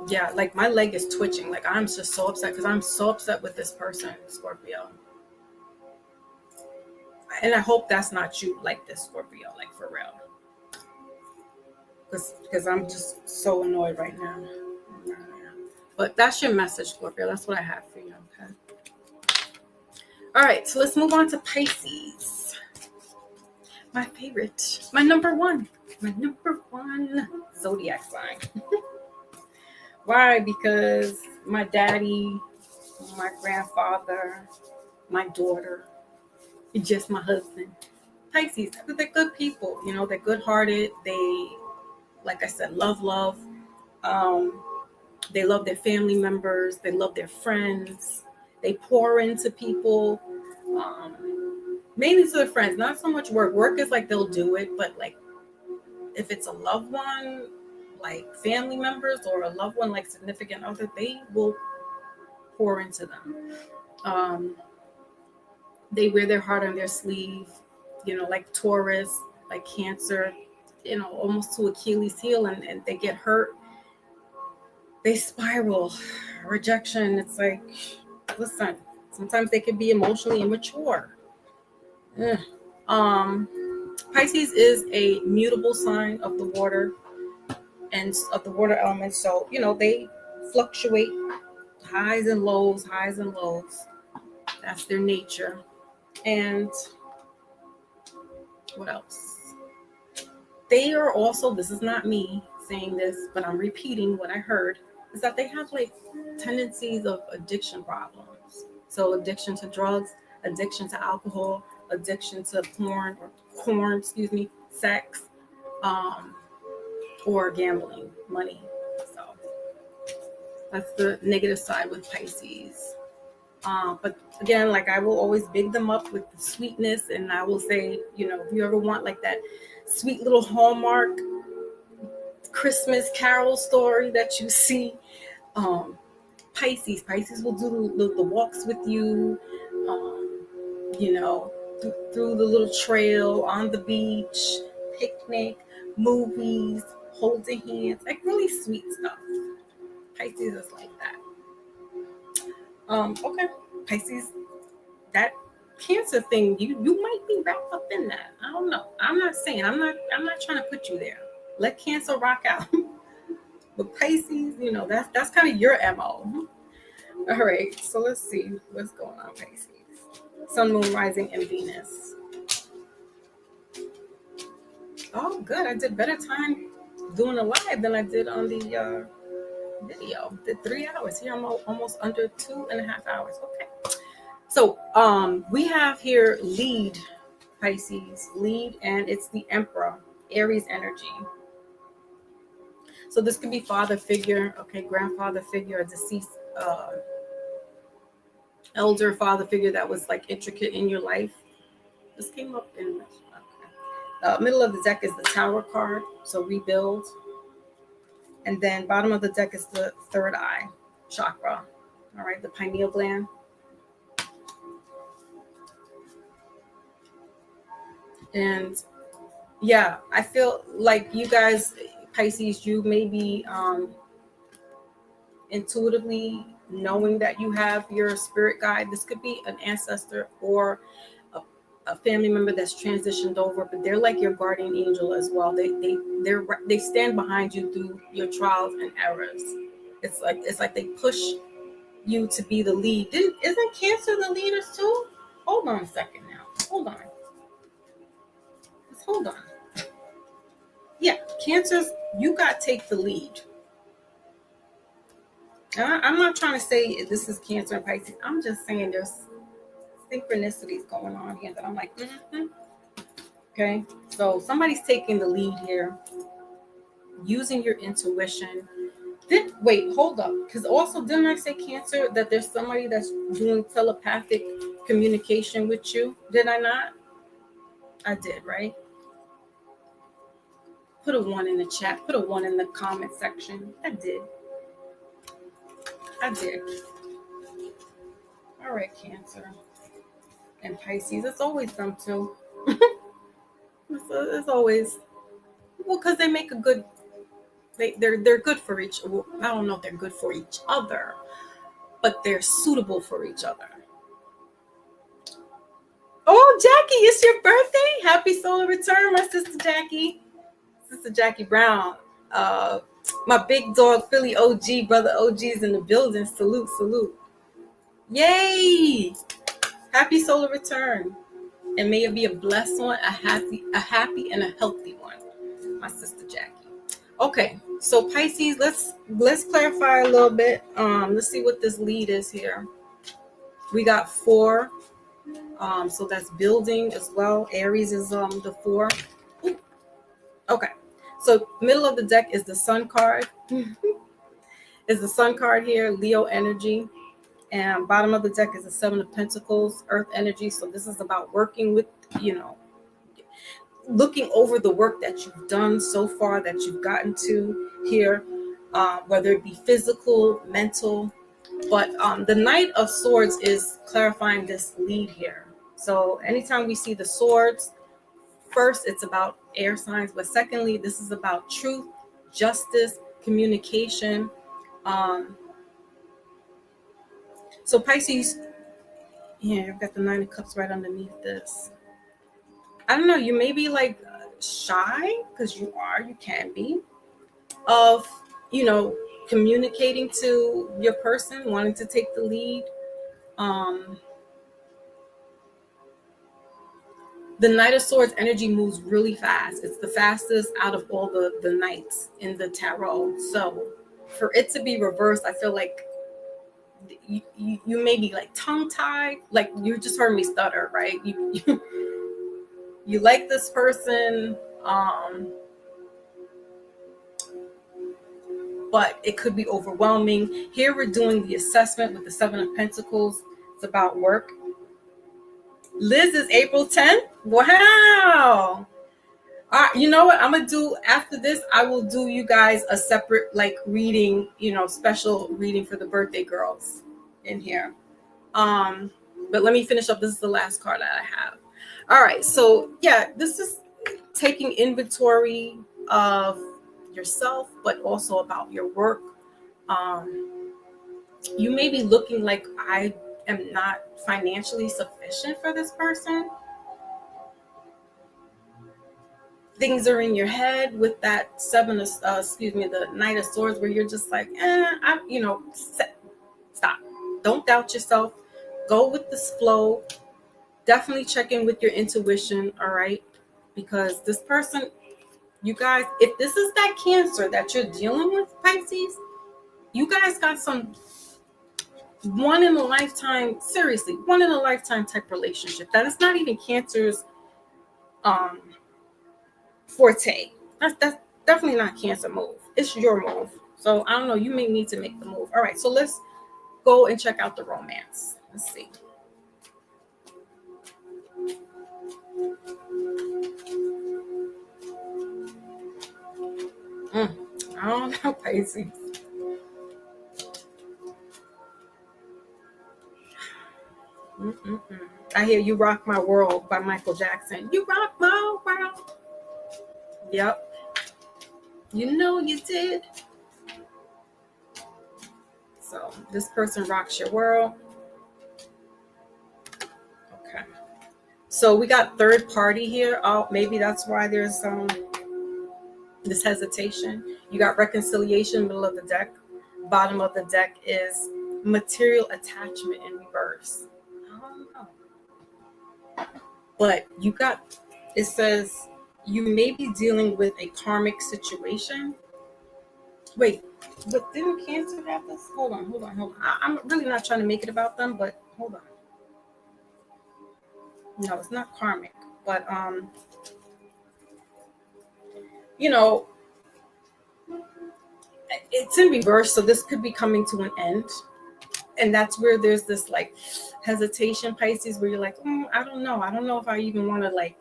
Yeah, like my leg is twitching. Like I'm just so upset because I'm so upset with this person, Scorpio. And I hope that's not you like this, Scorpio, like for real. because I'm just so annoyed right now. But that's your message, Scorpio. That's what I have for you. Okay. All right, so let's move on to Pisces. My favorite, my number one zodiac sign. Why? Because my daddy, my grandfather, my daughter, just my husband. Pisces, they're good people. You know, they're good-hearted. They, like I said, love. Um, they love their family members. They love their friends. They pour into people. Mainly to their friends, not so much work. Work is like they'll do it, but like if it's a loved one, like family members, or a loved one like significant other, they will pour into them. They wear their heart on their sleeve, you know, like Taurus, like Cancer, you know, almost to Achilles heel, and they get hurt. They spiral. Rejection. It's like, listen, sometimes they can be emotionally immature. Ugh. Pisces is a mutable sign of the water and of the water element. So, you know, they fluctuate, highs and lows. That's their nature. And what else? They are also, this is not me saying this, but I'm repeating what I heard, is that they have like tendencies of addiction problems. So addiction to drugs, addiction to alcohol, addiction to sex, or gambling, money. So that's the negative side with Pisces. But again, like I will always big them up with the sweetness, and I will say, you know, if you ever want like that sweet little Hallmark Christmas Carol story that you see, Pisces will do the walks with you, you know, through the little trail, on the beach, picnic, movies, holding hands, like really sweet stuff. Pisces is like that. Okay, Pisces, that Cancer thing, you might be wrapped up in that. I don't know. I'm not trying to put you there. Let Cancer rock out. But Pisces, you know, that's kind of your MO. All right, so let's see what's going on, Pisces. Sun, Moon, Rising, and Venus. Oh, good. I did better time doing a live than I did on the video. Did 3 hours. Here I'm almost under 2.5 hours. Okay. So we have here lead, Pisces, lead, and it's the Emperor, Aries energy. So this could be father figure, okay, grandfather figure, a deceased elder father figure that was like intricate in your life. This came up in middle of the deck is the Tower card, so rebuild. And then bottom of the deck is the third eye chakra, all right, the pineal gland. And yeah, I feel like you guys, Pisces, you may be intuitively knowing that you have your spirit guide. This could be an ancestor or a family member that's transitioned over, but they're like your guardian angel as well. They stand behind you through your trials and errors. It's like they push you to be the lead. Isn't Cancer the leaders too? Hold on a second now. Hold on. Yeah, Cancers, you got to take the lead. I'm not trying to say this is Cancer and Pisces. I'm just saying there's synchronicities going on here that I'm like, okay. So somebody's taking the lead here, using your intuition. Wait, hold up. Because also, didn't I say, Cancer, that there's somebody that's doing telepathic communication with you? Did I not? I did, right? Put a 1 in the chat. Put a 1 in the comment section. I did. All right, Cancer and Pisces. It's always them too. it's always, well, because they make a good. They're good for each. Well, I don't know if they're good for each other, but they're suitable for each other. Oh, Jackie, it's your birthday! Happy solar return, my sister Jackie. Sister Jackie Brown. Uh, my big dog Philly OG, brother OG's in the building. Salute, salute. Yay! Happy solar return. And may it be a blessed one, a happy and a healthy one. My sister Jackie. Okay, so Pisces, let's clarify a little bit. Let's see what this lead is here. We got 4. So that's building as well. Aries is the 4. Ooh. Okay. So middle of the deck is the Sun card. Is the Sun card here, Leo energy. And bottom of the deck is the 7 of Pentacles, Earth energy. So this is about working with, looking over the work that you've done so far, that you've gotten to here, whether it be physical, mental. But the Knight of Swords is clarifying this lead here. So anytime we see the swords, first, it's about air signs. But secondly, this is about truth, justice, communication. So Pisces, yeah, I've got the 9 of Cups right underneath this. I don't know, you may be like shy, because you can be, of, communicating to your person, wanting to take the lead. The Knight of Swords energy moves really fast. It's the fastest out of all the knights in the tarot. So for it to be reversed, I feel like you may be like tongue-tied, like you just heard me stutter, right? You like this person, but it could be overwhelming. Here we're doing the assessment with the 7 of Pentacles. It's about work. Liz is April 10th. Wow. You know what I'm gonna do after this? I will do you guys a separate reading, special reading for the birthday girls in here. But let me finish up. This is the last card that I have. All right, so yeah, this is taking inventory of yourself, but also about your work. You may be looking like, I am not financially sufficient for this person. Things are in your head with that the Knight of Swords, where you're just like, stop. Don't doubt yourself. Go with this flow. Definitely check in with your intuition, all right? Because this person, you guys, if this is that Cancer that you're dealing with, Pisces, you guys got some one in a lifetime type relationship. That is not even Cancer's forte. That's definitely not Cancer move. It's your move. So I don't know, you may need to make the move. All right, so let's go and check out the romance. Let's see. I don't know, Pisces. I hear You Rock My World by Michael Jackson. You rock my world. Yep. You know you did. So this person rocks your world. Okay. So we got third party here. Oh, maybe that's why there's this hesitation. You got reconciliation, middle of the deck. Bottom of the deck is material attachment in reverse. I don't know. But it says you may be dealing with a karmic situation. Wait, but didn't Cancer have this? Hold on. I'm really not trying to make it about them, but hold on. No, it's not karmic, but it's in reverse, so this could be coming to an end. And that's where there's this hesitation, Pisces, where you're like, I don't know if I even want to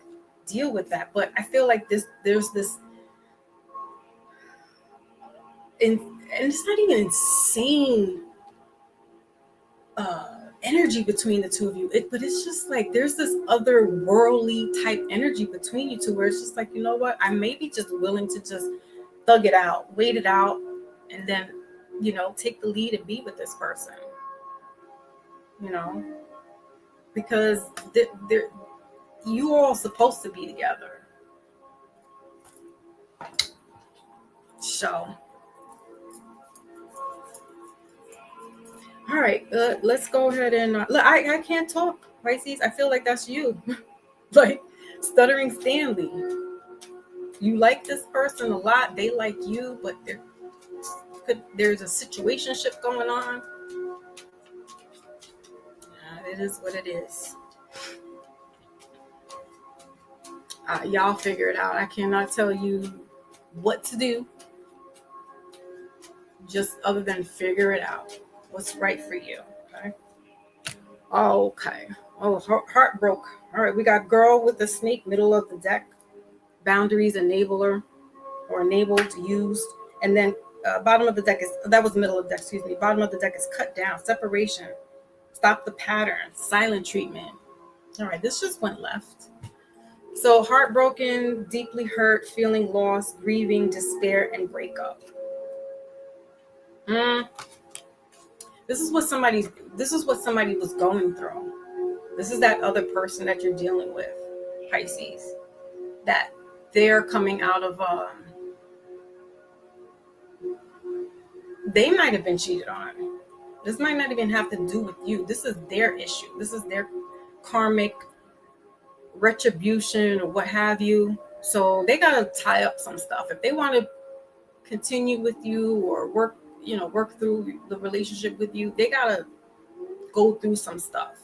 deal with that. But I feel like there's this, and it's not even insane energy between the two of you. But it's just there's this otherworldly type energy between you two, where it's just you know what, I may be just willing to just thug it out, wait it out, and then take the lead and be with this person. Because you all supposed to be together. So, all right, let's go ahead and look. I can't talk, Pisces. I feel like that's you, like stuttering Stanley. You like this person a lot. They like you, but there's a situationship going on. It is what it is. Y'all figure it out. I cannot tell you what to do, just other than figure it out. What's right for you. Okay. Okay. Oh, heart broke. All right. We got girl with the snake, middle of the deck. Boundaries, enabler, or enabled, used. And then bottom of the deck that was middle of the deck, excuse me. Bottom of the deck is cut down, separation, stop the pattern, silent treatment. All right. This just went left. So heartbroken, deeply hurt, feeling lost, grieving, despair, and breakup. This is what somebody was going through. This is that other person that you're dealing with, Pisces. That they're coming out of they might have been cheated on. This might not even have to do with you. This is their issue. This is their karmic retribution or what have you. So they gotta tie up some stuff. If they want to continue with you or work through the relationship with you, they gotta go through some stuff.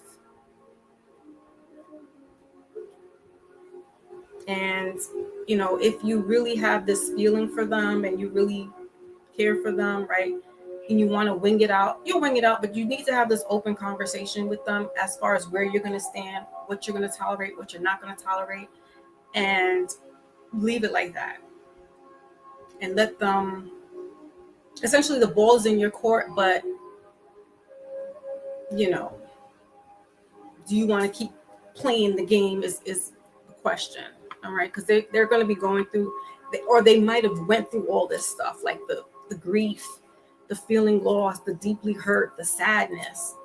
And if you really have this feeling for them and you really care for them, right, and you want to wing it out, you'll wing it out, but you need to have this open conversation with them as far as where you're going to stand, what you're going to tolerate, what you're not going to tolerate, and leave it like that. And let them, essentially the ball is in your court, but do you want to keep playing the game is the question. All right, because they're going to be going through, or they might have went through all this stuff, like the grief, the feeling lost, the deeply hurt, the sadness.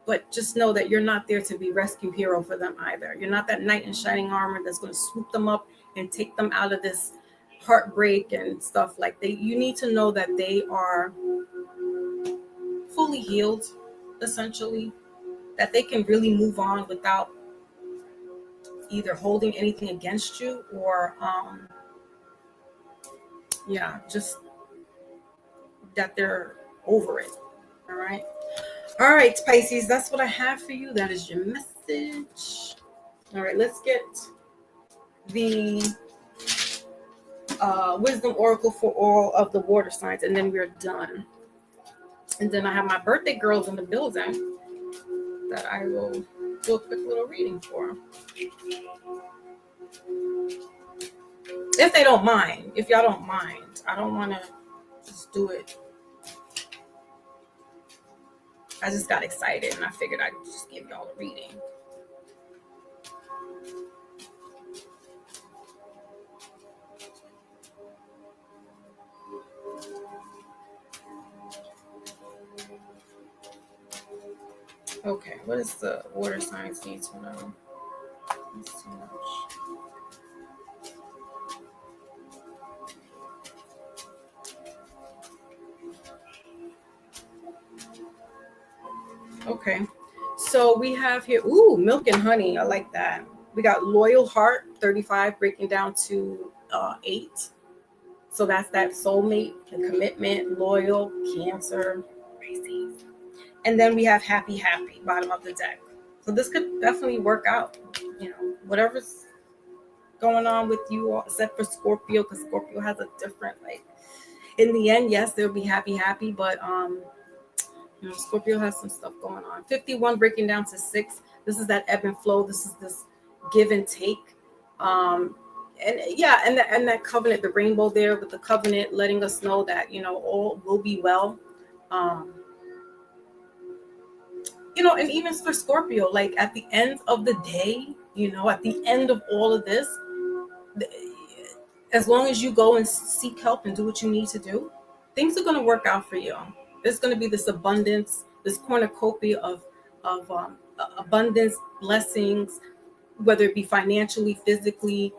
But just know that you're not there to be rescue hero for them either. You're not that knight in shining armor that's going to swoop them up and take them out of this heartbreak and stuff. Like you need to know that they are fully healed, essentially, that they can really move on without either holding anything against you or just that they're over it. All right, Pisces, that's what I have for you. That is your message. All right, let's get the wisdom oracle for all of the water signs, and then we're done. And then I have my birthday girls in the building that I will do a quick little reading for. If they don't mind, if y'all don't mind, I don't want to just do it. I just got excited and I figured I'd just give y'all a reading. Okay, what does the water signs need to know? That's too much. Okay, so we have here, milk and honey. I like that. We got loyal heart, 35, breaking down to 8. So that's that soulmate, the commitment, loyal, Cancer, Pisces. And then we have happy, bottom of the deck. So this could definitely work out. Whatever's going on with you all, except for Scorpio, because Scorpio has a different, in the end, yes, they'll be happy, but Scorpio has some stuff going on. 51 breaking down to 6. This is that ebb and flow. This is this give and take. And that covenant, the rainbow there with the covenant, letting us know that, all will be well. And even for Scorpio, like at the end of the day, at the end of all of this, as long as you go and seek help and do what you need to do, things are going to work out for you. There's going to be this abundance, this cornucopia of abundance, blessings, whether it be financially, physically,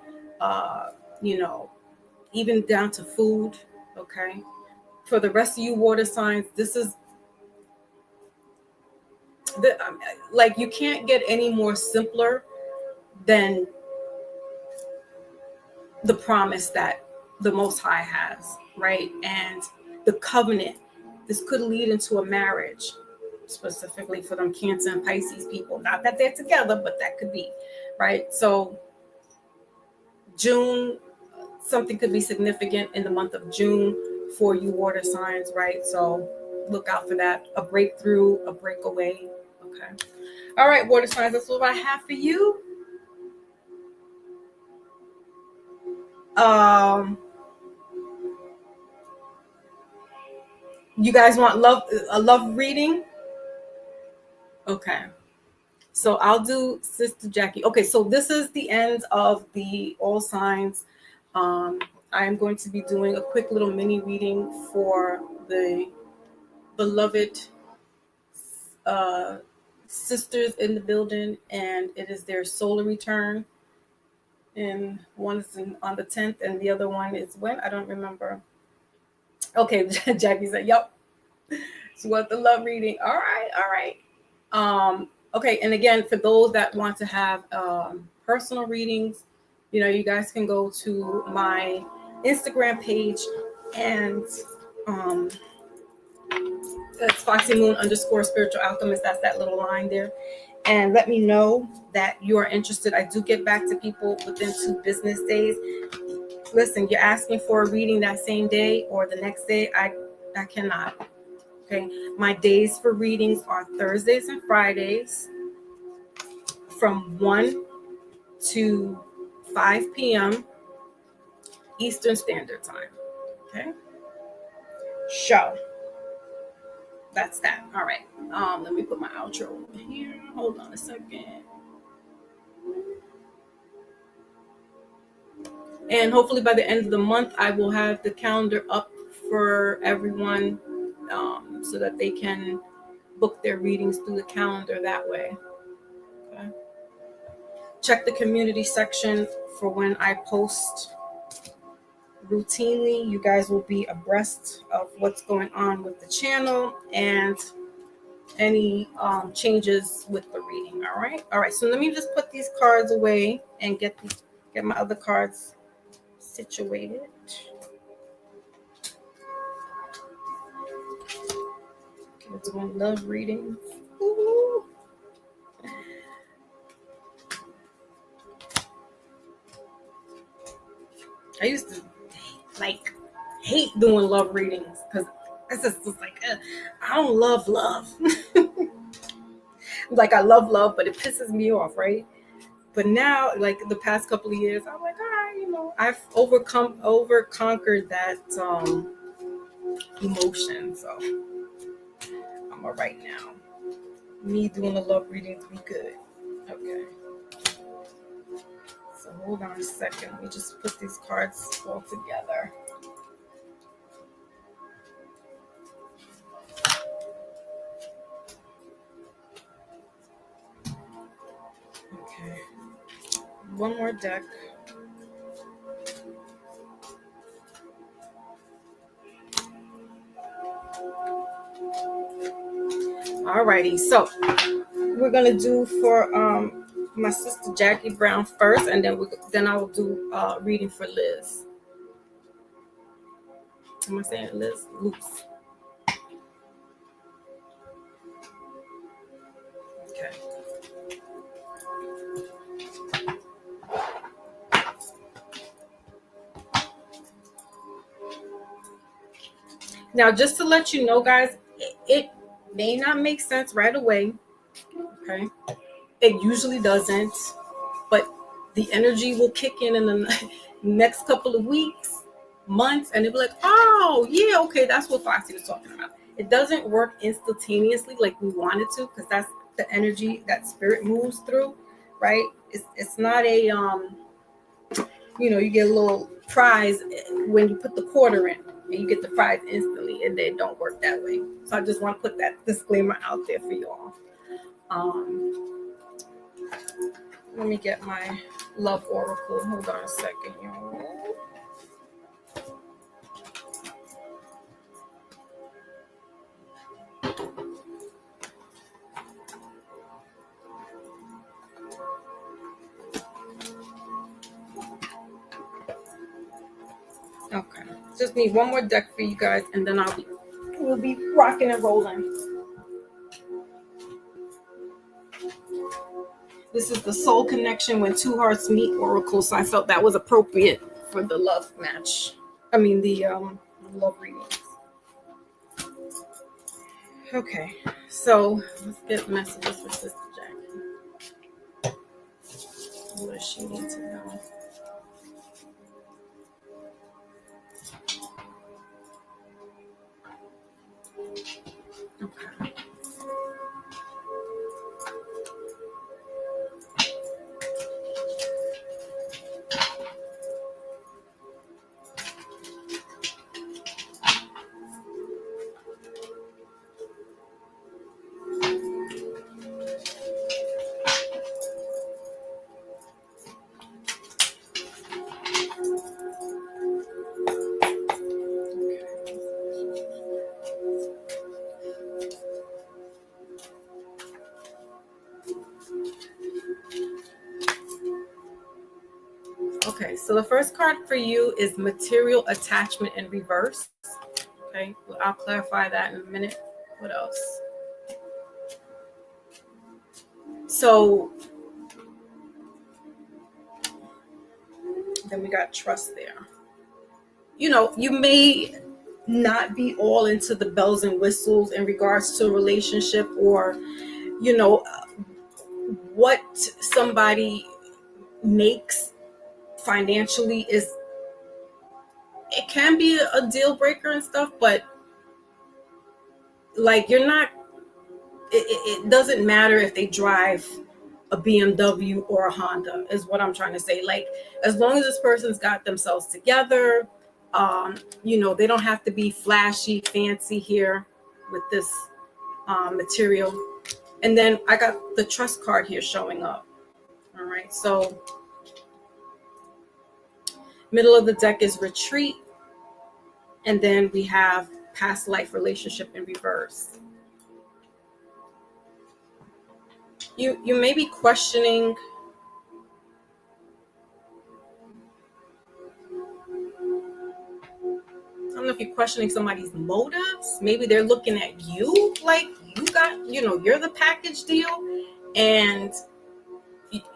even down to food. Okay. For the rest of you water signs, this is like you can't get any more simpler than the promise that the Most High has, right? And the covenant. This could lead into a marriage, specifically for them Cancer and Pisces people. Not that they're together, but that could be, right? So June, something could be significant in the month of June for you water signs, right? So look out for that. A breakthrough, a breakaway. Okay. All right, water signs, that's what I have for you. You guys want a love reading? Okay. So I'll do Sister Jackie. Okay, so this is the end of the all signs. I am going to be doing a quick little mini reading for the beloved sisters in the building, and it is their solar return. And one is on the 10th, and the other one is when? I don't remember. Okay, Jackie said, "Yep." She wants the love reading. All right, all right. Okay, and again, for those that want to have personal readings, you guys can go to my Instagram page, and it's Foxy Moon _ Spiritual Alchemist. That's that little line there. And let me know that you are interested. I do get back to people within 2 business days. Listen, you're asking for a reading that same day or the next day. I cannot. Okay. My days for readings are Thursdays and Fridays from 1 to 5 p.m. Eastern Standard Time. Okay. So that's that. All right. Let me put my outro over here. Hold on a second. And hopefully by the end of the month, I will have the calendar up for everyone so that they can book their readings through the calendar that way. Okay. Check the community section for when I post routinely. You guys will be abreast of what's going on with the channel and any changes with the reading. All right. So let me just put these cards away and get my other cards situated. We're doing love readings. Ooh. I used to hate doing love readings because it's just like I don't love. Like I love, but it pisses me off, right? But now, like the past couple of years, I'm like, all right, I've conquered that emotion, so I'm all right now. Me doing a love reading to be good. Okay. So hold on a second. Let me just put these cards all together. Okay. One more deck. Alrighty, so we're gonna do for my sister Jackie Brown first, and then I will do reading for Liz. Am I saying Liz? Loose. Okay. Now, just to let you know, guys, it may not make sense right away. Okay. It usually doesn't, but the energy will kick in the next couple of weeks, months, and it'll be like, oh, yeah, okay, that's what Foxy was talking about. It doesn't work instantaneously like we want it to, because that's the energy that spirit moves through, right? It's not a, you get a little prize when you put the quarter in, and you get the prize instantly, and they don't work that way. So I just want to put that disclaimer out there for you all. Let me get my love oracle. Hold on a second, y'all. just need one more deck for you guys, and then we'll be rocking and rolling. This is the soul connection when two hearts meet oracle, so I felt that was appropriate for the love match. I mean the love readings. Okay, so let's get messages for Sister Jackie. What does she need to know? Okay. Okay, so the first card for you is material attachment in reverse. Okay, I'll clarify that in a minute. What else? So then we got trust there. You know, you may not be all into the bells and whistles in regards to a relationship, or, you know, what somebody makes financially it can be a deal breaker and stuff, but like you're not, it doesn't matter if they drive a BMW or a Honda, is what I'm trying to say. Like, as long as this person's got themselves together, you know, they don't have to be flashy, fancy here with this material. And then I got the trust card here showing up. All right, so middle of the deck is retreat, and then we have past life relationship in reverse. You may be questioning I don't know if you're questioning somebody's motives. Maybe they're looking at you like you got, you know, you're the package deal, and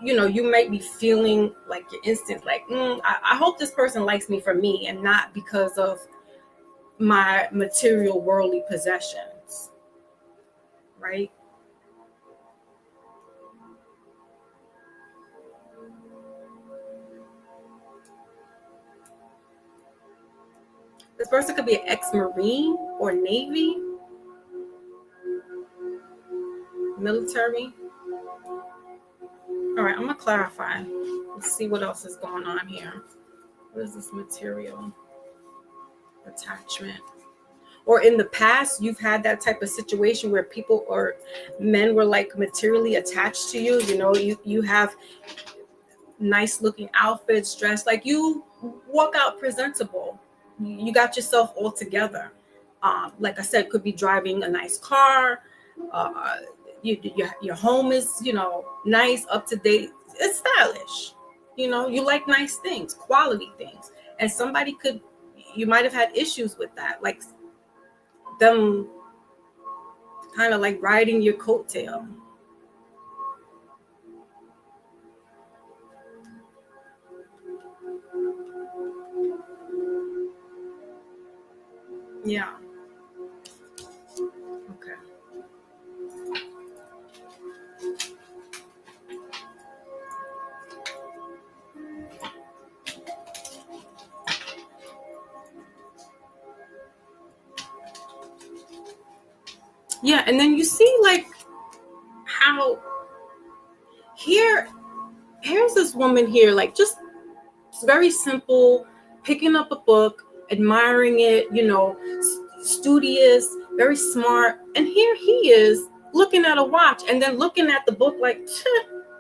you know, you might be feeling like your instinct, like, I hope this person likes me for me and not because of my material worldly possessions, right? This person could be an ex-Marine or Navy, military. All right, I'm gonna clarify. Let's see what else is going on here. What is this material attachment? Or in the past, you've had that type of situation where people or men were like materially attached to you. You know, you have nice looking outfits, dressed, like you walk out presentable. You got yourself all together. Like I said, could be driving a nice car. Your home is, you know, nice, up to date. It's stylish. You know, you like nice things, quality things. And you might have had issues with that, like them kind of like riding your coattail. Yeah. Okay. Yeah, and then you see like how here's this woman here, like just very simple, picking up a book, admiring it, you know, studious, very smart. And here he is looking at a watch and then looking at the book like,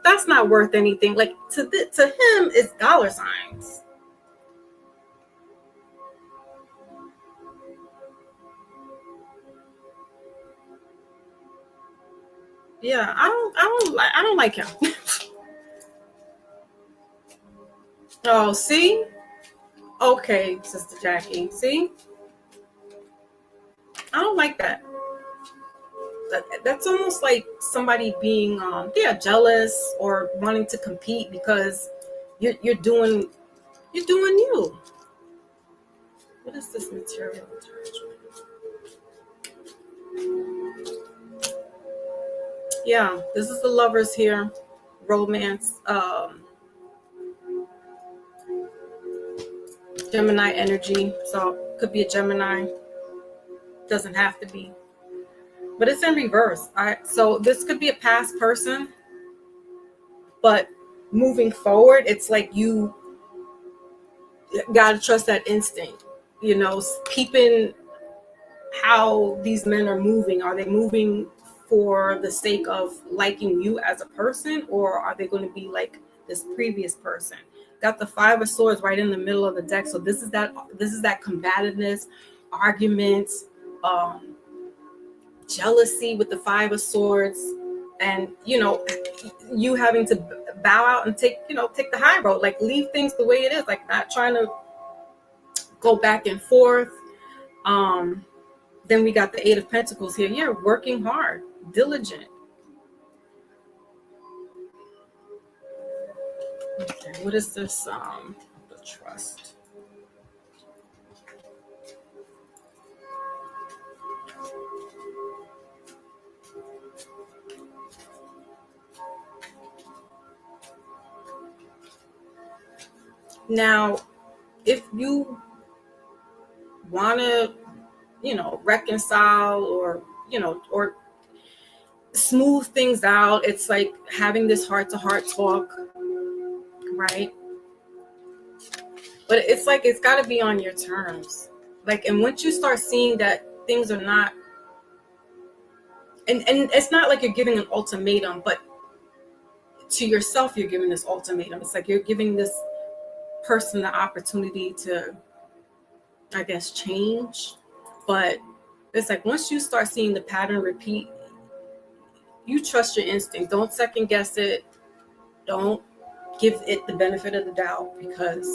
that's not worth anything. Like to him, it's dollar signs. Yeah, I don't like him. Oh, see? Okay, Sister Jackie. See, I don't like that. That's almost like somebody being, yeah, jealous or wanting to compete because you're doing you. What is this material attachment? Yeah, this is the lovers here, romance, Gemini energy. So could be a Gemini, doesn't have to be, but it's in reverse. All right, so this could be a past person, but moving forward, it's like you gotta trust that instinct. You know, keeping how these men are moving. Are they moving for the sake of liking you as a person, or are they going to be like this previous person? Got the Five of Swords right in the middle of the deck. So this is that combativeness, arguments, um, jealousy with the Five of Swords, and you having to bow out and take the high road, like leave things the way it is, like not trying to go back and forth. Um, Then we got the Eight of Pentacles here. Yeah, working hard, diligent. Okay, what is this? The trust. Now, if you want to, reconcile or smooth things out, it's like having this heart-to-heart talk, right? But it's like it's got to be on your terms. Like, and once you start seeing that things are not, and it's not like you're giving an ultimatum, but to yourself you're giving this ultimatum. It's like you're giving this person the opportunity to, I guess, change. But it's like once you start seeing the pattern repeat, you trust your instinct. Don't second guess it. Don't give it the benefit of the doubt, because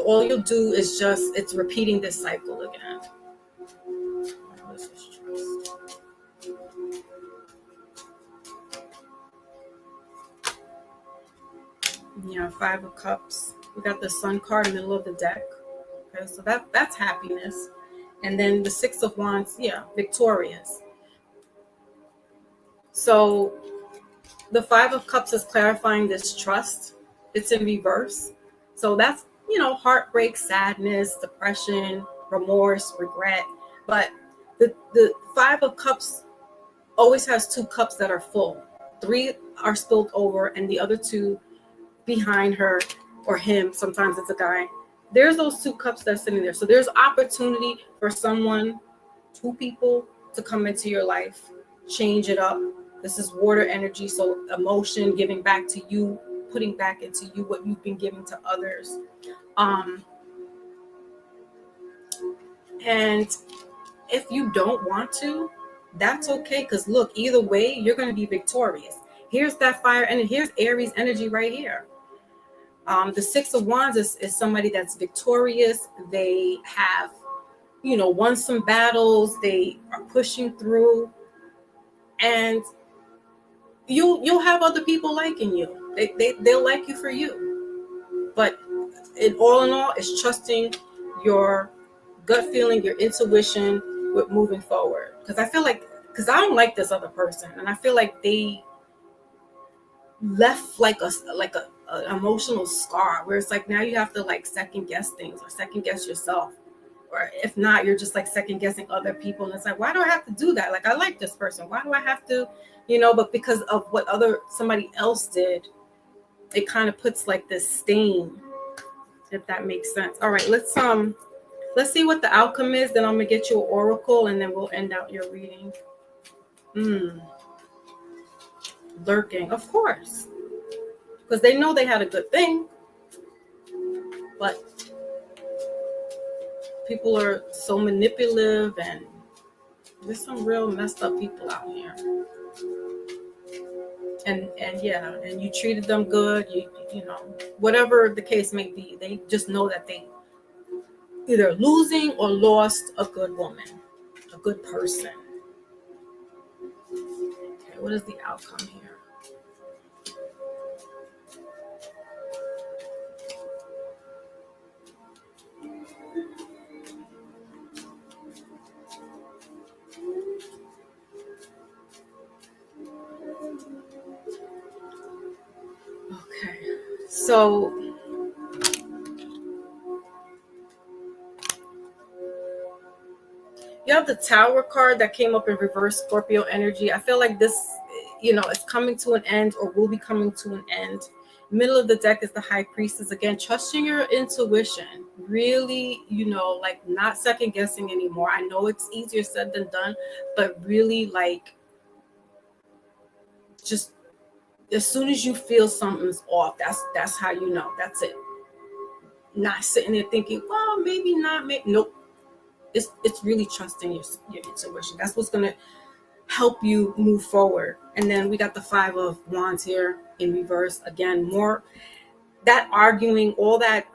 all you'll do is it's repeating this cycle again. What is this trust? Yeah, Five of Cups. We got the Sun card in the middle of the deck. Okay, so that's happiness. And then the Six of Wands, yeah, victorious. So the Five of Cups is clarifying this trust. It's in reverse. So that's, heartbreak, sadness, depression, remorse, regret. But the Five of Cups always has two cups that are full. Three are spilled over, and the other two behind her or him, sometimes it's a guy. There's those two cups that's sitting there. So there's opportunity for someone, two people, to come into your life, change it up. This is water energy, so emotion, giving back to you, putting back into you what you've been giving to others. And if you don't want to, that's okay, because look, either way, you're going to be victorious. Here's that fire, and here's Aries energy right here. The Six of Wands is somebody that's victorious. They have, won some battles. They are pushing through, and you'll have other people liking you. They'll like you for you. But in all, it's trusting your gut feeling, your intuition with moving forward. Because I don't like this other person, and I feel like they left like an emotional scar where it's like now you have to like second guess things or second guess yourself, or if not, you're just like second guessing other people, and it's like, why do I have to do that? Like, I like this person, why do I have to, but because of what somebody else did, it kind of puts like this stain, if that makes sense. All right, let's see what the outcome is, then I'm gonna get you an oracle, and then we'll end out your reading. Lurking, of course, because they know they had a good thing, but people are so manipulative, and there's some real messed up people out here. And yeah, and you treated them good. You know, whatever the case may be, they just know that they either losing or lost a good woman, a good person. Okay, what is the outcome here? Okay, so you have the Tower card that came up in reverse Scorpio energy. I feel like this, you know, is coming to an end or will be coming to an end. Middle of the deck is the High Priestess. Again, trusting your intuition. Really, you know, like not second guessing anymore. I know it's easier said than done, but really like just as soon as you feel something's off, that's how you know. That's it. Not sitting there thinking, well, maybe not, maybe nope. It's really trusting your intuition. That's what's gonna help you move forward. And then we got the Five of Wands here in reverse. Again, more that arguing, all that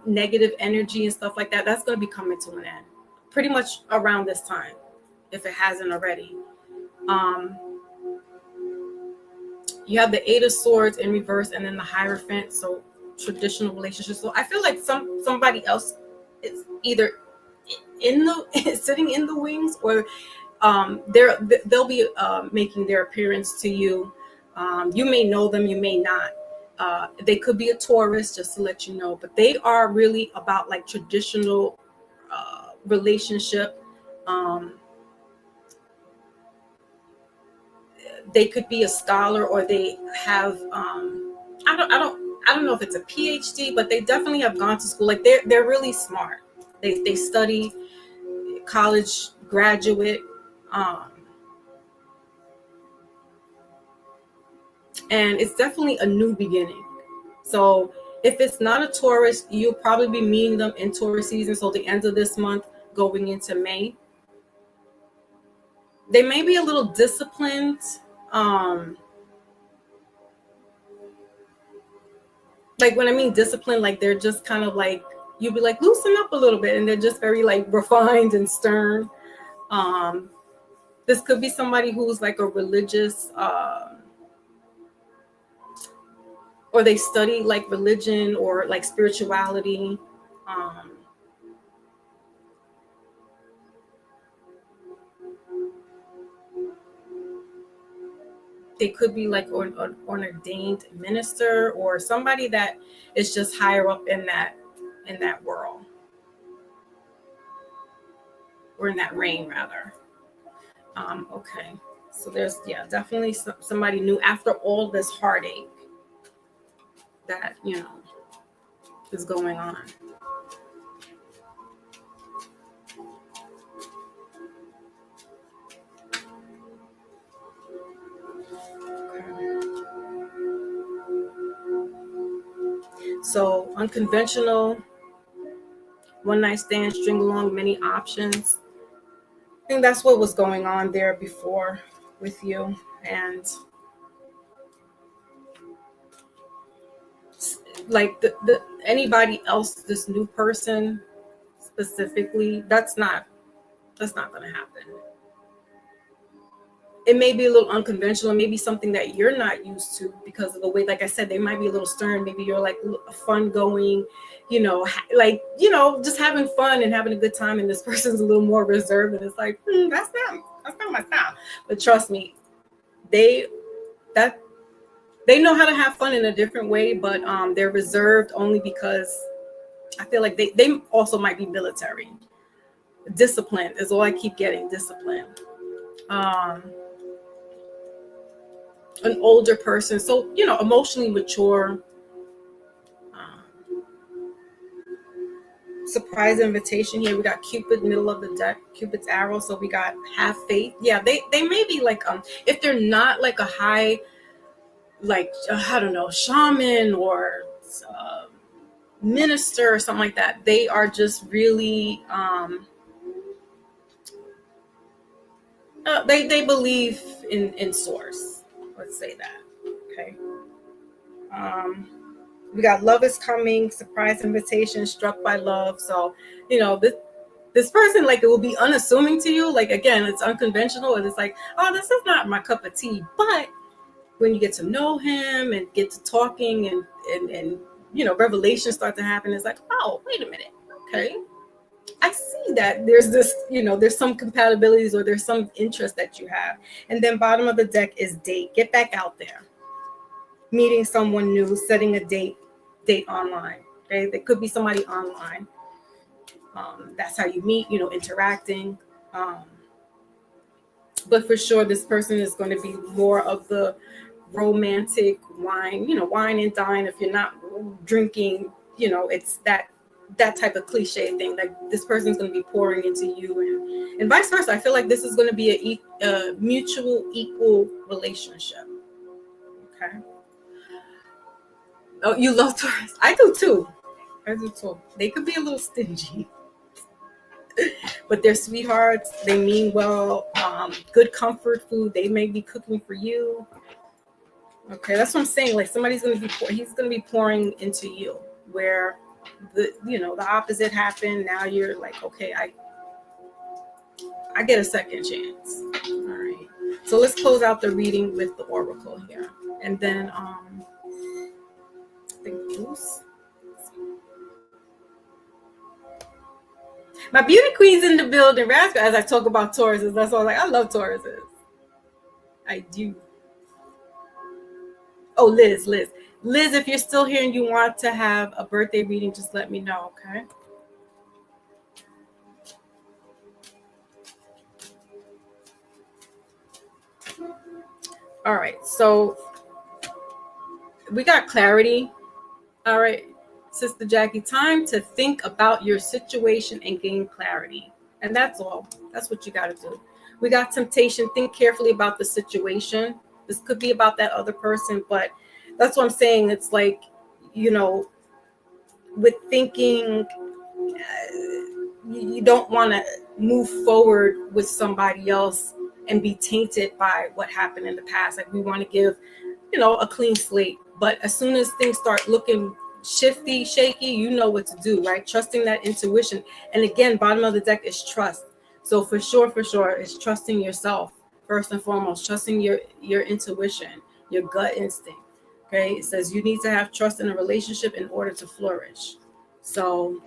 negative energy and stuff like that, that's going to be coming to an end pretty much around this time, if it hasn't already. You have the Eight of Swords in reverse and then the Hierophant, so traditional relationships. So I feel like somebody else is either in the sitting in the wings, or they'll be making their appearance to you. You may know them, you may not. They could be a Taurus, just to let you know, but they are really about like traditional relationship. They could be a scholar, or they have I don't know if it's a PhD, but they definitely have gone to school. Like they're really smart. They study, college graduate. And it's definitely a new beginning. So if it's not a Taurus, you'll probably be meeting them in Taurus season. So the end of this month, going into May, they may be a little disciplined. Like when I mean disciplined, like they're just kind of like, you'll be like, loosen up a little bit, and they're just very like refined and stern. This could be somebody who's like a religious, or they study like religion or like spirituality. They could be like an ordained minister, or somebody that is just higher up in that world, or in that reign rather. Okay, so there's definitely somebody new after all this heartache that is going on. So unconventional, one night stand, string along, many options. I think that's what was going on there before with you. And like the anybody else, this new person specifically, that's not going to happen. It may be a little unconventional, maybe something that you're not used to because of the way, like I said, they might be a little stern. Maybe you're like fun going, just having fun and having a good time, and this person's a little more reserved, and it's like, that's not my style. But trust me, they know how to have fun in a different way, but they're reserved only because I feel like they also might be military. Discipline is all I keep getting. Discipline. An older person, so emotionally mature. Surprise invitation here. We got Cupid, middle of the deck, Cupid's arrow. So we got have faith. Yeah, they may be like if they're not like a high, like I don't know, shaman or minister or something like that. They are just really they believe in source. Let's say that. Okay. Um, we got love is coming, surprise invitation, struck by love. So, this person, like, it will be unassuming to you. Like, again, it's unconventional, and it's like, oh, this is not my cup of tea. But when you get to know him and get to talking, and revelations start to happen, it's like, oh, wait a minute, okay, I see that there's this, there's some compatibilities, or there's some interest that you have. And then bottom of the deck is date. Get back out there, meeting someone new, setting a date online. Okay, there could be somebody online. That's how you meet, interacting. Um, but for sure, this person is going to be more of the romantic wine, wine and dine. If you're not drinking, it's that type of cliche thing. Like, this person's going to be pouring into you, and vice versa. I feel like this is going to be a mutual, equal relationship. Okay. Oh, you love Taurus? I do too. I do too. They could be a little stingy, but they're sweethearts. They mean well. Good comfort food. They may be cooking for you. Okay, that's what I'm saying. Like, somebody's gonna be he's gonna be pouring into you, where the opposite happened. Now you're like, okay, I get a second chance. All right. So let's close out the reading with the oracle here, and then I think Goose. My beauty queen's in the building. Raspberry. As I talk about Tauruses, that's all. Like, I love Tauruses. I do. Oh, Liz, if you're still here and you want to have a birthday reading, just let me know, okay? All right, so we got clarity. All right, Sister Jackie, time to think about your situation and gain clarity. And that's all. That's what you got to do. We got temptation. Think carefully about the situation. This could be about that other person, but that's what I'm saying. It's like, with thinking, you don't want to move forward with somebody else and be tainted by what happened in the past. Like, we want to give, a clean slate. But as soon as things start looking shifty, shaky, you know what to do, right? Trusting that intuition. And again, bottom of the deck is trust. So for sure, it's trusting yourself first and foremost, trusting your intuition, your gut instinct. Okay, it says you need to have trust in a relationship in order to flourish. So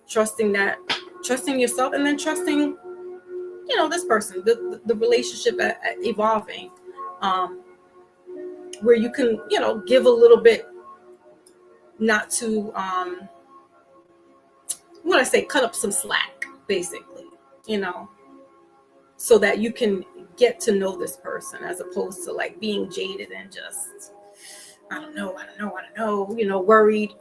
trusting yourself, and then trusting, this person, the relationship evolving, where you can, give a little bit, not to, what I say, cut up some slack, basically, so that you can get to know this person, as opposed to like being jaded and just, I don't know, worried.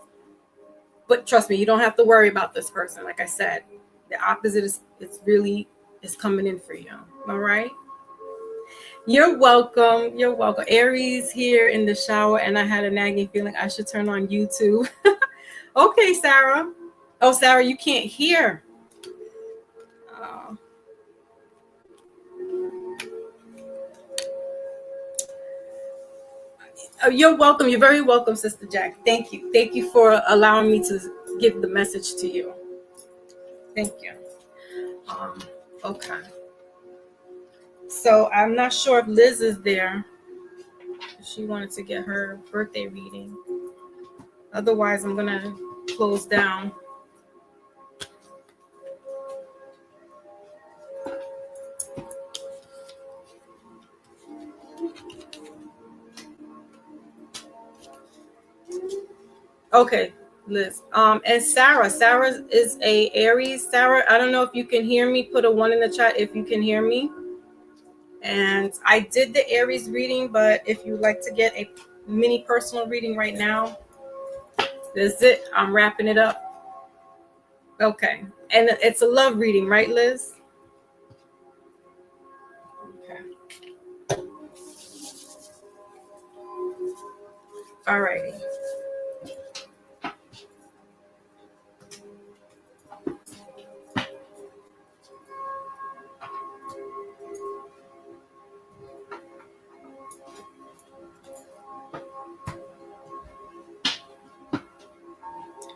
But trust me, you don't have to worry about this person. Like I said, the opposite is coming in for you. All right. You're welcome. You're welcome. Aries here in the shower, and I had a nagging feeling I should turn on YouTube. Okay, Sarah. Oh, Sarah, you can't hear. You're welcome. You're very welcome, Sister Jack. Thank you. Thank you for allowing me to give the message to you. Thank you. Okay. So I'm not sure if Liz is there. She wanted to get her birthday reading. Otherwise, I'm going to close down. Okay, Liz. And Sarah is a Aries. Sarah, I don't know if you can hear me. Put a 1 in the chat if you can hear me. And I did the Aries reading, but if you'd like to get a mini personal reading right now, that's it. I'm wrapping it up. Okay. And it's a love reading, right, Liz? Okay. All righty.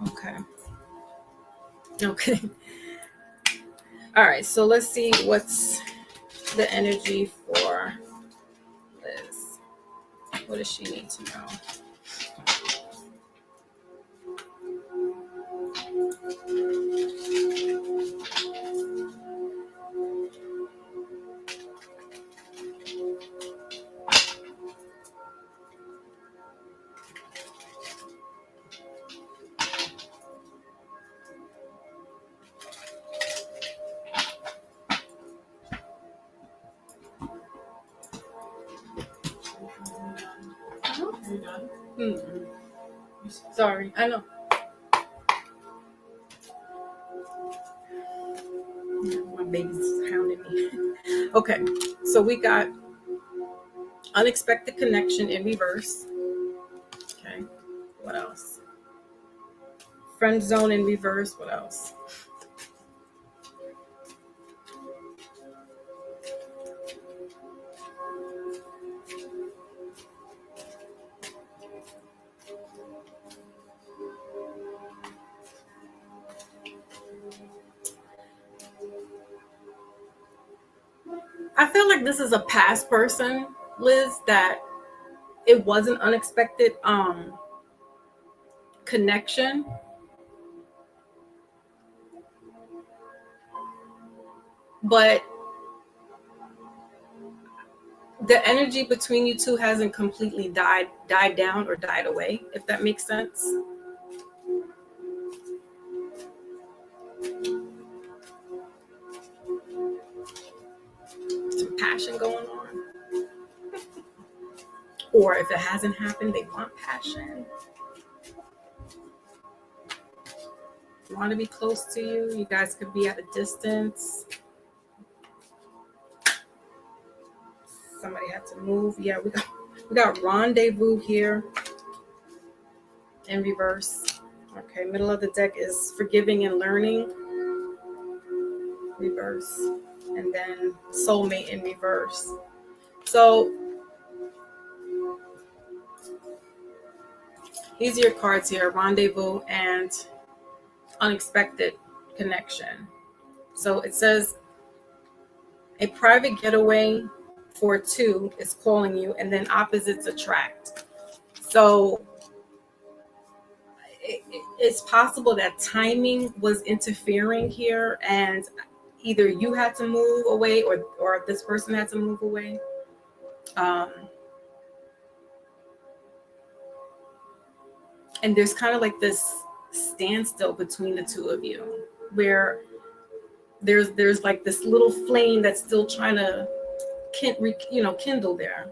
Okay. Okay. All right. So let's see what's the energy for Liz. What does she need to know? You're done. Mm-mm. Sorry, I know. My baby's hounding me. Okay, so we got unexpected connection in reverse. Okay, what else? Friend zone in reverse. What else? I feel like this is a past person, Liz, that it was an unexpected connection, but the energy between you two hasn't completely died down or died away, if that makes sense. Some passion going on. Or if it hasn't happened, they want passion. Want to be close to you. You guys could be at a distance. Somebody had to move. Yeah, we got rendezvous here in reverse. Okay, middle of the deck is forgiving and learning. Reverse. And then soulmate in reverse. So these are your cards here: rendezvous and unexpected connection. So it says a private getaway for two is calling you, and then opposites attract. So it's possible that timing was interfering here, and either you had to move away or this person had to move away. And there's kind of like this standstill between the two of you, where there's like this little flame that's still trying to kindle there.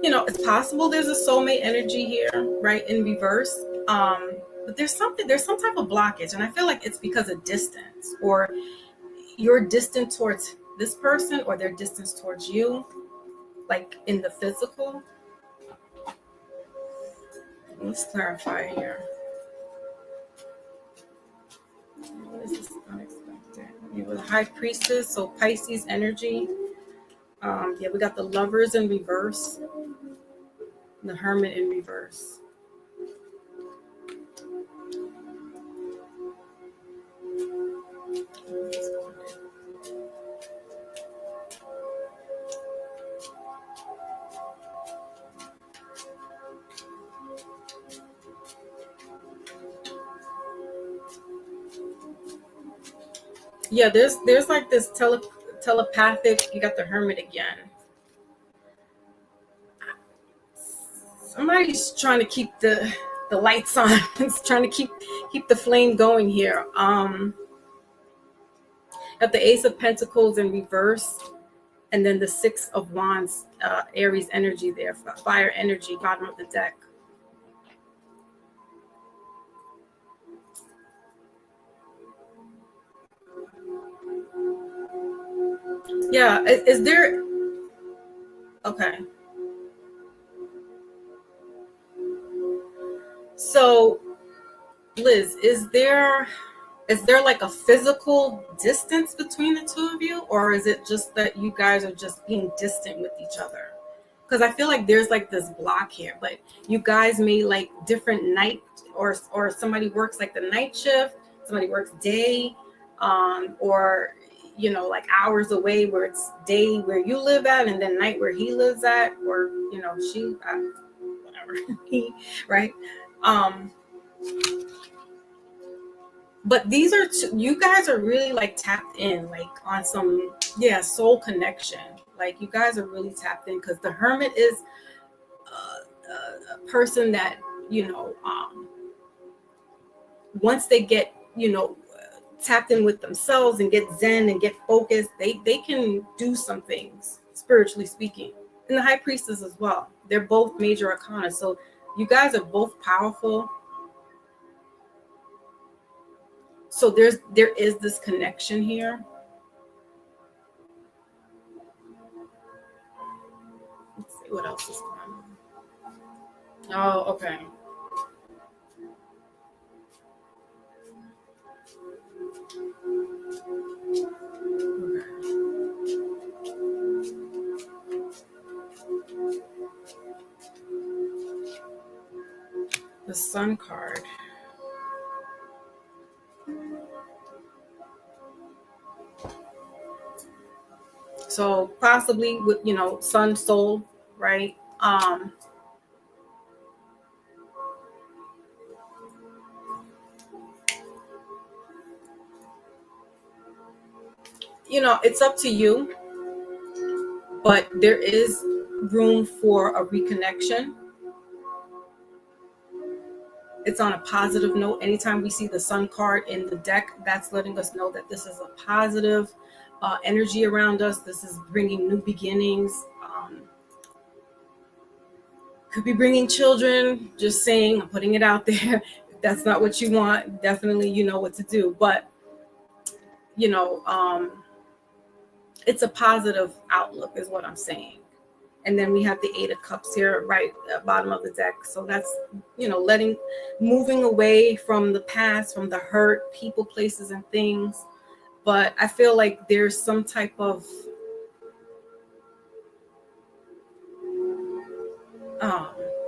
It's possible there's a soulmate energy here, right, in reverse. But there's some type of blockage, and I feel like it's because of distance, or you're distant towards this person, or they're distance towards you, like in the physical. Let's clarify here. What is this unexpected? We have a high priestess, so Pisces energy. Yeah, we got the lovers in reverse, the hermit in reverse. Yeah, there's like this telepathic. You got the hermit again. Somebody's trying to keep the lights on. It's trying to keep the flame going here. Got the Ace of Pentacles in reverse, and then the Six of Wands, Aries energy there, fire energy, bottom of the deck. Yeah, is there? Okay. So, Liz, is there like a physical distance between the two of you, or is it just that you guys are just being distant with each other? because I feel like there's like this block here, but you guys may like different night, or somebody works like the night shift, somebody works day, or like hours away where it's day where you live at and then night where he lives at, or she whatever he, right? um but these are you guys are really like tapped in like on some soul connection. Like you guys are really tapped in, because the hermit is a person that once they get tapped in with themselves and get zen and get focused, they can do some things spiritually speaking. And the high priestess as well, they're both major arcana, so you guys are both powerful. So there is this connection here. Let's see what else is going on. Oh, okay. The Sun card. So possibly with Sun Soul, right? It's up to you, but there is room for a reconnection. It's on a positive note. Anytime we see the Sun card in the deck, that's letting us know that this is a positive energy around us. This is bringing new beginnings. Could be bringing children. Just saying, I'm putting it out there. If that's not what you want, definitely you know what to do. But it's a positive outlook is what I'm saying. And then we have the Eight of Cups here, right at the bottom of the deck. So that's, moving away from the past, from the hurt, people, places, and things. But I feel like there's some type of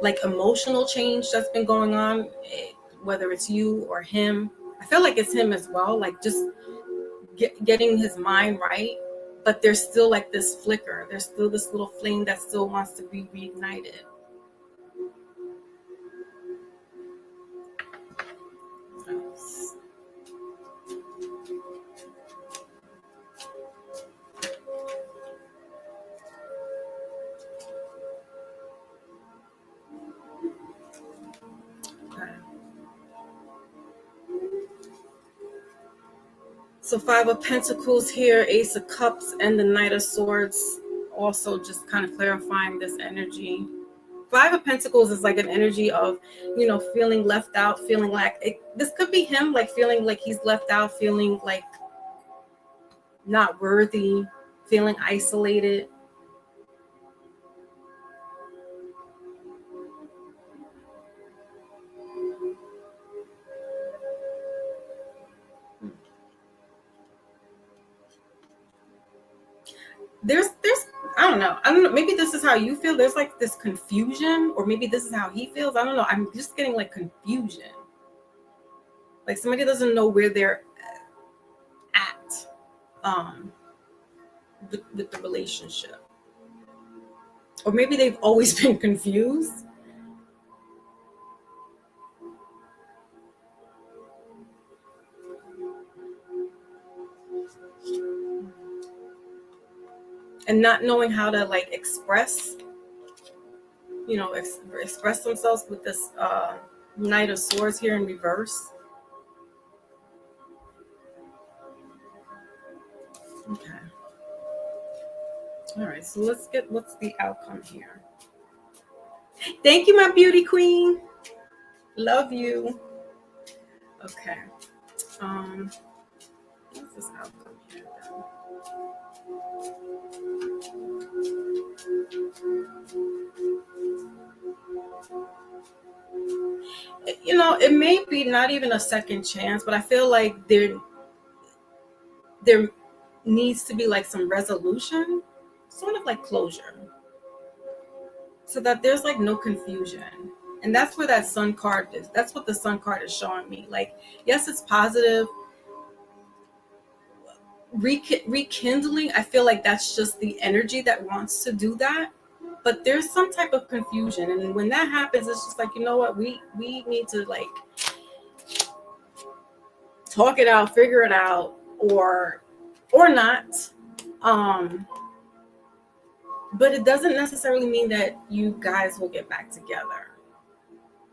like emotional change that's been going on, whether it's you or him. I feel like it's him as well, like just getting his mind right. But there's still like this flicker. There's still this little flame that still wants to be reignited. Okay. So Five of Pentacles here, Ace of Cups, and the Knight of Swords. Also just kind of clarifying this energy. Five of Pentacles is like an energy of, feeling left out, feeling like this could be him, like feeling like he's left out, feeling like not worthy, feeling isolated. There's I don't know, maybe this is how you feel. There's like this confusion, or maybe this is how he feels. I don't know. I'm just getting like confusion, like somebody doesn't know where they're at with the relationship, or maybe they've always been confused. And not knowing how to like express express themselves with this Knight of Swords here in reverse. Okay. All right, so let's get what's the outcome here. Thank you, my beauty queen. Love you. Okay. What's this outcome here then? It may be not even a second chance, but I feel like there needs to be like some resolution, sort of like closure. so that there's like no confusion. And that's where that sun card is. That's what the sun card is showing me. Like, yes, it's positive. Rekindling, I feel like that's just the energy that wants to do that. But there's some type of confusion. And when that happens, it's just like, you know what, we need to like talk it out, figure it out, or not. But it doesn't necessarily mean that you guys will get back together.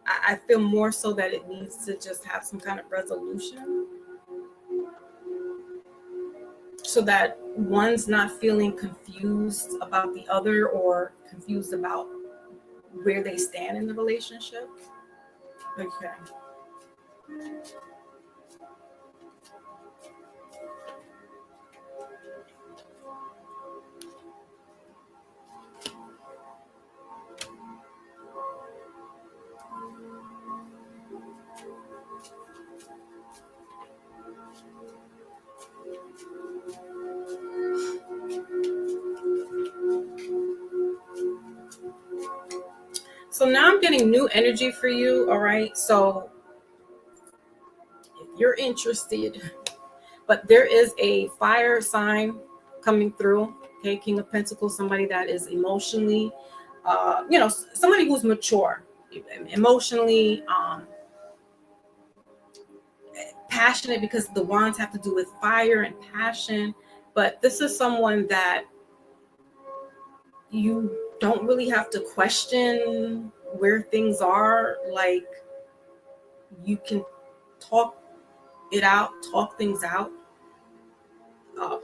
I feel more so that it needs to just have some kind of resolution so that one's not feeling confused about the other or confused about where they stand in the relationship. Okay. So now I'm getting new energy for you. All right. So if you're interested, but there is a fire sign coming through. Okay. King of Pentacles, somebody that is emotionally, somebody who's mature, emotionally, passionate, because the wands have to do with fire and passion. But this is someone that you don't really have to question where things are. Like, you can talk it out, talk things out.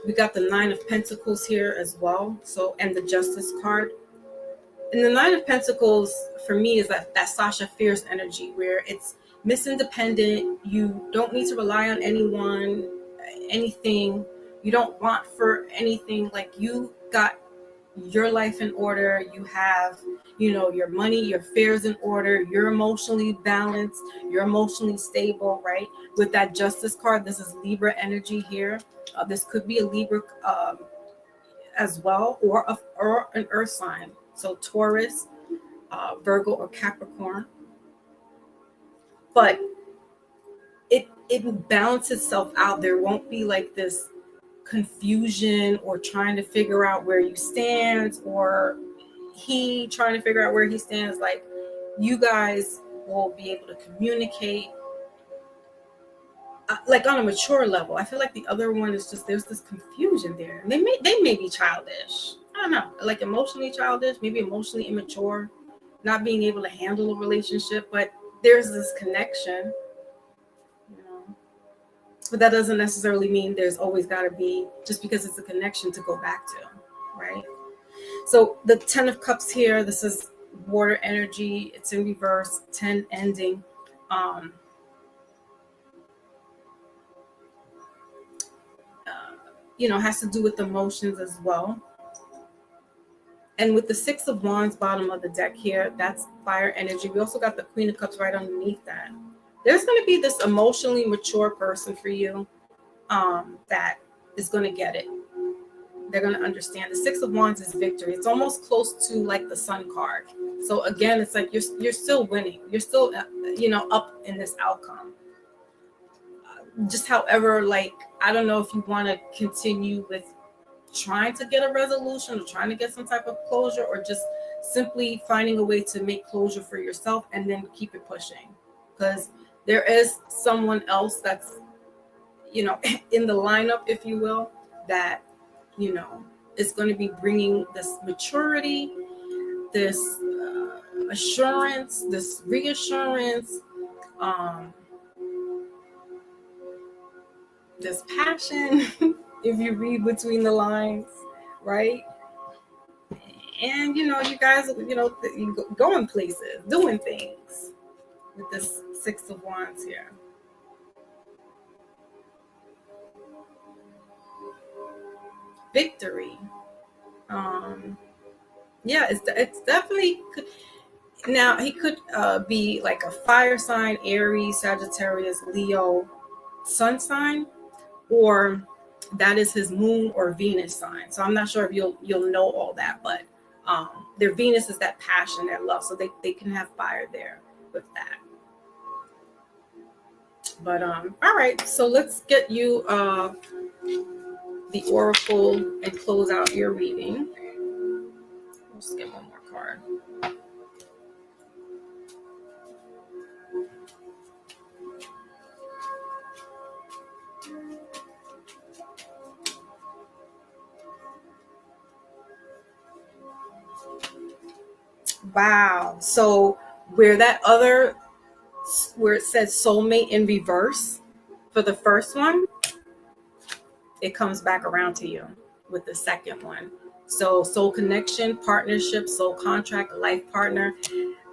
We got the Nine of Pentacles here as well. So, and the Justice card. And the Nine of Pentacles for me is that Sasha Fierce energy, where it's Miss Independent. You don't need to rely on anyone, anything. You don't want for anything. Like, you got your life in order. You have, your money, your affairs in order. You're emotionally balanced. You're emotionally stable, right? With that Justice card, this is Libra energy here. This could be a Libra as well, or an Earth sign. So Taurus, Virgo, or Capricorn. But it will balance itself out. There won't be like this confusion or trying to figure out where you stand, or he trying to figure out where he stands. Like, you guys will be able to communicate like on a mature level. I feel like the other one is just, there's this confusion there. They may be childish. I don't know, like emotionally childish, maybe emotionally immature, not being able to handle a relationship. But there's this connection, But that doesn't necessarily mean there's always got to be, just because it's a connection, to go back to, right? So the 10 of Cups here, this is water energy. It's in reverse, 10 ending. Has to do with emotions as well. And with the 6 of Wands bottom of the deck here, that's fire energy. We also got the Queen of Cups right underneath that. There's going to be this emotionally mature person for you that is going to get it. They're going to understand. The 6 of Wands is victory. It's almost close to like the Sun card. So again, it's like you're still winning. You're still, up in this outcome. Just however, like, I don't know if you want to continue with trying to get a resolution or trying to get some type of closure, or just simply finding a way to make closure for yourself and then keep it pushing. Because there is someone else that's, in the lineup, if you will, that, is going to be bringing this maturity, this assurance, this reassurance, this passion, if you read between the lines, right? And, you guys, going places, doing things with this 6 of Wands here. Victory. It's definitely, now he could be like a fire sign, Aries, Sagittarius, Leo, sun sign, or that is his moon or Venus sign. So I'm not sure if you'll know all that, but Their Venus is that passion, that love, so they can have fire there with that. But all right, so let's get you the oracle and close out your reading. Let's get one more card. Wow. So where it says soulmate in reverse for the first one, it comes back around to you with the second one. So soul connection, partnership, soul contract, life partner.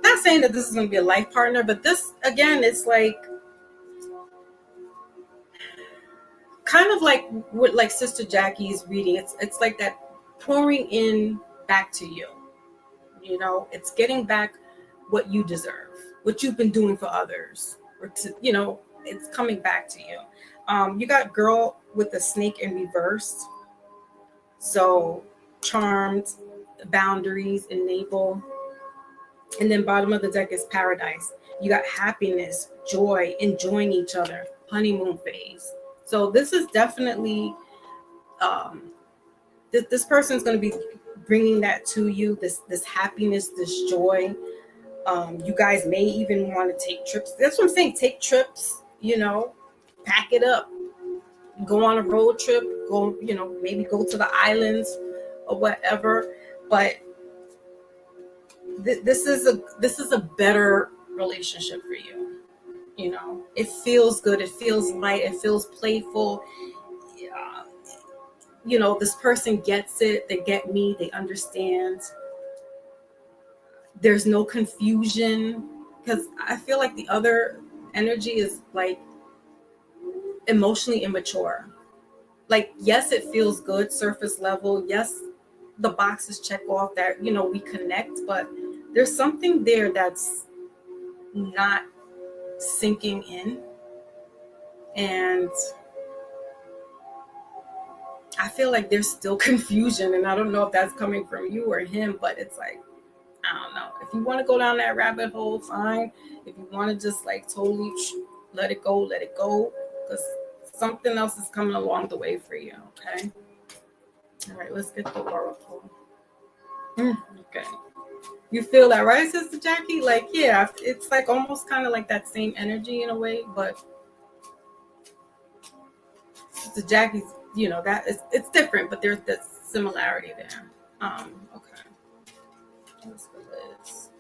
Not saying that this is going to be a life partner, but this, again, it's like kind of like with like Sister Jackie's reading. It's like that pouring in back to you. You know, it's getting back what you deserve, what you've been doing for others, or to, you know, it's coming back to you. You got girl with the snake in reverse. So charmed, boundaries, enable. And then bottom of the deck is paradise. You got happiness, joy, enjoying each other, honeymoon phase. So this is definitely, this person's going to be bringing that to you, this happiness, this joy. You guys may even want to take trips. That's what I'm saying. Take trips, you know, pack it up, go on a road trip, go, you know, maybe go to the islands or whatever. But this is a better relationship for you. You know, it feels good. It feels light. It feels playful. You know, this person gets it. They get me. They understand. There's no confusion, because I feel like the other energy is like emotionally immature. Like, yes, it feels good, surface level. Yes, the boxes check off that, you know, we connect, but there's something there that's not sinking in. And I feel like there's still confusion, and I don't know if that's coming from you or him, but it's like, I don't know. If you want to go down that rabbit hole, fine. If you want to just like totally let it go, let it go. Because something else is coming along the way for you, okay? All right, let's get the oracle. Okay. You feel that, right, Sister Jackie? Like, yeah, it's like almost kind of like that same energy in a way, but Sister Jackie's, you know, that is, it's different, but there's that similarity there. Okay. Let's do this.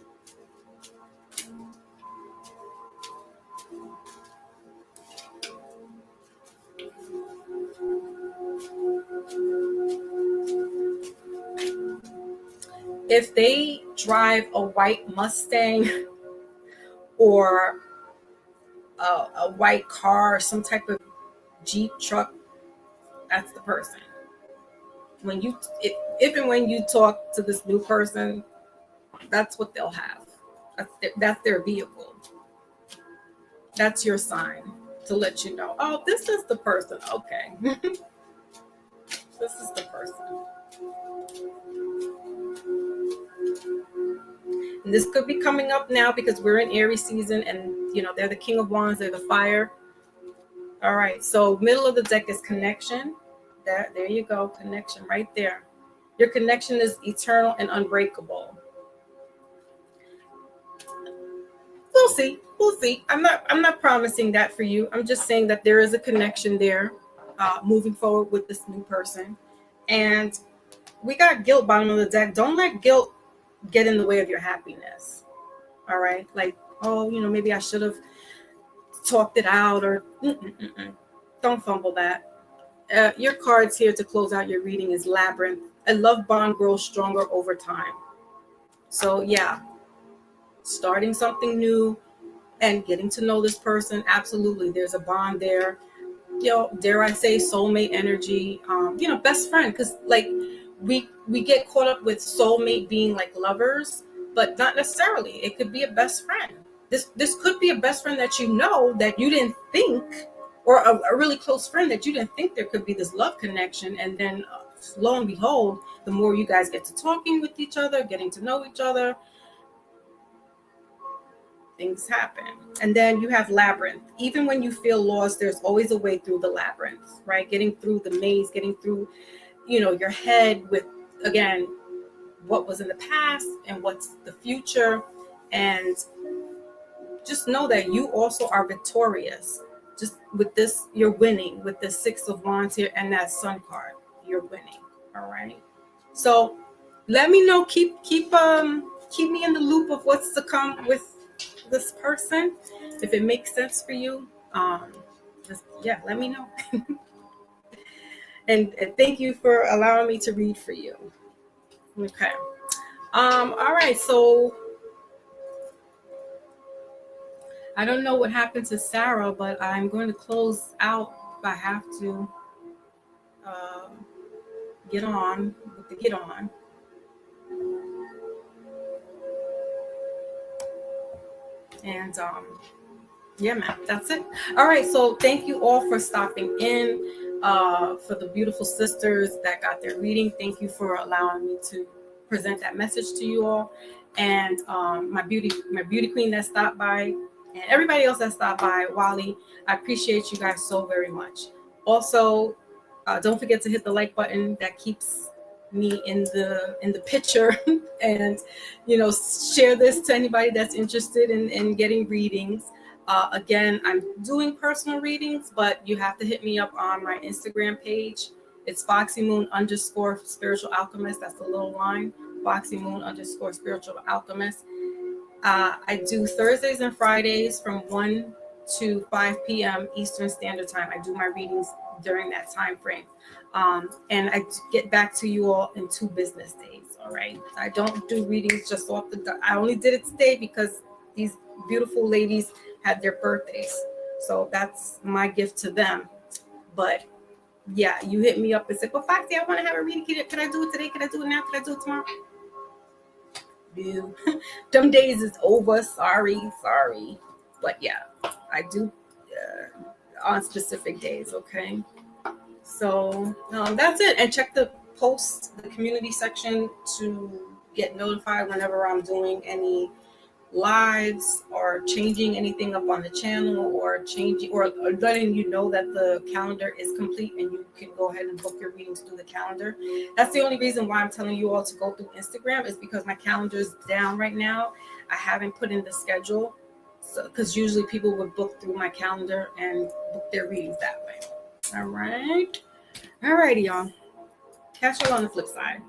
If they drive a white Mustang or a white car, some type of Jeep truck, that's the person. When you, if and when you talk to this new person, that's what they'll have. That's their vehicle. That's your sign to let you know, oh, this is the person. Okay. This is the person. And this could be coming up now because we're in Aries season, and you know, they're the King of Wands, they're the fire. All right, so middle of the deck is connection. There you go, connection right there. Your connection is eternal and unbreakable. We'll see. We'll see. I'm not promising that for you. I'm just saying that there is a connection there, moving forward with this new person. And we got guilt bottom of the deck. Don't let guilt get in the way of your happiness. All right, like, oh, you know, maybe I should have talked it out, or don't fumble that. Your cards here to close out your reading is Labyrinth. A love bond grows stronger over time. So yeah, starting something new and getting to know this person, absolutely, there's a bond there. You know, dare I say, soulmate energy. You know, best friend, because like we get caught up with soulmate being like lovers, but not necessarily. It could be a best friend. This could be a best friend that you know that you didn't think, or a really close friend that you didn't think there could be this love connection, and then lo and behold, the more you guys get to talking with each other, getting to know each other, things happen. And then you have labyrinth. Even when you feel lost, there's always a way through the labyrinth, right? Getting through the maze, getting through, your head with, again, what was in the past and what's the future. And just know that you also are victorious. Just with this, you're winning with the Six of Wands here and that Sun card. You're winning. All right. So let me know. Keep me in the loop of what's to come with this person. If it makes sense for you, let me know. and thank you for allowing me to read for you. Okay. All right. So I don't know what happened to Sarah, but I'm going to close out if I have to get on with the get on. And yeah, man, that's it. All right. So thank you all for stopping in. For the beautiful sisters that got their reading, thank you for allowing me to present that message to you all. And my beauty queen that stopped by, and everybody else that stopped by, Wally, I appreciate you guys so very much. Also, don't forget to hit the like button. That keeps me in the picture. And share this to anybody that's interested in getting readings. Again, I'm doing personal readings, but you have to hit me up on my Instagram page. It's FoxyMoon_Spiritual Alchemist. That's the little line. FoxyMoon_Spiritual Alchemist. I do Thursdays and Fridays from 1 to 5 p.m. Eastern Standard Time. I do my readings during that time frame. And I get back to you all in 2 business days. All right. I don't do readings just off the gut. I only did it today because these beautiful ladies had their birthdays. So that's my gift to them. But yeah, you hit me up and say, well, Foxy, I want to have a reading. Can I do it today? Can I do it now? Can I do it tomorrow? No. Them days is over. Sorry. But yeah, I do on specific days. Okay. So that's it. And check the post, the community section to get notified whenever I'm doing any lives or changing anything up on the channel or changing or letting you know that the calendar is complete and you can go ahead and book your readings through the calendar. That's the only reason why I'm telling you all to go through Instagram, is because my calendar is down right now. I haven't put in the schedule, so because usually people would book through my calendar and book their readings that way. All righty, y'all. Catch you on the flip side.